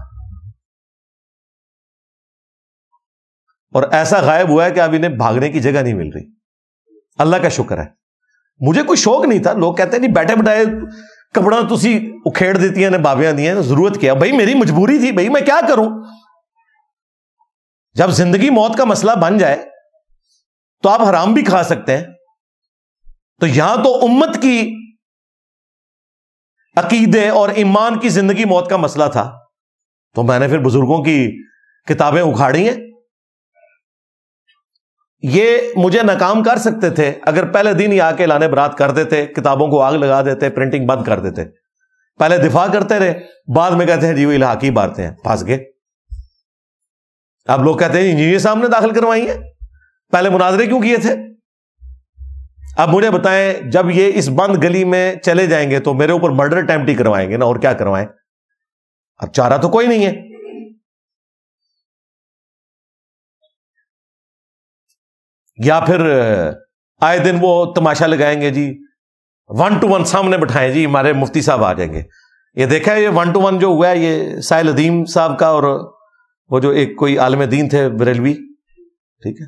اور ایسا غائب ہوا ہے کہ اب انہیں بھاگنے کی جگہ نہیں مل رہی. اللہ کا شکر ہے. مجھے کوئی شوق نہیں تھا. لوگ کہتے ہیں نہیں بیٹھے بٹھائے کپڑا تسی اکھیڑ دیتی ہیں، بابیاں دی ہیں، ضرورت کیا؟ بھائی میری مجبوری تھی، بھائی میں کیا کروں. جب زندگی موت کا مسئلہ بن جائے تو آپ حرام بھی کھا سکتے ہیں. تو یہاں تو امت کی عقیدے اور ایمان کی زندگی موت کا مسئلہ تھا، تو میں نے پھر بزرگوں کی کتابیں اکھاڑی ہیں. یہ مجھے ناکام کر سکتے تھے اگر پہلے دن ہی آ کے اعلان برات کر دیتے, کتابوں کو آگ لگا دیتے, پرنٹنگ بند کر دیتے. پہلے دفاع کرتے رہے, بعد میں کہتے ہیں جی وہ الحاقی باتیں ہیں, پھنس گئے. اب لوگ کہتے ہیں انجینئر صاحب نے داخل کروائی ہیں, پہلے مناظرے کیوں کیے تھے؟ اب مجھے بتائیں, جب یہ اس بند گلی میں چلے جائیں گے تو میرے اوپر مرڈر اٹیمپٹ ہی کروائیں گے نا, اور کیا کروائیں؟ اب چارہ تو کوئی نہیں ہے. یا پھر آئے دن وہ تماشا لگائیں گے جی 1 to 1 سامنے بٹھائیں جی ہمارے مفتی صاحب آ جائیں گے. یہ دیکھا ہے یہ 1 to 1 جو ہوا ہے یہ سائل ادیم صاحب کا اور وہ جو ایک کوئی عالم دین تھے بریلوی, ٹھیک ہے,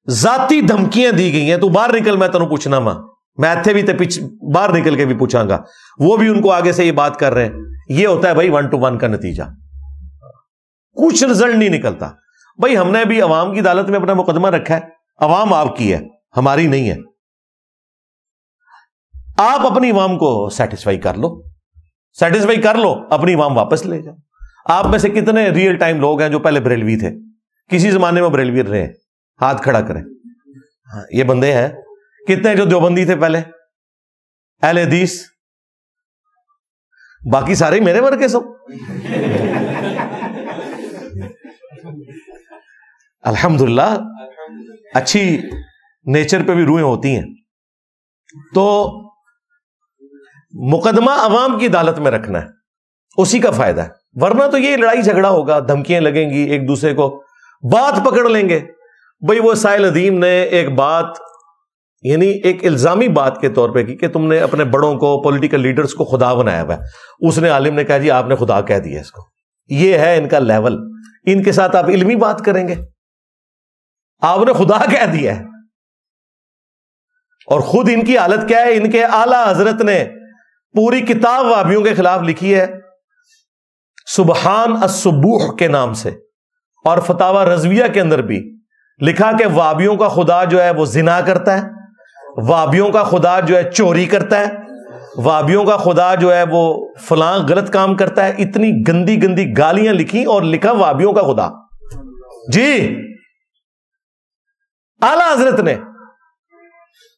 ذاتی دھمکیاں دی گئی ہیں, تو باہر نکل, میں تینوں پوچھنا ماں, میں ایتھے بھی تے باہر نکل کے بھی پوچھاں گا, وہ بھی ان کو آگے سے یہ بات کر رہے ہیں. یہ ہوتا ہے بھائی 1 to 1 کا نتیجہ, کچھ رزلٹ نہیں نکلتا. بھائی ہم نے بھی عوام کی عدالت میں اپنا مقدمہ رکھا ہے, عوام آپ کی ہے, ہماری نہیں ہے. آپ اپنی عوام کو سیٹسفائی کر لو, اپنی عوام واپس لے جاؤ. آپ میں سے کتنے ریئل ٹائم لوگ ہیں جو پہلے بریلوی تھے, کسی زمانے میں بریلوی رہے, ہاتھ کھڑا کریں. ہاں یہ بندے ہیں. کتنے جو دیوبندی تھے پہلے, اہل حدیث, باقی سارے میرے ورگے سب. الحمدللہ اچھی نیچر پہ بھی روحیں ہوتی ہیں. تو مقدمہ عوام کی عدالت میں رکھنا ہے, اسی کا فائدہ ہے. ورنہ تو یہ لڑائی جھگڑا ہوگا, دھمکیاں لگیں گی, ایک دوسرے کو بات پکڑ لیں گے. بھئی وہ سائل ادیم نے ایک بات, یعنی ایک الزامی بات کے طور پہ کی کہ تم نے اپنے بڑوں کو, پولیٹیکل لیڈرز کو خدا بنایا ہوا ہے. اس نے عالم نے کہا جی آپ نے خدا کہہ دیا اس کو. یہ ہے ان کا لیول. ان کے ساتھ آپ علمی بات کریں گے, آپ نے خدا کہہ دیا ہے. اور خود ان کی حالت کیا ہے, ان کے اعلی حضرت نے پوری کتاب وہابیوں کے خلاف لکھی ہے سبحان السبوح کے نام سے, اور فتاوی رضویہ کے اندر بھی لکھا کہ وہابیوں کا خدا جو ہے وہ زنا کرتا ہے, وہابیوں کا خدا جو ہے چوری کرتا ہے, وہابیوں کا خدا جو ہے وہ فلاں غلط کام کرتا ہے. اتنی گندی گندی گالیاں لکھی اور لکھا وہابیوں کا خدا. جی اعلی حضرت نے.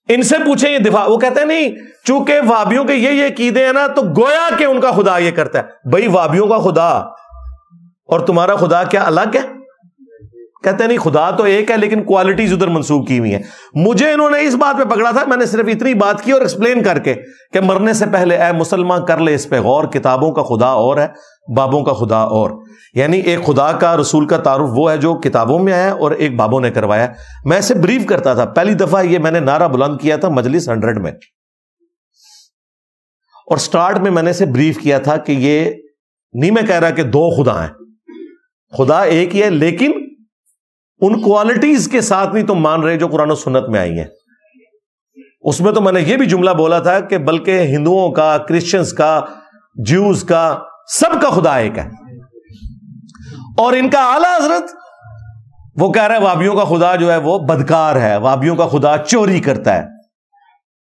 ان سے پوچھیں یہ دفاع, وہ کہتے ہیں نہیں چونکہ وہابیوں کے یہ عقیدے ہیں نا تو گویا کہ ان کا خدا یہ کرتا ہے. بھائی وہابیوں کا خدا اور تمہارا خدا کیا الگ ہے؟ کہتے ہیں نہیں خدا تو ایک ہے لیکن کوالٹیز ادھر منسوخ کی ہوئی ہیں. مجھے انہوں نے اس بات پہ پکڑا تھا, میں نے صرف اتنی بات کی اور ایکسپلین کر کے کہ مرنے سے پہلے اے مسلمان کر لے اس پہ غور, کتابوں کا خدا اور ہے, بابوں کا خدا اور. یعنی ایک خدا کا رسول کا تعارف وہ ہے جو کتابوں میں آیا اور ایک بابوں نے کروایا. میں اسے بریف کرتا تھا, پہلی دفعہ یہ میں نے نعرہ بلند کیا تھا مجلس 100 میں, اور سٹارٹ میں میں نے اسے بریف کیا تھا کہ یہ نہیں میں کہہ رہا کہ 2 خدا ہیں, خدا ایک ہی ہے, لیکن ان کوالٹیز کے ساتھ نہیں تم مان رہے جو قرآن و سنت میں آئی ہیں. اس میں تو میں نے یہ بھی جملہ بولا تھا کہ بلکہ ہندوؤں کا, کرسچنز کا, جیوز کا, سب کا خدا ایک ہے. اور ان کا اعلی حضرت وہ کہہ رہا ہے وہابیوں کا خدا جو ہے وہ بدکار ہے, وہابیوں کا خدا چوری کرتا ہے,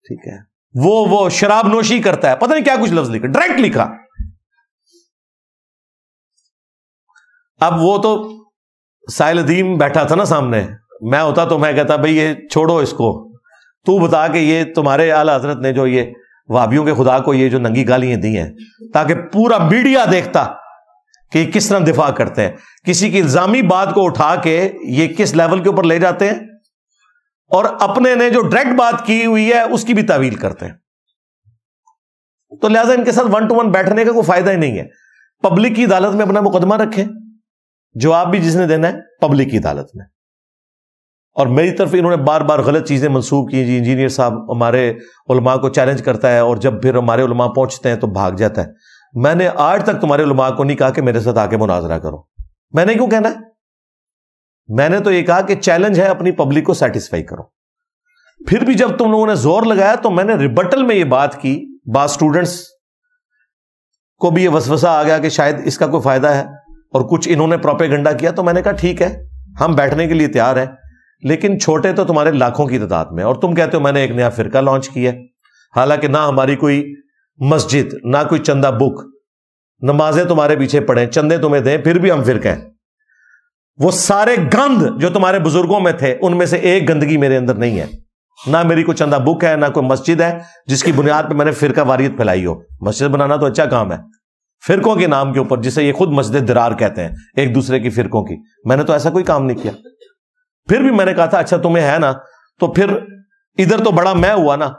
ٹھیک ہے, وہ شراب نوشی کرتا ہے, پتہ نہیں کیا کچھ لفظ لکھا, ڈائریکٹ لکھا. اب وہ تو سائل ادیم بیٹھا تھا نا سامنے, میں ہوتا تو میں کہتا بھئی یہ چھوڑو اس کو, تو بتا کہ یہ تمہارے اعلی حضرت نے جو یہ وہابیوں کے خدا کو یہ جو ننگی گالیاں دی ہیں, تاکہ پورا میڈیا دیکھتا کہ یہ کس طرح دفاع کرتے ہیں. کسی کی الزامی بات کو اٹھا کے یہ کس لیول کے اوپر لے جاتے ہیں, اور اپنے نے جو ڈائریکٹ بات کی ہوئی ہے اس کی بھی تعویل کرتے ہیں. تو لہٰذا ان کے ساتھ 1 to 1 بیٹھنے کا کوئی فائدہ ہی نہیں ہے. پبلک کی عدالت میں اپنا مقدمہ رکھیں, جواب بھی جس نے دینا ہے پبلک کی عدالت میں. اور میری طرف انہوں نے بار بار غلط چیزیں منسوخ کی. جی انجینئر صاحب ہمارے علماء کو چیلنج کرتا ہے, اور جب پھر ہمارے علماء پہنچتے ہیں تو بھاگ جاتا ہے. میں نے آج تک تمہارے علماء کو نہیں کہا کہ میرے ساتھ آ کے مناظرہ کرو. میں نے کیوں کہنا ہے؟ میں نے تو یہ کہا کہ چیلنج ہے, اپنی پبلک کو سیٹسفائی کرو. پھر بھی جب تم لوگوں نے زور لگایا تو میں نے ریبٹل میں یہ بات کی. بعض اسٹوڈنٹس کو بھی یہ وسوسہ آ گیا کہ شاید اس کا کوئی فائدہ ہے, اور کچھ انہوں نے پروپیگنڈا کیا. تو میں نے کہا ٹھیک ہے, ہم بیٹھنے کے لیے تیار ہیں, لیکن چھوٹے تو تمہارے لاکھوں کی تعداد میں, اور تم کہتے ہو میں نے ایک نیا فرقہ لانچ کیا, حالانکہ نہ ہماری کوئی مسجد, نہ کوئی چندہ بک, نمازیں تمہارے پیچھے پڑھیں, چندے تمہیں دیں, پھر بھی ہم فرقہ ہیں. وہ سارے گند جو تمہارے بزرگوں میں تھے ان میں سے ایک گندگی میرے اندر نہیں ہے. نہ میری کوئی چندہ بک ہے، نہ کوئی مسجد ہے جس کی بنیاد پہ میں نے فرقہ واریت پھیلائی ہو. مسجد بنانا تو اچھا کام ہے فرقوں کے نام کے اوپر، جسے یہ خود مسجد درار کہتے ہیں ایک دوسرے کی فرقوں کی. میں نے تو ایسا کوئی کام نہیں کیا. پھر بھی میں نے کہا تھا اچھا تمہیں ہے نا، تو پھر ادھر تو بڑا میں ہوا نا،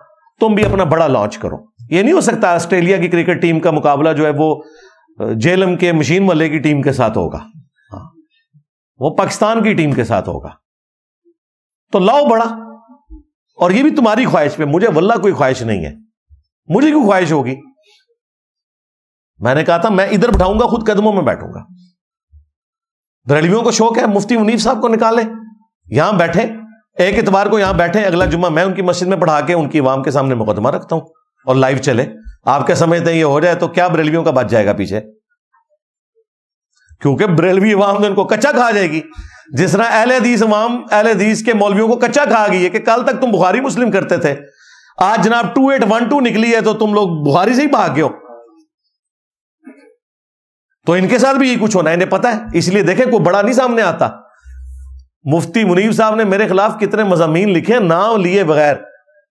تم بھی اپنا بڑا لانچ کرو. یہ نہیں ہو سکتا آسٹریلیا کی کرکٹ ٹیم کا مقابلہ جو ہے وہ جیلم کے مشین ملے کی ٹیم کے ساتھ ہوگا، وہ پاکستان کی ٹیم کے ساتھ ہوگا. تو لاؤ بڑا. اور یہ بھی تمہاری خواہش پہ، مجھے واللہ کوئی خواہش نہیں ہے. مجھے کیوں خواہش ہوگی؟ میں نے کہا تھا میں ادھر بٹھاؤں گا، خود قدموں میں بیٹھوں گا. بریلویوں کو شوق ہے مفتی منیف صاحب کو نکالے، یہاں بیٹھے، ایک اتوار کو یہاں بیٹھے، اگلا جمعہ میں ان کی مسجد میں پڑھا کے ان کی عوام کے سامنے مقدمہ رکھتا ہوں اور لائیو چلے. آپ کیا سمجھتے ہیں یہ ہو جائے تو کیا بریلویوں کا بچ جائے گا پیچھے؟ کیونکہ بریلوی عوام ان کو کچا کھا جائے گی، جس طرح اہل حدیث عوام اہل حدیث کے مولویوں کو کچا کھا گئی ہے کہ کل تک تم بخاری مسلم کرتے تھے، آج جناب 2812 نکلی ہے تو تم لوگ بخاری سے ہی بھاگ گئے ہو. تو ان کے ساتھ بھی یہ کچھ ہونا ہے، انہیں پتا ہے. اس لیے دیکھیں کوئی بڑا نہیں سامنے آتا. مفتی منیف صاحب نے میرے خلاف کتنے مضامین لکھے نام لیے بغیر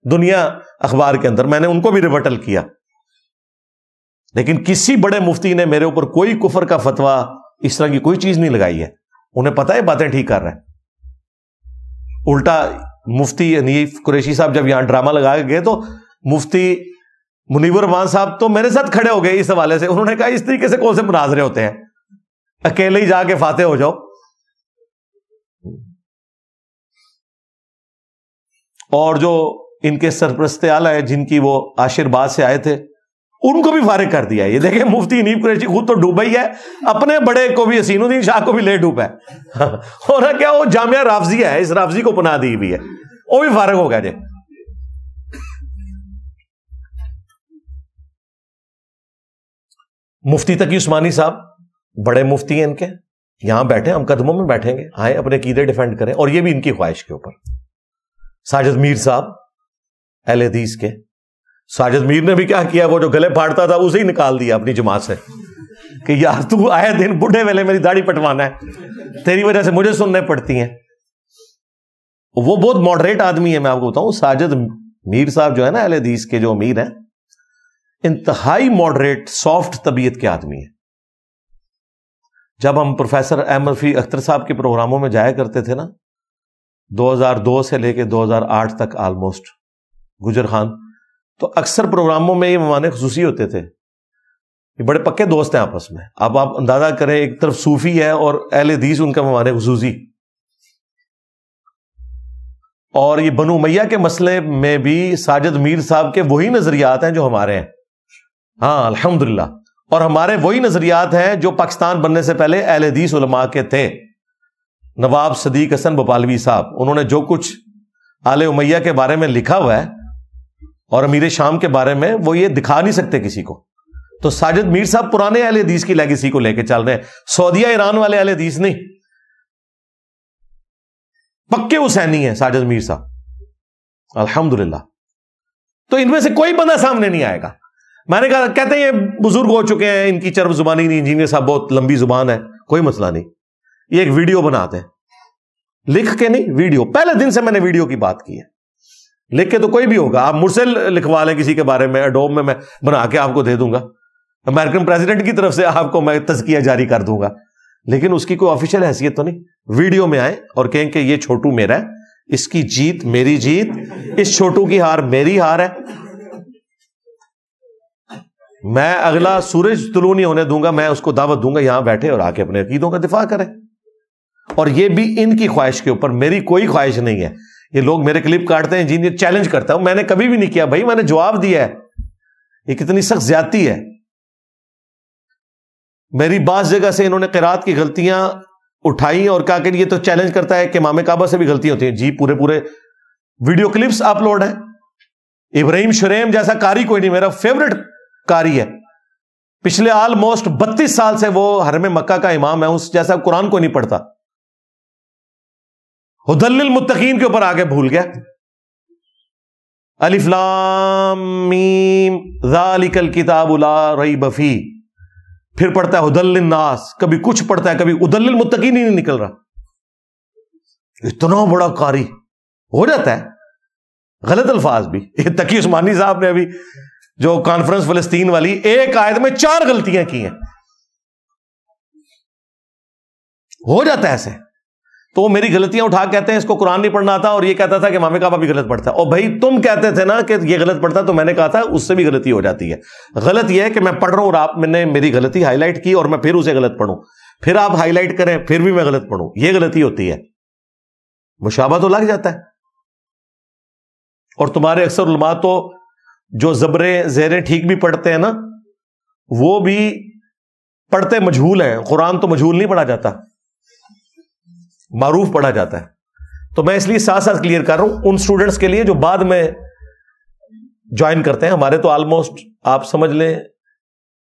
دنیا اخبار کے اندر، میں نے ان کو بھی ریبٹل کیا. لیکن کسی بڑے مفتی نے میرے اوپر کوئی کفر کا فتویٰ اس طرح کی کوئی چیز نہیں لگائی ہے. انہیں پتا ہے باتیں ٹھیک کر رہے ہیں. الٹا مفتی حنیف قریشی صاحب جب یہاں ڈرامہ لگا کے گئے تو مفتی منیور رحمان صاحب تو میرے ساتھ کھڑے ہو گئے اس حوالے سے. انہوں نے کہا اس طریقے سے کون سے مناظرے ہوتے ہیں، اکیلے ہی جا کے فاتح ہو جاؤ. اور جو ان کے سرپرست اعلیٰ ہیں جن کی وہ عاشرباد سے آئے تھے ان کو بھی فارغ کر دیا. یہ دیکھیں مفتی حنیف قریشی خود تو ڈوبا ہی ہے، اپنے بڑے کو بھی حسین الدین شاہ کو بھی لے ڈوبا ہے. اور کیا وہ جامعہ رافضیہ ہے، اس رافضی کو پناہ دی ہوئی ہے، وہ بھی فارغ ہو گیا. جی مفتی تقی عثمانی صاحب بڑے مفتی ہیں ان کے، یہاں بیٹھے، ہم قدموں میں بیٹھیں گے، آئے اپنے عقیدے ڈیفینڈ کریں. اور یہ بھی ان کی خواہش کے اوپر. ساجد میر صاحب اہل حدیث کے، ساجد میر نے بھی کیا کیا، وہ جو گلے پھاڑتا تھا اسے ہی نکال دیا اپنی جماعت سے کہ یار تو آئے دن بڈھے ویلے میری داڑھی پٹوانا ہے، تیری وجہ سے مجھے سننے پڑتی ہیں. وہ بہت ماڈریٹ آدمی ہے. میں آپ کو بتاؤں ساجد میر صاحب جو ہے نا اہل حدیث کے جو امیر ہیں، انتہائی ماڈریٹ سافٹ طبیعت کے آدمی ہیں. جب ہم پروفیسر احمد رفیع اختر صاحب کے پروگراموں میں جایا کرتے تھے نا 2002 سے لے کے 2008 تک آلموسٹ گجر خان، تو اکثر پروگراموں میں یہ مہمان خصوصی ہوتے تھے. یہ بڑے پکے دوست ہیں آپس میں. اب آپ اندازہ کریں ایک طرف صوفی ہے اور اہل حدیث ان کا مہمان خصوصی. اور یہ بنو امیہ کے مسئلے میں بھی ساجد میر صاحب کے وہی نظریات ہیں جو ہمارے ہیں. ہاں الحمدللہ. اور ہمارے وہی نظریات ہیں جو پاکستان بننے سے پہلے اہل حدیث علماء کے تھے. نواب صدیق حسن بھوپالوی صاحب، انہوں نے جو کچھ آل امیہ کے بارے میں لکھا ہوا ہے اور امیر شام کے بارے میں، وہ یہ دکھا نہیں سکتے کسی کو. تو ساجد میر صاحب پرانے اہل حدیث کی لیگیسی کو لے کے چل رہے ہیں، سعودیہ ایران والے اہل حدیث نہیں. پکے حسینی ہیں ساجد میر صاحب الحمدللہ. تو ان میں سے کوئی بندہ سامنے نہیں آئے گا. میں نے کہا کہتے ہیں یہ بزرگ ہو چکے ہیں، ان کی چرب زبانی نہیں، انجینئر صاحب بہت لمبی زبان ہے. کوئی مسئلہ نہیں، یہ ایک ویڈیو بناتے ہیں، لکھ کے نہیں، ویڈیو. پہلے دن سے میں نے ویڈیو کی بات کی ہے. لکھ کے تو کوئی بھی ہوگا، آپ مجھ سے لکھوا لیں کسی کے بارے میں، ایڈوب میں بنا کے آپ کو دے دوں گا، امریکن پریزیڈنٹ کی طرف سے آپ کو میں تزکیہ جاری کر دوں گا. لیکن اس کی کوئی آفیشیل حیثیت تو نہیں. ویڈیو میں آئے اور کہیں کہ یہ چھوٹو میرا ہے، اس کی جیت میری جیت، اس چھوٹو کی ہار میری ہار ہے. میں اگلا سورج طلوع نہیں ہونے دوں گا، میں اس کو دعوت دوں گا یہاں بیٹھے اور آ کے اپنے عقیدوں کا دفاع کرے. اور یہ بھی ان کی خواہش کے اوپر، میری کوئی خواہش نہیں ہے. یہ لوگ میرے کلپ کاٹتے ہیں، انجینئر چیلنج کرتا ہوں، میں نے کبھی بھی نہیں کیا بھائی، میں نے جواب دیا ہے. یہ کتنی سخت زیادتی ہے. میری بعض جگہ سے انہوں نے قرات کی غلطیاں اٹھائی اور کہا کہ یہ تو چیلنج کرتا ہے کہ امام کعبہ سے بھی غلطیاں ہوتی ہیں. جی پورے ویڈیو کلپس اپلوڈ ہیں. ابراہیم شریم جیسا قاری کوئی نہیں، میرا فیورٹ قاری ہے. پچھلے آلموسٹ 32 سال سے وہ حرم مکہ کا امام ہے، اس جیسا قرآن کو نہیں پڑھتا. ہدی للمتقین کے اوپر آگے بھول گیا. الف لام میم ذالک الکتاب لا ریب فیہ، پھر پڑھتا ہے ہدی للناس، کبھی کچھ پڑھتا ہے، کبھی ہدی للمتقین ہی نہیں نکل رہا. اتنا بڑا قاری ہو جاتا ہے. غلط الفاظ بھی. تقی عثمانی صاحب نے ابھی جو کانفرنس فلسطین والی ایک آیت میں 4 غلطیاں کی ہیں. ہو جاتا ہے ایسے. تو وہ میری غلطیاں اٹھا کہتے ہیں اس کو قرآن نہیں پڑھنا آتا, اور یہ کہتا تھا کہ امام کعبہ بھی غلط پڑھتا ہے. اور بھائی تم کہتے تھے نا کہ یہ غلط پڑھتا, تو میں نے کہا تھا اس سے بھی غلطی ہو جاتی ہے. غلط یہ ہے کہ میں پڑھ رہا ہوں اور آپ نے میری غلطی ہائی لائٹ کی اور میں پھر اسے غلط پڑھوں, پھر آپ ہائی لائٹ کریں پھر بھی میں غلط پڑھوں, یہ غلطی ہوتی ہے. مشابہ تو لگ جاتا ہے. اور تمہارے اکثر علماء تو جو زبریں زیریں ٹھیک بھی پڑھتے ہیں نا, وہ بھی پڑھتے مجہول ہیں. قرآن تو مجہول نہیں پڑھا جاتا, معروف پڑھا جاتا ہے. تو میں اس لیے ساتھ ساتھ کلیئر کر رہا ہوں ان اسٹوڈنٹس کے لیے جو بعد میں جوائن کرتے ہیں. ہمارے تو آلموسٹ آپ سمجھ لیں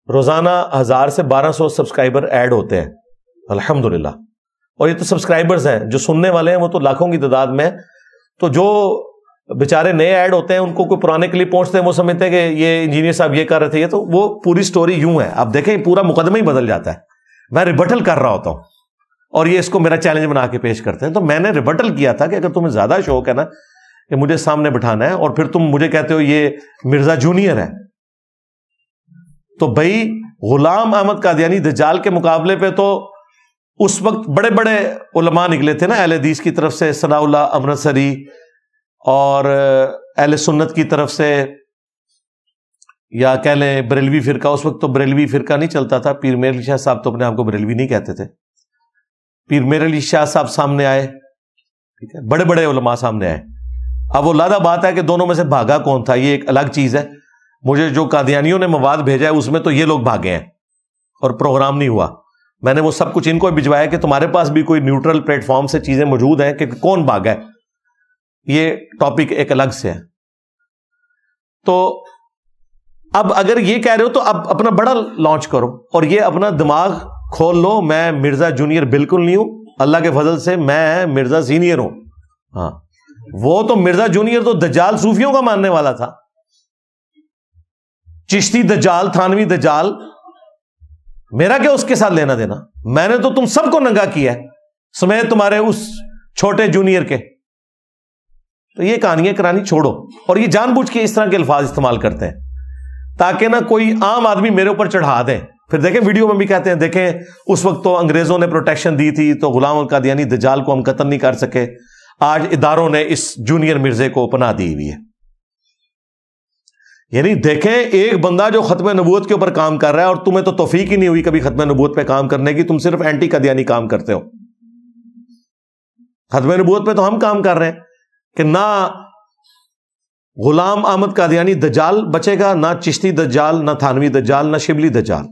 روزانہ 1000 سے 1200 سبسکرائبر ایڈ ہوتے ہیں الحمدللہ. اور یہ تو سبسکرائبرز ہیں, جو سننے والے ہیں وہ تو لاکھوں کی تعداد میں. تو جو بیچارے نئے ایڈ ہوتے ہیں ان کو کوئی پرانے کلپ پہنچتے ہیں, وہ سمجھتے ہیں کہ یہ انجینئر صاحب یہ کر رہے تھے, یہ تو وہ پوری سٹوری یوں ہے. آپ دیکھیں پورا مقدمہ ہی بدل جاتا ہے. میں ریبٹل کر رہا ہوتا ہوں اور یہ اس کو میرا چیلنج بنا کے پیش کرتے ہیں. تو میں نے ریبٹل کیا تھا کہ اگر تمہیں زیادہ شوق ہے نا کہ مجھے سامنے بٹھانا ہے اور پھر تم مجھے کہتے ہو یہ مرزا جونیئر ہے, تو بھائی غلام احمد قادیانی دجال کے مقابلے پہ تو اس وقت بڑے بڑے علماء نکلے تھے نا اہل حدیث کی طرف سے, ثناء اللہ امرتسری, اور اہل سنت کی طرف سے یا کہہ لیں بریلوی فرقہ. اس وقت تو بریلوی فرقہ نہیں چلتا تھا. پیر میر علی شاہ صاحب تو اپنے آپ کو بریلوی نہیں کہتے تھے. پیر میر علی شاہ صاحب سامنے آئے, ٹھیک ہے, بڑے بڑے علماء سامنے آئے. اب وہ لادہ بات ہے کہ دونوں میں سے بھاگا کون تھا, یہ ایک الگ چیز ہے. مجھے جو قادیانیوں نے مواد بھیجا ہے اس میں تو یہ لوگ بھاگے ہیں اور پروگرام نہیں ہوا. میں نے وہ سب کچھ ان کو بھجوایا کہ تمہارے پاس بھی کوئی نیوٹرل پلیٹ فارم سے چیزیں موجود ہیں کہ کون بھاگا ہے. یہ ٹاپک ایک الگ سے ہے. تو اب اگر یہ کہہ رہے ہو تو اب اپنا بڑا لانچ کرو اور یہ اپنا دماغ کھول لو. میں مرزا جونیئر بالکل نہیں ہوں, اللہ کے فضل سے میں مرزا سینئر ہوں. ہاں, وہ تو مرزا جونیئر تو دجال صوفیوں کا ماننے والا تھا. چشتی دجال, تھانوی دجال, میرا کیا اس کے ساتھ لینا دینا. میں نے تو تم سب کو ننگا کیا ہے سمیت تمہارے اس چھوٹے جونیئر کے. تو یہ کہانیاں کرانی چھوڑو. اور یہ جان بوجھ کے اس طرح کے الفاظ استعمال کرتے ہیں تاکہ نہ کوئی عام آدمی میرے اوپر چڑھا دیں. پھر دیکھیں ویڈیو میں بھی کہتے ہیں دیکھیں اس وقت تو انگریزوں نے پروٹیکشن دی تھی تو غلام القادیانی دجال کو ہم قتل نہیں کر سکے. آج اداروں نے اس جونیئر مرزے کو پناہ دی ہوئی ہے. یعنی دیکھیں ایک بندہ جو ختم نبوت کے اوپر کام کر رہا ہے اور تمہیں تو توفیق ہی نہیں ہوئی کبھی ختم نبوت پہ کام کرنے کی. تم صرف اینٹی قادیانی کام کرتے ہو. ختم نبوت پہ تو ہم کام کر رہے ہیں کہ نہ غلام احمد قادیانی دجال بچے گا, نہ چشتی دجال, نہ تھانوی دجال, نہ شبلی دجال,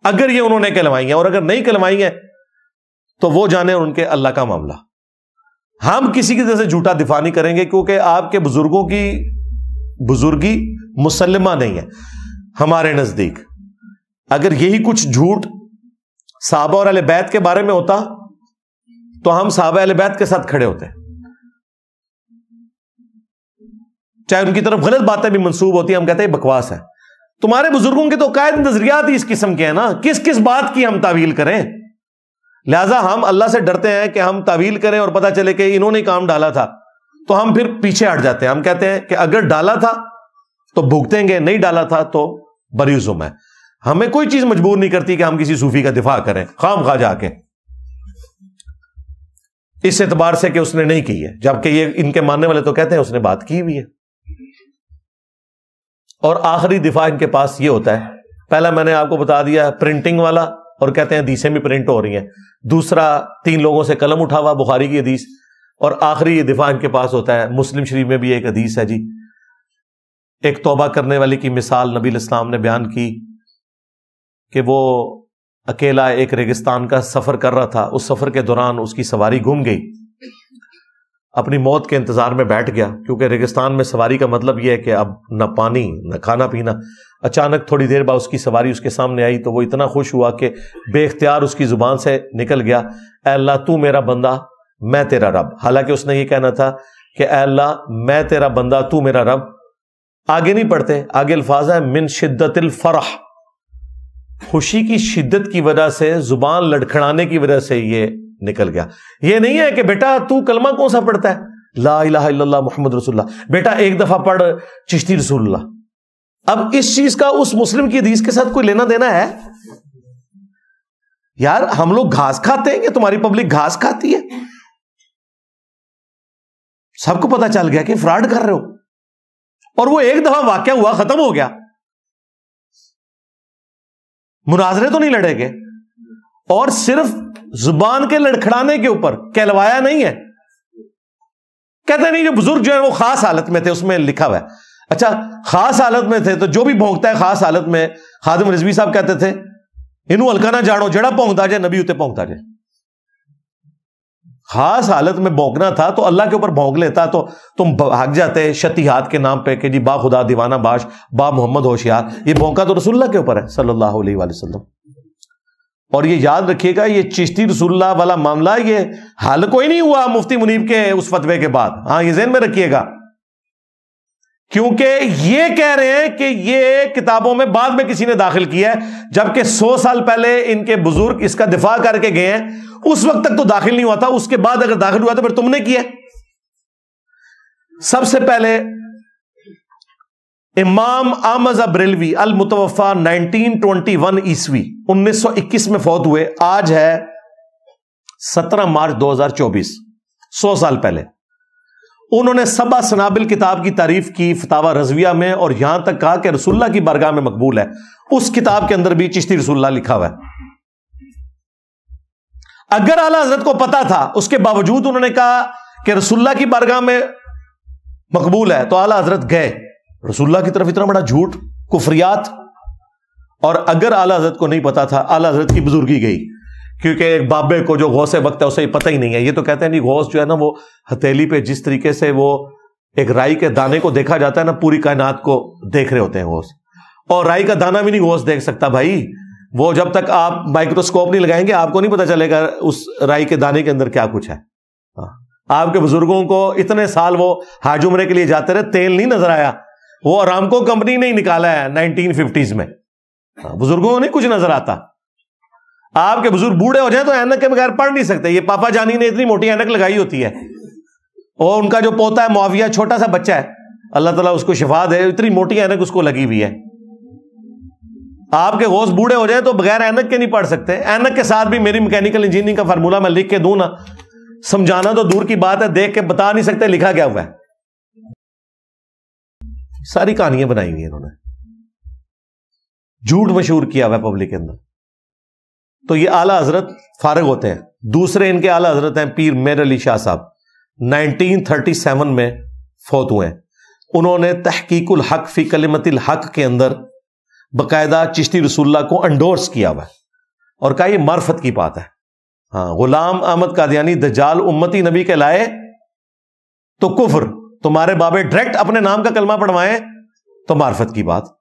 اگر یہ انہوں نے کلمائی ہیں. اور اگر نہیں کلمائی ہیں تو وہ جانے ان کے اللہ کا معاملہ. ہم کسی کی طرح سے جھوٹا دفاع نہیں کریں گے کیونکہ آپ کے بزرگوں کی بزرگی مسلمہ نہیں ہے ہمارے نزدیک. اگر یہی کچھ جھوٹ صحابہ اور اہل بیت کے بارے میں ہوتا تو ہم صحابہ اہل بیت کے ساتھ کھڑے ہوتے, چاہے ان کی طرف غلط باتیں بھی منسوب ہوتی ہیں, ہم کہتے ہیں بکواس ہے. تمہارے بزرگوں کے تو قائد نظریات ہی اس قسم کے ہیں نا, کس کس بات کی ہم تعویل کریں. لہذا ہم اللہ سے ڈرتے ہیں کہ ہم تعویل کریں اور پتہ چلے کہ انہوں نے کام ڈالا تھا تو ہم پھر پیچھے ہٹ جاتے ہیں. ہم کہتے ہیں کہ اگر ڈالا تھا تو بھگتیں گے, نہیں ڈالا تھا تو بریزم ہے. ہمیں کوئی چیز مجبور نہیں کرتی کہ ہم کسی صوفی کا دفاع کریں خام خواہ جا کے اس اعتبار سے کہ اس نے نہیں کی ہے, جبکہ یہ ان کے ماننے والے تو کہتے ہیں اس نے بات کی ہوئی ہے. اور آخری دفاع ان کے پاس یہ ہوتا ہے, پہلا میں نے آپ کو بتا دیا پرنٹنگ والا, اور کہتے ہیں حدیثیں بھی پرنٹ ہو رہی ہیں. دوسرا 3 لوگوں سے قلم اٹھا ہوا بخاری کی حدیث. اور آخری یہ دفاع ان کے پاس ہوتا ہے مسلم شریف میں بھی ایک حدیث ہے جی, ایک توبہ کرنے والے کی مثال نبی الاسلام نے بیان کی کہ وہ اکیلا ایک ریگستان کا سفر کر رہا تھا. اس سفر کے دوران اس کی سواری گم گئی, اپنی موت کے انتظار میں بیٹھ گیا کیونکہ ریگستان میں سواری کا مطلب یہ ہے کہ اب نہ پانی نہ کھانا پینا. اچانک تھوڑی دیر بعد اس کی سواری اس کے سامنے آئی تو وہ اتنا خوش ہوا کہ بے اختیار اس کی زبان سے نکل گیا, اے اللہ تو میرا بندہ میں تیرا رب. حالانکہ اس نے یہ کہنا تھا کہ اے اللہ میں تیرا بندہ تو میرا رب. آگے نہیں پڑھتے, آگے الفاظ ہے من شدت الفرح, خوشی کی شدت کی وجہ سے, زبان لڑکھڑانے کی وجہ سے یہ نکل گیا. یہ نہیں ہے کہ بیٹا تو کلمہ کون سا پڑھتا ہے, لا الہ الا اللہ محمد رسول اللہ, بیٹا ایک دفعہ پڑھ چشتی رسول اللہ. اب اس چیز کا اس مسلم کی حدیث کے ساتھ کوئی لینا دینا ہے؟ یار ہم لوگ گھاس کھاتے ہیں کہ تمہاری پبلک گھاس کھاتی ہے؟ سب کو پتا چل گیا کہ فراڈ کر رہے ہو, اور وہ ایک دفعہ واقعہ ہوا ختم ہو گیا. مناظرے تو نہیں لڑے گے, اور صرف زبان کے لڑکھڑانے کے اوپر کہلوایا نہیں ہے. کہتے نہیں جو بزرگ جو ہے وہ خاص حالت میں تھے, اس میں لکھا ہوا ہے. اچھا خاص حالت میں تھے تو جو بھی بھونکتا ہے خاص حالت میں, خادم رضوی صاحب کہتے تھے انہوں ہلکا نہ جاڑو, جڑا بھونکتا جائے نبی اتے بھونکتا جائے. خاص حالت میں بھونکنا تھا تو اللہ کے اوپر بھونک لیتا تو تم بھاگ جاتے شتیہات کے نام پہ کہ جی با خدا دیوانہ باش, با محمد ہوشیار. یہ بھونکا تو رسول اللہ کے اوپر ہے صلی اللہ علیہ وآلہ وسلم. اور یہ یاد رکھیے گا, یہ چشتی رسول اللہ والا معاملہ یہ حل کوئی نہیں ہوا مفتی منیب کے اس فتوے کے بعد. ہاں یہ ذہن میں رکھیے گا, کیونکہ یہ کہہ رہے ہیں کہ یہ کتابوں میں بعد میں کسی نے داخل کیا ہے, جبکہ 100 سال پہلے ان کے بزرگ اس کا دفاع کر کے گئے ہیں. اس وقت تک تو داخل نہیں ہوا تھا, اس کے بعد اگر داخل ہوا تو پھر تم نے کیا. سب سے پہلے امام احمد بریلوی المتوفا 1921 عیسوی 1921 میں فوت ہوئے. آج ہے 17 مارچ 2024, 100 سال پہلے. انہوں نے سبع سنابل کتاب کی تعریف کی فتاوی رضویہ میں, اور یہاں تک کہا کہ رسول اللہ کی بارگاہ میں مقبول ہے. اس کتاب کے اندر بھی چشتی رسول اللہ لکھا ہوا ہے. اگر اعلیٰ حضرت کو پتا تھا, اس کے باوجود انہوں نے کہا کہ رسول اللہ کی بارگاہ میں مقبول ہے, تو اعلیٰ حضرت گئے رسول اللہ کی طرف. اتنا بڑا جھوٹ, کفریات. اور اگر اعلیٰ حضرت کو نہیں پتا تھا, اعلیٰ حضرت کی بزرگی گئی, کیونکہ ایک بابے کو جو غوث وقت ہے اسے پتہ ہی نہیں ہے. یہ تو کہتے ہیں نہیں غوث جو ہے نا وہ ہتھیلی پہ جس طریقے سے وہ ایک رائی کے دانے کو دیکھا جاتا ہے نا, پوری کائنات کو دیکھ رہے ہوتے ہیں غوث. اور رائی کا دانہ بھی نہیں غوث دیکھ سکتا بھائی, وہ جب تک آپ مائکروسکوپ نہیں لگائیں گے آپ کو نہیں پتا چلے گا اس رائی کے دانے کے اندر کیا کچھ ہے. آپ کے بزرگوں کو اتنے سال وہ حج عمرے کے لیے جاتے رہے, تیل نہیں نظر آیا. وہ ارامکو کمپنی نہیں نکالا ہے 1950s میں. بزرگوں کو نہیں کچھ نظر آتا. آپ کے بزرگ بوڑھے ہو جائیں تو اینک کے بغیر پڑھ نہیں سکتے. یہ پاپا جانی نے اتنی موٹی اینک لگائی ہوتی ہے, اور ان کا جو پوتا ہے معاویہ چھوٹا سا بچہ ہے, اللہ تعالیٰ اس کو شفا دے, اتنی موٹی اینک اس کو لگی ہوئی ہے. آپ کے غوث بوڑھے ہو جائیں تو بغیر اینک کے نہیں پڑھ سکتے. اینک کے ساتھ بھی میری میکینیکل انجینئرنگ کا فارمولا میں لکھ کے دوں نا, سمجھانا تو دور کی بات ہے, دیکھ کے بتا نہیں سکتے لکھا کیا ہوا ہے. ساری کہانیاں بنائی ہوئی انہوں نے, جھوٹ مشہور کیا ہوا ہے پبلک کے اندر. تو یہ اعلیٰ حضرت فارغ ہوتے ہیں. دوسرے ان کے اعلیٰ حضرت ہیں پیر میر علی شاہ صاحب, 1937 میں فوت ہوئے ہیں. انہوں نے تحقیق الحق فی کلمت الحق کے اندر باقاعدہ چشتی رسول اللہ کو انڈورس کیا ہوا ہے, اور کہا یہ معرفت کی بات ہے. ہاں, غلام احمد قادیانی دجال امتی نبی کہلائے تو کفر, تمہارے بابے ڈائریکٹ اپنے نام کا کلمہ پڑھوائیں تو معرفت کی بات.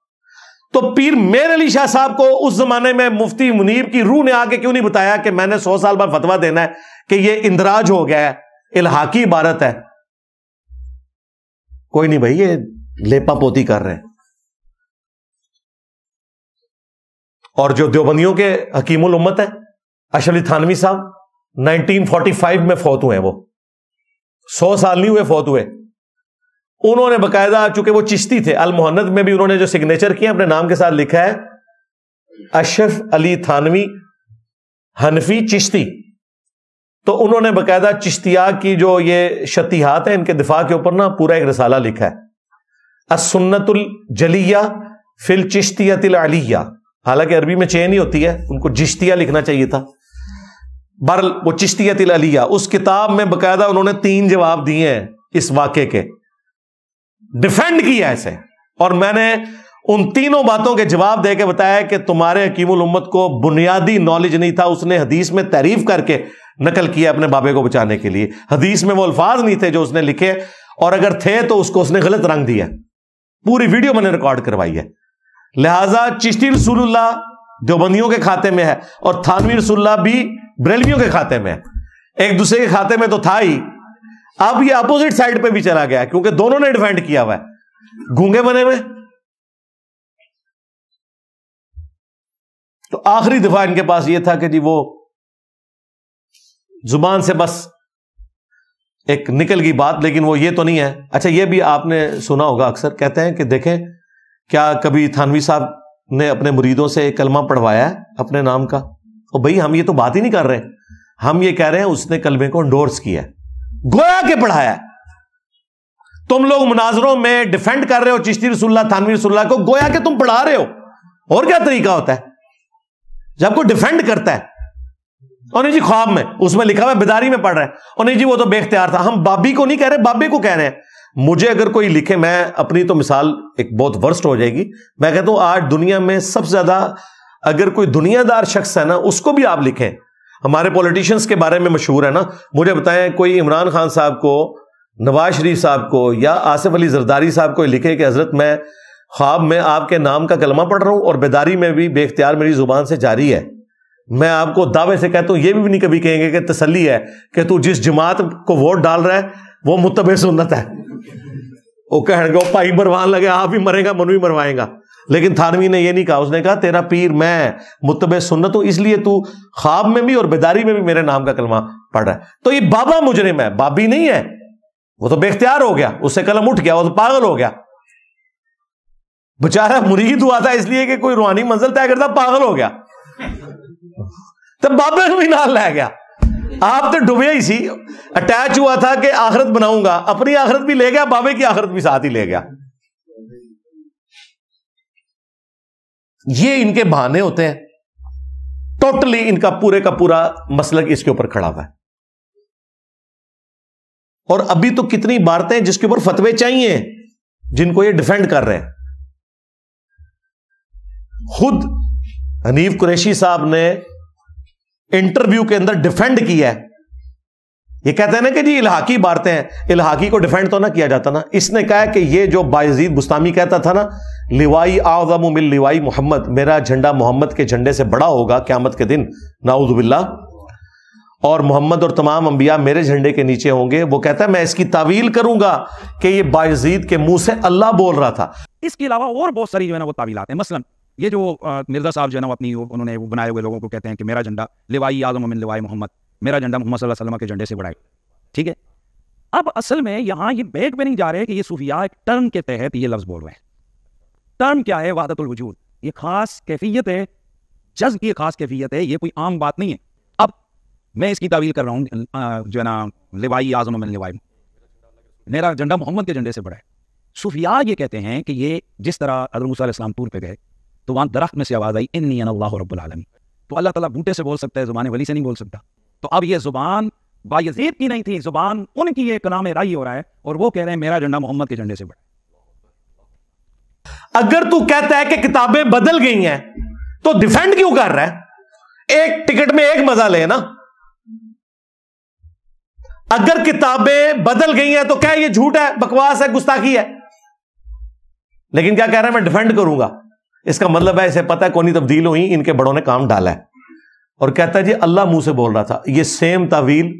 تو پیر میر علی شاہ صاحب کو اس زمانے میں مفتی منیب کی روح نے آ کے کیوں نہیں بتایا کہ میں نے 100 سال بعد فتویٰ دینا ہے کہ یہ اندراج ہو گیا ہے, الحاقی عبارت ہے. کوئی نہیں بھائی, یہ لیپا پوتی کر رہے ہیں. اور جو دیوبندیوں کے حکیم الامت ہے اشرف علی تھانوی صاحب 1945 میں فوت ہوئے ہیں. وہ 100 سال نہیں ہوئے فوت ہوئے. انہوں نے باقاعدہ, چونکہ وہ چشتی تھے, المحنت میں بھی انہوں نے جو سگنیچر کیا اپنے نام کے ساتھ لکھا ہے اشرف علی تھانوی حنفی چشتی. تو انہوں نے باقاعدہ چشتیہ کی جو یہ شتیہات ہیں ان کے دفاع کے اوپر نا پورا ایک رسالہ لکھا ہے, السنت الجلیہ فی الچشتیۃ العلیہ. حالانکہ عربی میں چین ہی ہوتی ہے, ان کو جشتیہ لکھنا چاہیے تھا. برل وہ چشتیۃ العلیہ. اس کتاب میں باقاعدہ انہوں نے 3 جواب دیے ہیں اس واقعے کے, ڈیفینڈ کیا ایسے. اور میں نے ان تینوں باتوں کے جواب دے کے بتایا کہ تمہارے حکیم الامت کو بنیادی نالج نہیں تھا, اس نے حدیث میں تعریف کر کے نقل کیا اپنے بابے کو بچانے کے لیے. حدیث میں وہ الفاظ نہیں تھے جو اس نے لکھے, اور اگر تھے تو اس کو اس نے غلط رنگ دیا. پوری ویڈیو میں نے ریکارڈ کروائی ہے. لہذا چشتی رسول اللہ دیوبندیوں کے کھاتے میں ہے, اور تھانوی رسول اللہ بھی بریلویوں کے کھاتے میں ہے. ایک دوسرے کے کھاتے میں تو تھا ہی, اب یہ اپوزٹ سائڈ پہ بھی چلا گیا کیونکہ دونوں نے ڈیفینڈ کیا ہوا ہے, گونگے بنے ہوئے. تو آخری دفعہ ان کے پاس یہ تھا کہ جی وہ زبان سے بس ایک نکل گئی بات، لیکن وہ یہ تو نہیں ہے. اچھا یہ بھی آپ نے سنا ہوگا، اکثر کہتے ہیں کہ دیکھیں کیا کبھی تھانوی صاحب نے اپنے مریدوں سے ایک کلمہ پڑھوایا ہے اپنے نام کا؟ اور بھائی ہم یہ تو بات ہی نہیں کر رہے، ہم یہ کہہ رہے ہیں اس نے کلمے کو انڈورس کیا ہے، گویا کہ پڑھایا ہے. تم لوگ مناظروں میں ڈیفینڈ کر رہے ہو چشتی رسول اللہ، تھانوی رسول اللہ کو، گویا کہ تم پڑھا رہے ہو. اور کیا طریقہ ہوتا ہے جب کوئی ڈیفینڈ کرتا ہے؟ اور نہیں جی خواب میں اس میں لکھا ہوا ہے، بیداری میں پڑھ رہے ہیں، اور نہیں جی وہ تو بے اختیار تھا. ہم بابی کو نہیں کہہ رہے، بابے کو کہہ رہے ہیں. مجھے اگر کوئی لکھے، میں اپنی تو مثال ایک بہت ورسٹ ہو جائے گی، میں کہتا ہوں آج دنیا میں سب سے زیادہ اگر کوئی دنیا دار شخص ہے نا، اس کو بھی آپ لکھیں. ہمارے پولیٹیشینز کے بارے میں مشہور ہے نا، مجھے بتائیں کوئی عمران خان صاحب کو، نواز شریف صاحب کو یا آصف علی زرداری صاحب کو لکھے کہ حضرت میں خواب میں آپ کے نام کا کلمہ پڑھ رہا ہوں اور بیداری میں بھی بے اختیار میری زبان سے جاری ہے. میں آپ کو دعوے سے کہتا ہوں، یہ بھی نہیں کبھی کہیں گے کہ تسلی ہے کہ تو جس جماعت کو ووٹ ڈال رہا ہے وہ متبع سنت ہے. وہ کہیں گے بھائی مروان لگے، آپ بھی مرے گا منو بھی مروائے گا. لیکن تھانوی نے یہ نہیں کہا، اس نے کہا تیرا پیر میں متبع سنت ہوں، اس لیے تو خواب میں بھی اور بیداری میں بھی میرے نام کا کلمہ پڑھ رہا ہے. تو یہ بابا مجرم ہے، بابی نہیں ہے. وہ تو بے اختیار ہو گیا، اس سے قلم اٹھ گیا، وہ تو پاگل ہو گیا. بےچارا مرید ہوا تھا اس لیے کہ کوئی روحانی منزل طے کرتا، پاگل ہو گیا تو بابے کو بھی نال لے گیا. آپ تو ڈوبے ہی سی، اٹیچ ہوا تھا کہ آخرت بناؤں گا، اپنی آخرت بھی لے گیا، بابے کی آخرت بھی ساتھ ہی لے گیا. یہ ان کے بہانے ہوتے ہیں. ٹوٹلی ان کا پورے کا پورا مسلک اس کے اوپر کھڑا ہوا ہے. اور ابھی تو کتنی عبارتیں جس کے اوپر فتوے چاہیے جن کو یہ ڈیفینڈ کر رہے ہیں. خود حنیف قریشی صاحب نے انٹرویو کے اندر ڈیفینڈ کیا ہے. یہ کہتے ہیں نا کہ جی الحاقی عبارتیں ہیں، الحاقی کو ڈیفینڈ تو نہ کیا جاتا نا. اس نے کہا کہ یہ جو بایزید بستامی کہتا تھا نا، لوائی اعظم من لوائی محمد، میرا جھنڈا محمد کے جھنڈے سے بڑا ہوگا قیامت کے دن، نعوذ باللہ، اور محمد اور تمام انبیاء میرے جھنڈے کے نیچے ہوں گے. وہ کہتا ہے میں اس کی تعویل کروں گا کہ یہ بایزید کے منہ سے اللہ بول رہا تھا. اس کے علاوہ اور بہت ساری جو ہے نا وہ تعویلات ہیں. مثلا یہ جو مرزا صاحب جو ہے نا اپنی انہوں نے وہ بنائے ہوئے لوگوں کو کہتے ہیں کہ میرا جھنڈا لوائی اعظم من لوائی محمد، میرا جھنڈا محمد صلی اللہ علیہ وسلم کے جھنڈے سے بڑا ہے. ٹھیک ہے، اب اصل میں یہاں یہ بیک پہ نہیں جا رہے کہ یہ صوفیاء ایک ٹرم کے تحت یہ لفظ بول رہے ہیں. ٹرم کیا ہے؟ وحدت الوجود. یہ خاص کیفیت ہے، جذب کی خاص کیفیت ہے، یہ کوئی عام بات نہیں ہے. اب میں اس کی تعویل کر رہا ہوں جو ہے نا لوائی اعظم من لوائی، میرا جھنڈا محمد کے جھنڈے سے بڑا ہے. صوفیاء یہ کہتے ہیں کہ یہ جس طرح حضرت موسیٰ علیہ السلام طور پہ گئے تو وہاں درخت میں سے آواز آئی انی انا اللہ رب العالمین. تو اللہ تعالیٰ بوٹے سے بول سکتا ہے، زبان ولی سے نہیں بول سکتا. تو اب یہ زبان بایزید کی نہیں تھی، زبان ان کی ایک کلام رائی ہو رہا ہے، اور وہ کہہ رہے ہیں میرا جھنڈا محمد کے جھنڈے سے بڑا. اگر تو کہتا ہے کہ کتابیں بدل گئی ہیں تو ڈیفینڈ کیوں کر رہا ہے؟ ایک ٹکٹ میں ایک مزہ لے نا. اگر کتابیں بدل گئی ہیں تو کیا یہ جھوٹ ہے، بکواس ہے، گستاخی ہے. لیکن کیا کہہ رہا ہے میں ڈیفینڈ کروں گا. اس کا مطلب ہے اسے پتہ ہے کونی تبدیل ہوئی، ان کے بڑوں نے کام ڈالا ہے. اور کہتا ہے جی اللہ منہ سے بول رہا تھا. یہ سیم تعویل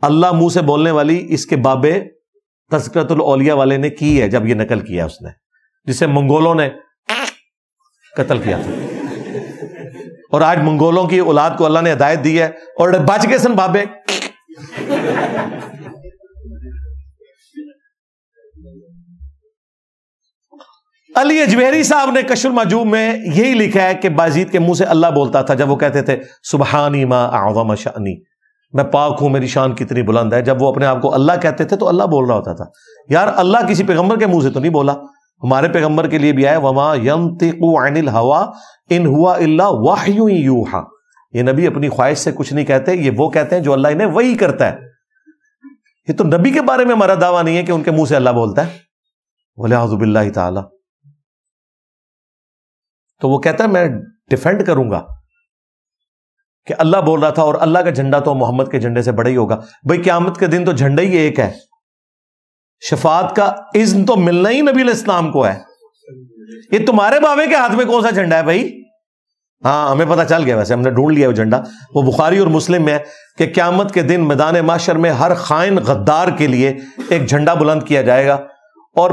اللہ منہ سے بولنے والی اس کے بابے تذکرۃ الاولیاء والے نے کی ہے جب یہ نقل کیا اس نے، جسے منگولوں نے قتل کیا تھا. اور آج منگولوں کی اولاد کو اللہ نے ہدایت دی ہے اور بچ گئے سن بابے. علی اجمیری صاحب نے کشف المحجوب میں یہی لکھا ہے کہ بایزید کے منہ سے اللہ بولتا تھا جب وہ کہتے تھے سبحانی ما اعظم شأنی، میں پاک ہوں، میری شان کتنی بلند ہے. جب وہ اپنے آپ کو اللہ کہتے تھے تو اللہ بول رہا ہوتا تھا. یار اللہ کسی پیغمبر کے منہ سے تو نہیں بولا. ہمارے پیغمبر کے لیے بھی آئے وما ينطق عن الهوى ان هو الا وحی یوحى. یہ نبی اپنی خواہش سے کچھ نہیں کہتے، یہ وہ کہتے ہیں جو اللہ انہیں وحی کرتا ہے. یہ تو نبی کے بارے میں ہمارا دعویٰ نہیں ہے کہ ان کے منہ سے اللہ بولتا ہے، والعیاذ باللہ تعالی. تو وہ کہتا ہے میں ڈیفینڈ کروں گا کہ اللہ بول رہا تھا اور اللہ کا جھنڈا تو محمد کے جھنڈے سے بڑا ہی ہوگا. بھائی قیامت کے دن تو جھنڈا ہی ایک ہے، شفاعت کا اذن تو ملنا ہی نبی علیہ السلام کو ہے. یہ تمہارے بابے کے ہاتھ میں کون سا جھنڈا ہے بھائی؟ ہاں ہمیں پتہ چل گیا، ویسے ہم نے ڈھونڈ لیا وہ جھنڈا. وہ بخاری اور مسلم میں ہے کہ قیامت کے دن میدان محشر میں ہر خائن غدار کے لیے ایک جھنڈا بلند کیا جائے گا اور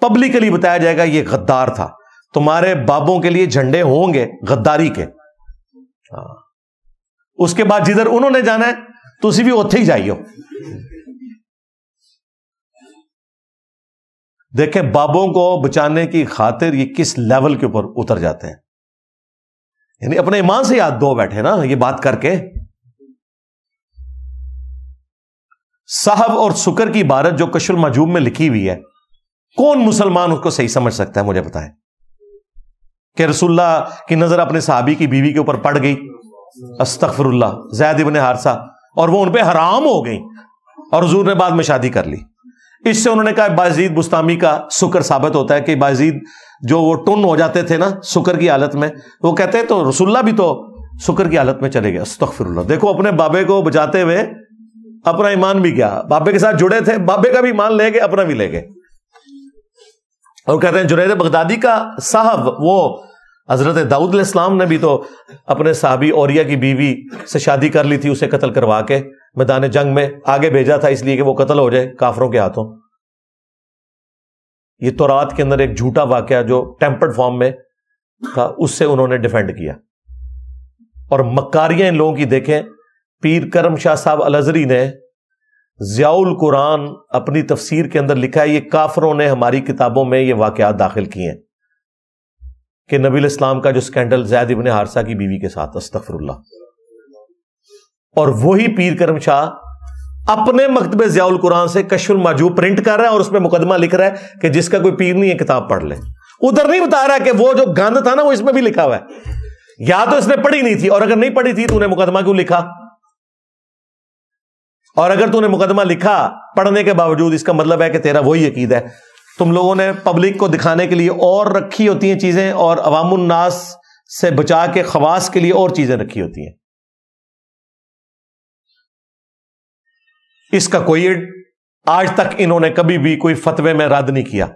پبلکلی بتایا جائے گا یہ غدار تھا. تمہارے بابوں کے لیے جھنڈے ہوں گے غداری کے. اس کے بعد جدھر انہوں نے جانا ہے تسی بھی اوتھے ہی جائیو. دیکھیں بابوں کو بچانے کی خاطر یہ کس لیول کے اوپر اتر جاتے ہیں. یعنی اپنے ایمان سے یاد دو بیٹھے نا یہ بات کر کے. صحب اور سکر کی عبارت جو کشف المحجوب میں لکھی ہوئی ہے, کون مسلمان اس کو صحیح سمجھ سکتا ہے؟ مجھے بتائیں کہ رسول اللہ کی نظر اپنے صحابی کی بیوی کے اوپر پڑ گئی, استغفر اللہ, زید ابن حارثہ, اور وہ ان پہ حرام ہو گئی اور حضور نے بعد میں شادی کر لی. اس سے انہوں نے کہا بایزید بستامی کا سکر ثابت ہوتا ہے کہ بایزید جو وہ ٹن ہو جاتے تھے نا سکر کی حالت میں, وہ کہتے ہیں تو رسول اللہ بھی تو سکر کی حالت میں چلے گئے. استغفر اللہ. دیکھو اپنے بابے کو بچاتے ہوئے اپنا ایمان بھی گیا, بابے کے ساتھ جڑے تھے, بابے کا بھی ایمان لے گئے, اپنا بھی لے گئے. اور کہتے ہیں جنید بغدادی کا صاحب, وہ حضرت داؤد علیہ السلام نے بھی تو اپنے صحابی اوریہ کی بیوی سے شادی کر لی تھی, اسے قتل کروا کے میدان جنگ میں آگے بھیجا تھا اس لیے کہ وہ قتل ہو جائے کافروں کے ہاتھوں. یہ تورات کے اندر ایک جھوٹا واقعہ جو ٹیمپرڈ فارم میں تھا اس سے انہوں نے ڈیفینڈ کیا. اور مکاریاں ان لوگوں کی دیکھیں. پیر کرم شاہ صاحب الازری نے ضیاء القرآن اپنی تفسیر کے اندر لکھا ہے یہ کافروں نے ہماری کتابوں میں یہ واقعات داخل کیے ہیں کہ نبی علیہ السلام کا جو سکینڈل زید ابن حارثہ کی بیوی کے ساتھ, استغفر اللہ. اور وہی پیر کرم شاہ اپنے مکتبہ ضیاء القرآن سے کشف المحجوب پرنٹ کر رہا ہے اور اس میں مقدمہ لکھ رہا ہے کہ جس کا کوئی پیر نہیں ہے کتاب پڑھ لے. ادھر نہیں بتا رہا کہ وہ جو گند تھا نا وہ اس میں بھی لکھا ہوا ہے, یا تو اس نے پڑھی نہیں تھی, اور اگر نہیں پڑھی تھی تو نے مقدمہ کیوں لکھا؟ اور اگر تو نے مقدمہ لکھا پڑھنے کے باوجود, اس کا مطلب ہے کہ تیرا وہی عقیدہ ہے. تم لوگوں نے پبلک کو دکھانے کے لیے اور رکھی ہوتی ہیں چیزیں, اور عوام الناس سے بچا کے خواص کے لیے اور چیزیں رکھی ہوتی ہیں. اس کا کوئی آج تک انہوں نے کبھی بھی کوئی فتوے میں رد نہیں کیا,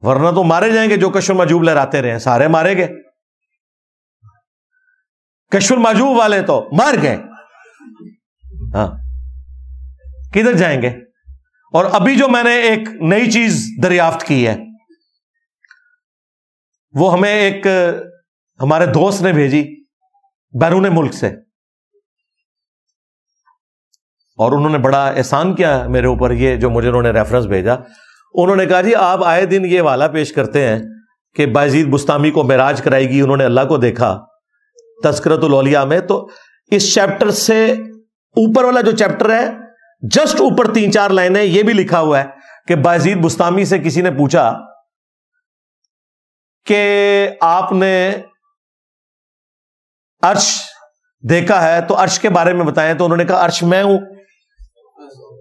ورنہ تو مارے جائیں گے. جو کشف المحجوب لہراتے رہے ہیں سارے مارے گئے. کشف المحجوب والے تو مار گئے, ہاں کدھر جائیں گے؟ اور ابھی جو میں نے ایک نئی چیز دریافت کی ہے وہ ہمیں ایک ہمارے دوست نے بھیجی بیرون ملک سے, اور انہوں نے بڑا احسان کیا میرے اوپر. یہ جو مجھے انہوں نے ریفرنس بھیجا, انہوں نے کہا جی آپ آئے دن یہ والا پیش کرتے ہیں کہ بایزید بستامی کو معراج کرائی گی, انہوں نے اللہ کو دیکھا تذکرۃ الاولیاء میں. تو اس چیپٹر سے اوپر والا جو چیپٹر ہے جسٹ اوپر 3-4 لائنیں یہ بھی لکھا ہوا ہے کہ بایزید بستامی سے کسی نے پوچھا کہ آپ نے عرش دیکھا ہے تو عرش کے بارے میں بتائیں, تو انہوں نے کہا عرش میں ہوں.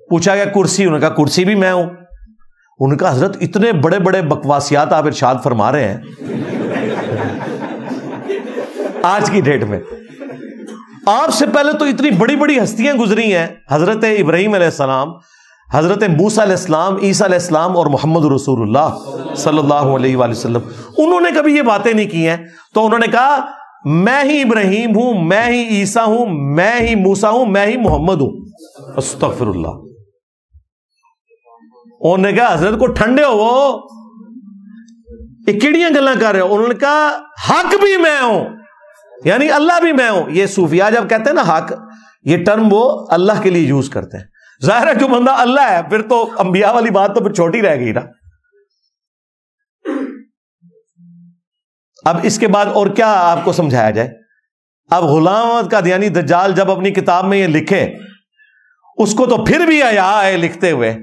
پوچھا گیا کرسی, انہوں نے کہا کرسی بھی میں ہوں. انہوں نے کہا حضرت اتنے بڑے بڑے بکواسیات آپ ارشاد فرما رہے ہیں آج کی ڈیٹ میں. آپ سے پہلے تو اتنی بڑی بڑی ہستیاں گزری ہیں, حضرت ابراہیم علیہ السلام, حضرت موسیٰ علیہ السلام, عیسیٰ علیہ السلام اور محمد رسول اللہ صلی اللہ علیہ وآلہ وسلم. انہوں نے کبھی یہ باتیں نہیں کی ہیں. تو انہوں نے کہا میں ہی ابراہیم ہوں, میں ہی عیسیٰ ہوں, میں ہی موسیٰ ہوں, میں ہی محمد ہوں. استغفر اللہ. انہوں نے کہا حضرت کو ٹھنڈے ہو, یہ کیڑیاں گلاں کر رہے ہو. انہوں نے کہا حق بھی میں ہوں, یعنی اللہ بھی میں ہوں. یہ صوفیاء جب کہتے ہیں نا حق, یہ ٹرم وہ اللہ کے لیے یوز کرتے ہیں. ظاہر ہے جو بندہ اللہ ہے پھر تو انبیاء والی بات تو پھر چھوٹی رہ گئی نا. اب اس کے بعد اور کیا آپ کو سمجھایا جائے؟ اب غلام احمد قادیانی دجال جب اپنی کتاب میں یہ لکھے, اس کو تو پھر بھی حیا ہے لکھتے ہوئے.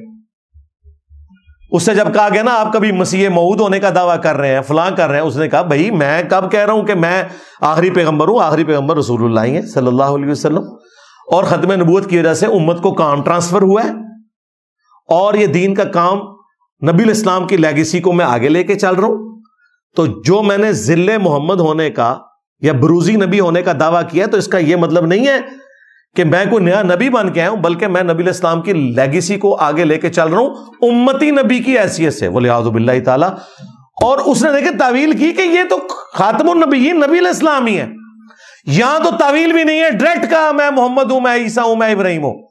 اس سے جب کہا گیا نا آپ کبھی مسیح موعود ہونے کا دعویٰ کر رہے ہیں, فلاں کر رہے ہیں, اس نے کہا بھائی میں کب کہہ رہا ہوں کہ میں آخری پیغمبر ہوں؟ آخری پیغمبر رسول اللہ ہی ہیں صلی اللہ علیہ وسلم, اور ختم نبوت کی وجہ سے امت کو کام ٹرانسفر ہوا ہے, اور یہ دین کا کام نبی الاسلام کی لیگیسی کو میں آگے لے کے چل رہا ہوں. تو جو میں نے ذل محمد ہونے کا یا بروزی نبی ہونے کا دعویٰ کیا تو اس کا یہ مطلب نہیں ہے کہ میں کوئی نیا نبی بن کے آیا ہوں, بلکہ میں نبی علیہ السلام کی لیگیسی کو آگے لے کے چل رہا ہوں امتی نبی کی حیثیت سے, ولیعوذ باللہ تعالی. اور اس نے دیکھے تعویل کی کہ یہ تو خاتم النبیین نبی علیہ السلام ہی ہے. یہاں تو تعویل بھی نہیں ہے, ڈائریکٹ کہا میں محمد ہوں, میں عیسیٰ ہوں, میں ابراہیم ہوں.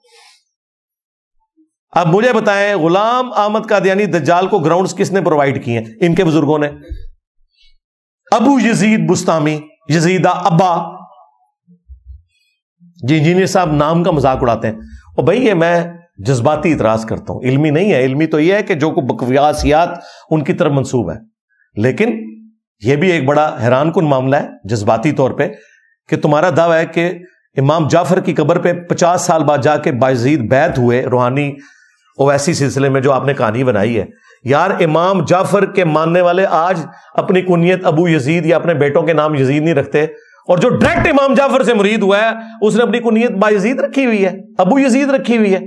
اب مجھے بتائیں غلام احمد قادیانی دجال کو گراؤنڈز کس نے پرووائڈ کیے ہیں؟ ان کے بزرگوں نے. ابو یزید بستامی, یزیدہ ابا, جی انجینئر صاحب نام کا مذاق اڑاتے ہیں، اور بھائی یہ میں جذباتی اعتراض کرتا ہوں، علمی نہیں ہے. علمی تو یہ ہے کہ جو کو بکواسیات ان کی طرف منسوب ہے، لیکن یہ بھی ایک بڑا حیران کن معاملہ ہے جذباتی طور پہ کہ تمہارا دعویٰ ہے کہ امام جعفر کی قبر پہ 50 سال بعد جا کے بایزید بیعت ہوئے روحانی اویسی سلسلے میں، جو آپ نے کہانی بنائی ہے. یار امام جعفر کے ماننے والے آج اپنی کنیت ابو یزید یا اپنے بیٹوں کے نام یزید نہیں رکھتے، اور جو ڈائریکٹ امام جعفر سے مرید ہوا ہے اس نے اپنی کنیت بایزید رکھی ہوئی ہے، ابو یزید رکھی ہوئی ہے.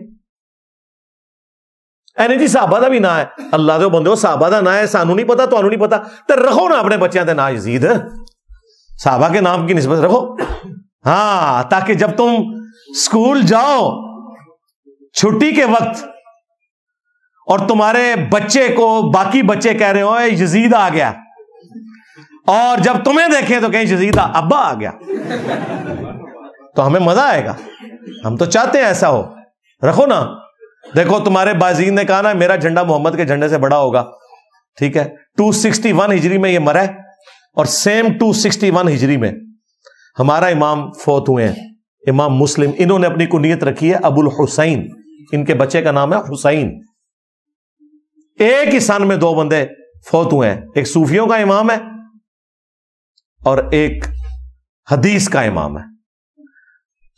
اینی جی صحابہ دا بھی نہ ہے، اللہ دے بندو صحابہ دا نہ ہے، سانو نہیں پتا، تانوں نہیں پتا، تے رکھو نا اپنے بچیاں دے نا یزید، صحابہ کے نام کی نسبت رکھو. ہاں، تاکہ جب تم اسکول جاؤ چھٹی کے وقت اور تمہارے بچے کو باقی بچے کہہ رہے ہو یزید آ گیا، اور جب تمہیں دیکھیں تو کہیں یزید ابا آ گیا، تو ہمیں مزہ آئے گا. ہم تو چاہتے ہیں ایسا ہو. رکھو نا. دیکھو تمہارے بازین نے کہا نا میرا جھنڈا محمد کے جھنڈے سے بڑا ہوگا، ٹھیک ہے، 261 ہجری میں یہ مرا ہے، اور سیم 261 ہجری میں ہمارا امام فوت ہوئے ہیں، امام مسلم. انہوں نے اپنی کنیت رکھی ہے ابو الحسین، ان کے بچے کا نام ہے حسین. ایک ہی سن میں 2 بندے فوت ہوئے ہیں، ایک صوفیوں کا امام ہے اور ایک حدیث کا امام ہے.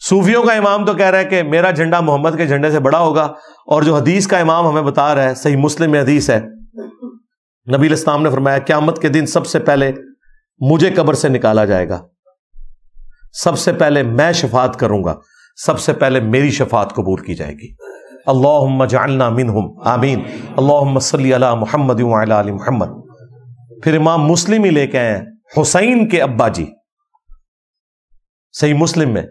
صوفیوں کا امام تو کہہ رہا ہے کہ میرا جھنڈا محمد کے جھنڈے سے بڑا ہوگا، اور جو حدیث کا امام ہمیں بتا رہا ہے، صحیح مسلم میں حدیث ہے، نبی علیہ السلام نے فرمایا قیامت کے دن سب سے پہلے مجھے قبر سے نکالا جائے گا، سب سے پہلے میں شفاعت کروں گا، سب سے پہلے میری شفاعت قبول کی جائے گی. اللہم اجعلنا منہم، آمین. اللہم صلی علی محمد وعلی آل محمد. پھر امام مسلم ہی لے کے آئے ہیں حسین کے ابا جی، صحیح مسلم میں،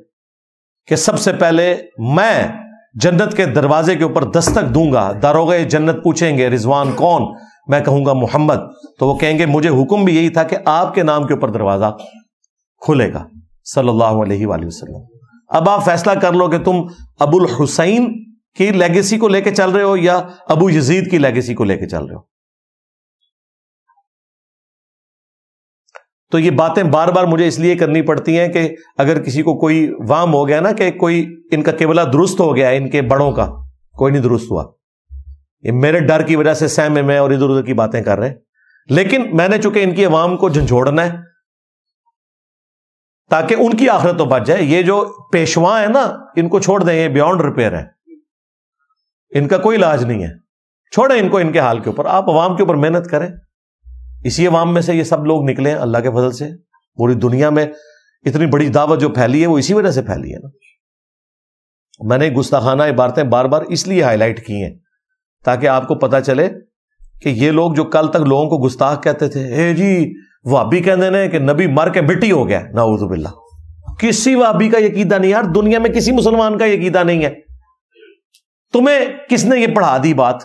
کہ سب سے پہلے میں جنت کے دروازے کے اوپر دستک دوں گا، داروغے جنت پوچھیں گے رضوان کون، میں کہوں گا محمد، تو وہ کہیں گے مجھے حکم بھی یہی تھا کہ آپ کے نام کے اوپر دروازہ کھلے گا، صلی اللہ علیہ وآلہ وسلم. اب آپ فیصلہ کر لو کہ تم ابو الحسین کی لیگیسی کو لے کے چل رہے ہو یا ابو یزید کی لیگیسی کو لے کے چل رہے ہو. تو یہ باتیں بار بار مجھے اس لیے کرنی پڑتی ہیں کہ اگر کسی کو کوئی وام ہو گیا نا کہ کوئی ان کا قبلہ درست ہو گیا ہے، ان کے بڑوں کا کوئی نہیں درست ہوا، یہ میرے ڈر کی وجہ سے سہم میں اور ادھر ادھر کی باتیں کر رہے ہیں. لیکن میں نے چونکہ ان کی عوام کو جھنجھوڑنا ہے تاکہ ان کی آخرت تو بچ جائے. یہ جو پیشوا ہیں نا ان کو چھوڑ دیں، یہ بیونڈ ریپیئر ہیں، ان کا کوئی علاج نہیں ہے، چھوڑیں ان کو ان کے حال کے اوپر. آپ عوام کے اوپر محنت کریں. اسی عوام میں سے یہ سب لوگ نکلے ہیں اللہ کے فضل سے. پوری دنیا میں اتنی بڑی دعوت جو پھیلی ہے وہ اسی وجہ سے پھیلی ہے نا. میں نے گستاخانہ عبارتیں بار بار اس لیے ہائی لائٹ کی ہیں تاکہ آپ کو پتا چلے کہ یہ لوگ جو کل تک لوگوں کو گستاخ کہتے تھے، اے جی وہابی کہتے ہیں کہ نبی مر کے مٹی ہو گیا، نعوذ باللہ. کسی وہابی کا یہ عقیدہ نہیں یار، دنیا میں کسی مسلمان کا یہ عقیدہ نہیں ہے. تمہیں کس نے یہ پڑھا دی بات؟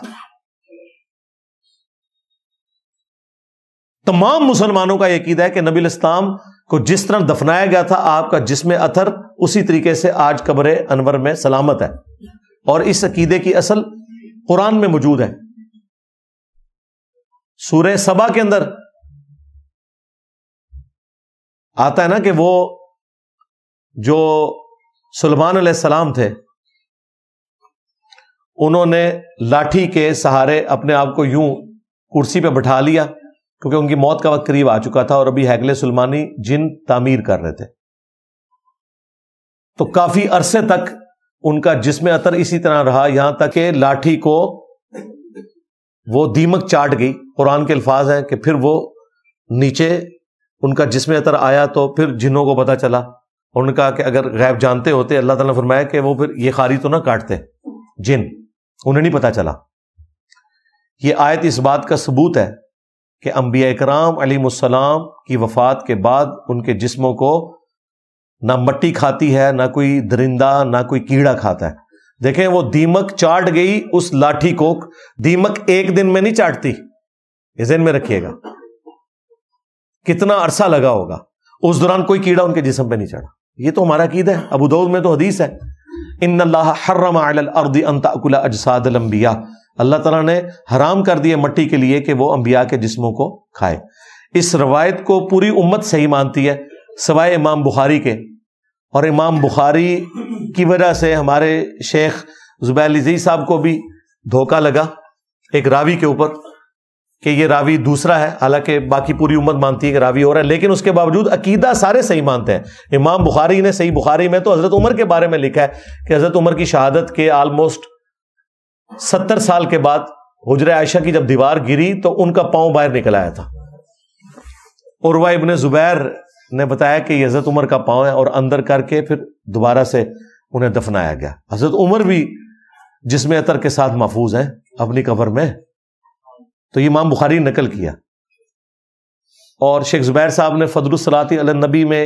تمام مسلمانوں کا یہ عقیدہ ہے کہ نبی الاسلام کو جس طرح دفنایا گیا تھا آپ کا جسم اثر اسی طریقے سے آج قبر انور میں سلامت ہے، اور اس عقیدے کی اصل قرآن میں موجود ہے. سورہ سبا کے اندر آتا ہے نا کہ وہ جو سلیمان علیہ السلام تھے انہوں نے لاٹھی کے سہارے اپنے آپ کو یوں کرسی پہ بٹھا لیا کیونکہ ان کی موت کا وقت قریب آ چکا تھا، اور ابھی ہیکل سلیمانی جن تعمیر کر رہے تھے. تو کافی عرصے تک ان کا جسم اثر اسی طرح رہا، یہاں تک کہ لاٹھی کو وہ دیمک چاٹ گئی. قرآن کے الفاظ ہیں کہ پھر وہ نیچے ان کا جسم اثر آیا تو پھر جنوں کو پتا چلا. انہوں نے کہا کہ اگر غیب جانتے ہوتے اللہ تعالیٰ نے فرمایا کہ وہ پھر یہ خاری تو نہ کاٹتے جن، انہیں نہیں پتا چلا. یہ آیت اس بات کا ثبوت ہے کہ انبیاء اکرام علیہم السلام کی وفات کے بعد ان کے جسموں کو نہ مٹی کھاتی ہے، نہ کوئی درندہ، نہ کوئی کیڑا کھاتا ہے. دیکھیں وہ دیمک چاٹ گئی اس لاٹھی کو، دیمک ایک دن میں نہیں چاٹتی، یہ ذہن میں رکھیے گا. کتنا عرصہ لگا ہوگا، اس دوران کوئی کیڑا ان کے جسم پہ نہیں چڑھا. یہ تو ہمارا عقیدہ ہے. ابو داؤد میں تو حدیث ہے، ان اللہ حرم علی الارض ان تأکل اجساد الانبیاء، اللہ تعالیٰ نے حرام کر دیا مٹی کے لیے کہ وہ انبیاء کے جسموں کو کھائے. اس روایت کو پوری امت صحیح مانتی ہے سوائے امام بخاری کے، اور امام بخاری کی وجہ سے ہمارے شیخ زبیر لذیذ صاحب کو بھی دھوکہ لگا ایک راوی کے اوپر کہ یہ راوی دوسرا ہے، حالانکہ باقی پوری امت مانتی ہے کہ راوی ہو رہا ہے، لیکن اس کے باوجود عقیدہ سارے صحیح مانتے ہیں۔ امام بخاری نے صحیح بخاری میں تو حضرت عمر کے بارے میں لکھا ہے کہ حضرت عمر کی شہادت کے آلموسٹ 70 سال کے بعد حجرہ عائشہ کی جب دیوار گری تو ان کا پاؤں باہر نکل آیا تھا۔ عروہ ابن زبیر نے بتایا کہ یہ حضرت عمر کا پاؤں ہے، اور اندر کر کے پھر دوبارہ سے انہیں دفنایا گیا۔ حضرت عمر بھی جسم عطر کے ساتھ محفوظ ہیں اپنی قبر میں، تو یہ امام بخاری نے نقل کیا۔ اور شیخ زبیر صاحب نے فضل الصلاۃ علی النبی میں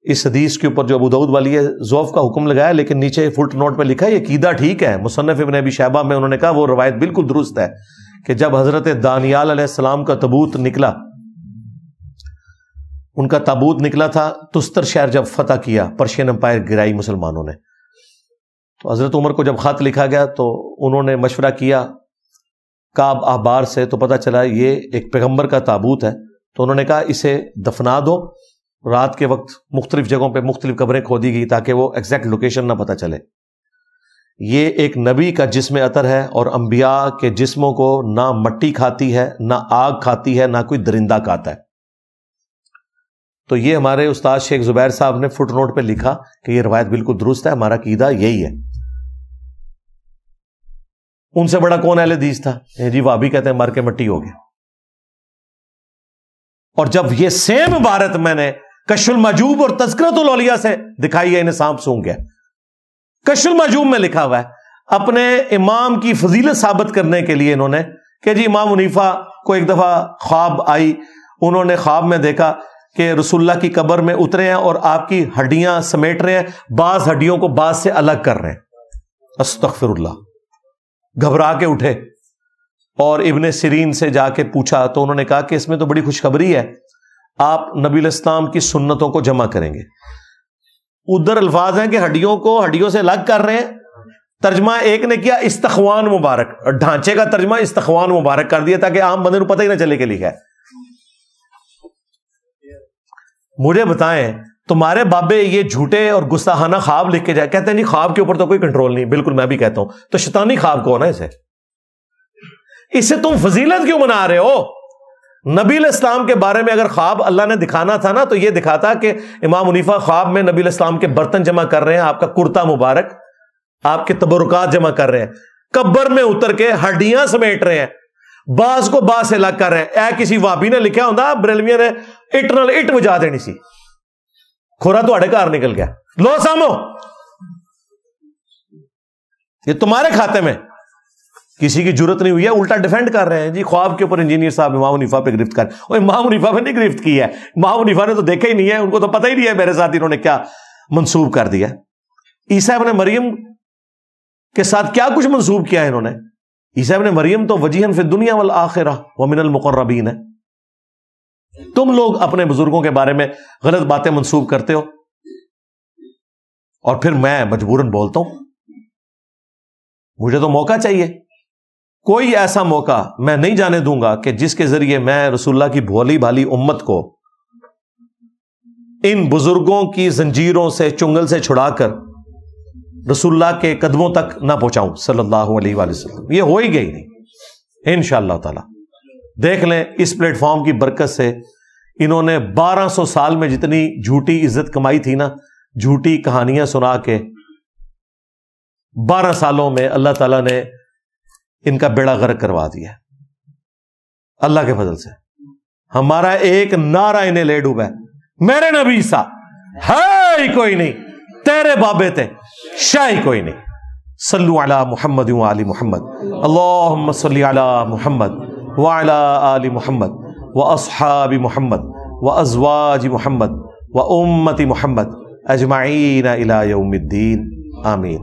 اس حدیث کے اوپر جو ابو داؤد والی ہے ضعف کا حکم لگایا، لیکن نیچے فٹ نوٹ پہ لکھا ہے یہ عقیدہ ٹھیک ہے۔ مصنف ابن ابی شیبہ میں انہوں نے کہا وہ روایت بالکل درست ہے کہ جب حضرت دانیال علیہ السلام کا تابوت نکلا، ان کا تابوت نکلا تھا تستر شہر جب فتح کیا، پرشین امپائر گرائی مسلمانوں نے، تو حضرت عمر کو جب خط لکھا گیا تو انہوں نے مشورہ کیا کعب احبار سے، تو پتہ چلا یہ ایک پیغمبر کا تابوت ہے، تو انہوں نے کہا اسے دفنا دو۔ رات کے وقت مختلف جگہوں پہ مختلف قبریں کھودی گئی تاکہ وہ ایگزیکٹ لوکیشن نہ پتہ چلے۔ یہ ایک نبی کا جسم عطر ہے، اور انبیاء کے جسموں کو نہ مٹی کھاتی ہے، نہ آگ کھاتی ہے، نہ کوئی درندہ کھاتا ہے۔ تو یہ ہمارے استاد شیخ زبیر صاحب نے فٹ نوٹ پہ لکھا کہ یہ روایت بالکل درست ہے، ہمارا عقیدہ یہی ہے۔ ان سے بڑا کون اہل حدیث تھا؟ جی وہابی کہتے ہیں مر کے مٹی ہو گیا۔ اور جب یہ سیم عبارت میں نے کشف المحجوب اور تذکرۃ الاولیاء سے دکھائی ہے، انہیں سانپ سونگ گیا۔ کشف المحجوب میں لکھا ہوا ہے اپنے امام کی فضیلت ثابت کرنے کے لیے انہوں نے کہ جی امام حنیفہ کو ایک دفعہ خواب آئی، انہوں نے خواب میں دیکھا کہ رسول اللہ کی قبر میں اترے ہیں اور آپ کی ہڈیاں سمیٹ رہے ہیں، بعض ہڈیوں کو بعض سے الگ کر رہے ہیں۔ استغفر اللہ۔ گھبرا کے اٹھے اور ابن سیرین سے جا کے پوچھا تو انہوں نے کہا کہ اس میں تو بڑی خوشخبری ہے، آپ نبی الاسلام کی سنتوں کو جمع کریں گے۔ ادھر الفاظ ہیں کہ ہڈیوں کو ہڈیوں سے الگ کر رہے ہیں، ترجمہ ایک نے کیا استخوان مبارک، ڈھانچے کا ترجمہ استخوان مبارک کر دیا تاکہ عام بندے کو پتہ ہی نہ چلے کہ لکھا ہے۔ مجھے بتائیں تمہارے بابے یہ جھوٹے اور گستاخانہ خواب لکھ کے جائے، کہتے ہیں نہیں خواب کے اوپر تو کوئی کنٹرول نہیں، بالکل میں بھی کہتا ہوں، تو شیطانی خواب کون ہے اسے تم فضیلت کیوں بنا رہے ہو؟ نبی علیہ السلام کے بارے میں اگر خواب اللہ نے دکھانا تھا نا تو یہ دکھاتا کہ امام حنیفہ خواب میں نبی علیہ السلام کے برتن جمع کر رہے ہیں، آپ کا کرتا مبارک، آپ کے تبرکات جمع کر رہے ہیں، قبر میں اتر کے ہڈیاں سمیٹ رہے ہیں، بعض کو بعض سے الگ کر رہے ہیں۔ اے کسی وابی نے لکھا ہوتا بریلویوں نے اٹ نال اٹ بجا دینی سی، کھورا تہاڈے گھر نکل گیا، لو سامو یہ تمہارے کھاتے میں، کسی کی جرت نہیں ہوئی ہے، الٹا ڈیفینڈ کر رہے ہیں جی خواب کے اوپر انجینئر صاحب امام حنیفہ پہ گرفت کر، اور امام حنیفہ پہ نہیں گرفت کی ہے، امام حنیفہ نے تو دیکھا ہی نہیں ہے، ان کو تو پتہ ہی نہیں ہے میرے ساتھ انہوں نے کیا منسوب کر دیا۔ عیسیٰ ابن مریم کے ساتھ کیا کچھ منسوب کیا ہے انہوں نے؟ عیسیٰ ابن مریم تو وجیہن فی الدنیا والآخرہ ومن المقربین ہے۔ تم لوگ اپنے بزرگوں کے بارے میں غلط باتیں منسوب کرتے ہو اور پھر میں مجبوراً بولتا ہوں، مجھے تو موقع چاہیے، کوئی ایسا موقع میں نہیں جانے دوں گا کہ جس کے ذریعے میں رسول اللہ کی بھولی بھالی امت کو ان بزرگوں کی زنجیروں سے چنگل سے چھڑا کر رسول اللہ کے قدموں تک نہ پہنچاؤں صلی اللہ علیہ وآلہ وسلم۔ یہ ہو ہی گئی نہیں انشاءاللہ تعالی۔ دیکھ لیں اس پلیٹ فارم کی برکت سے انہوں نے 1200 سال میں جتنی جھوٹی عزت کمائی تھی نا، جھوٹی کہانیاں سنا کے 12 سالوں میں اللہ تعالیٰ نے ان کا بیڑا غرق کروا دیا اللہ کے فضل سے۔ ہمارا ایک نعرہ انہیں لے ڈوبا ہے، میرے نبی سا ہے ہی کوئی نہیں، تیرے بابے تے شاہی کوئی نہیں۔ صلو علی محمد وعلی محمد، اللہم صلی علی محمد وعلی آل محمد واصحاب محمد وازواج محمد وامت محمد اجمعین الی یوم الدین، آمین۔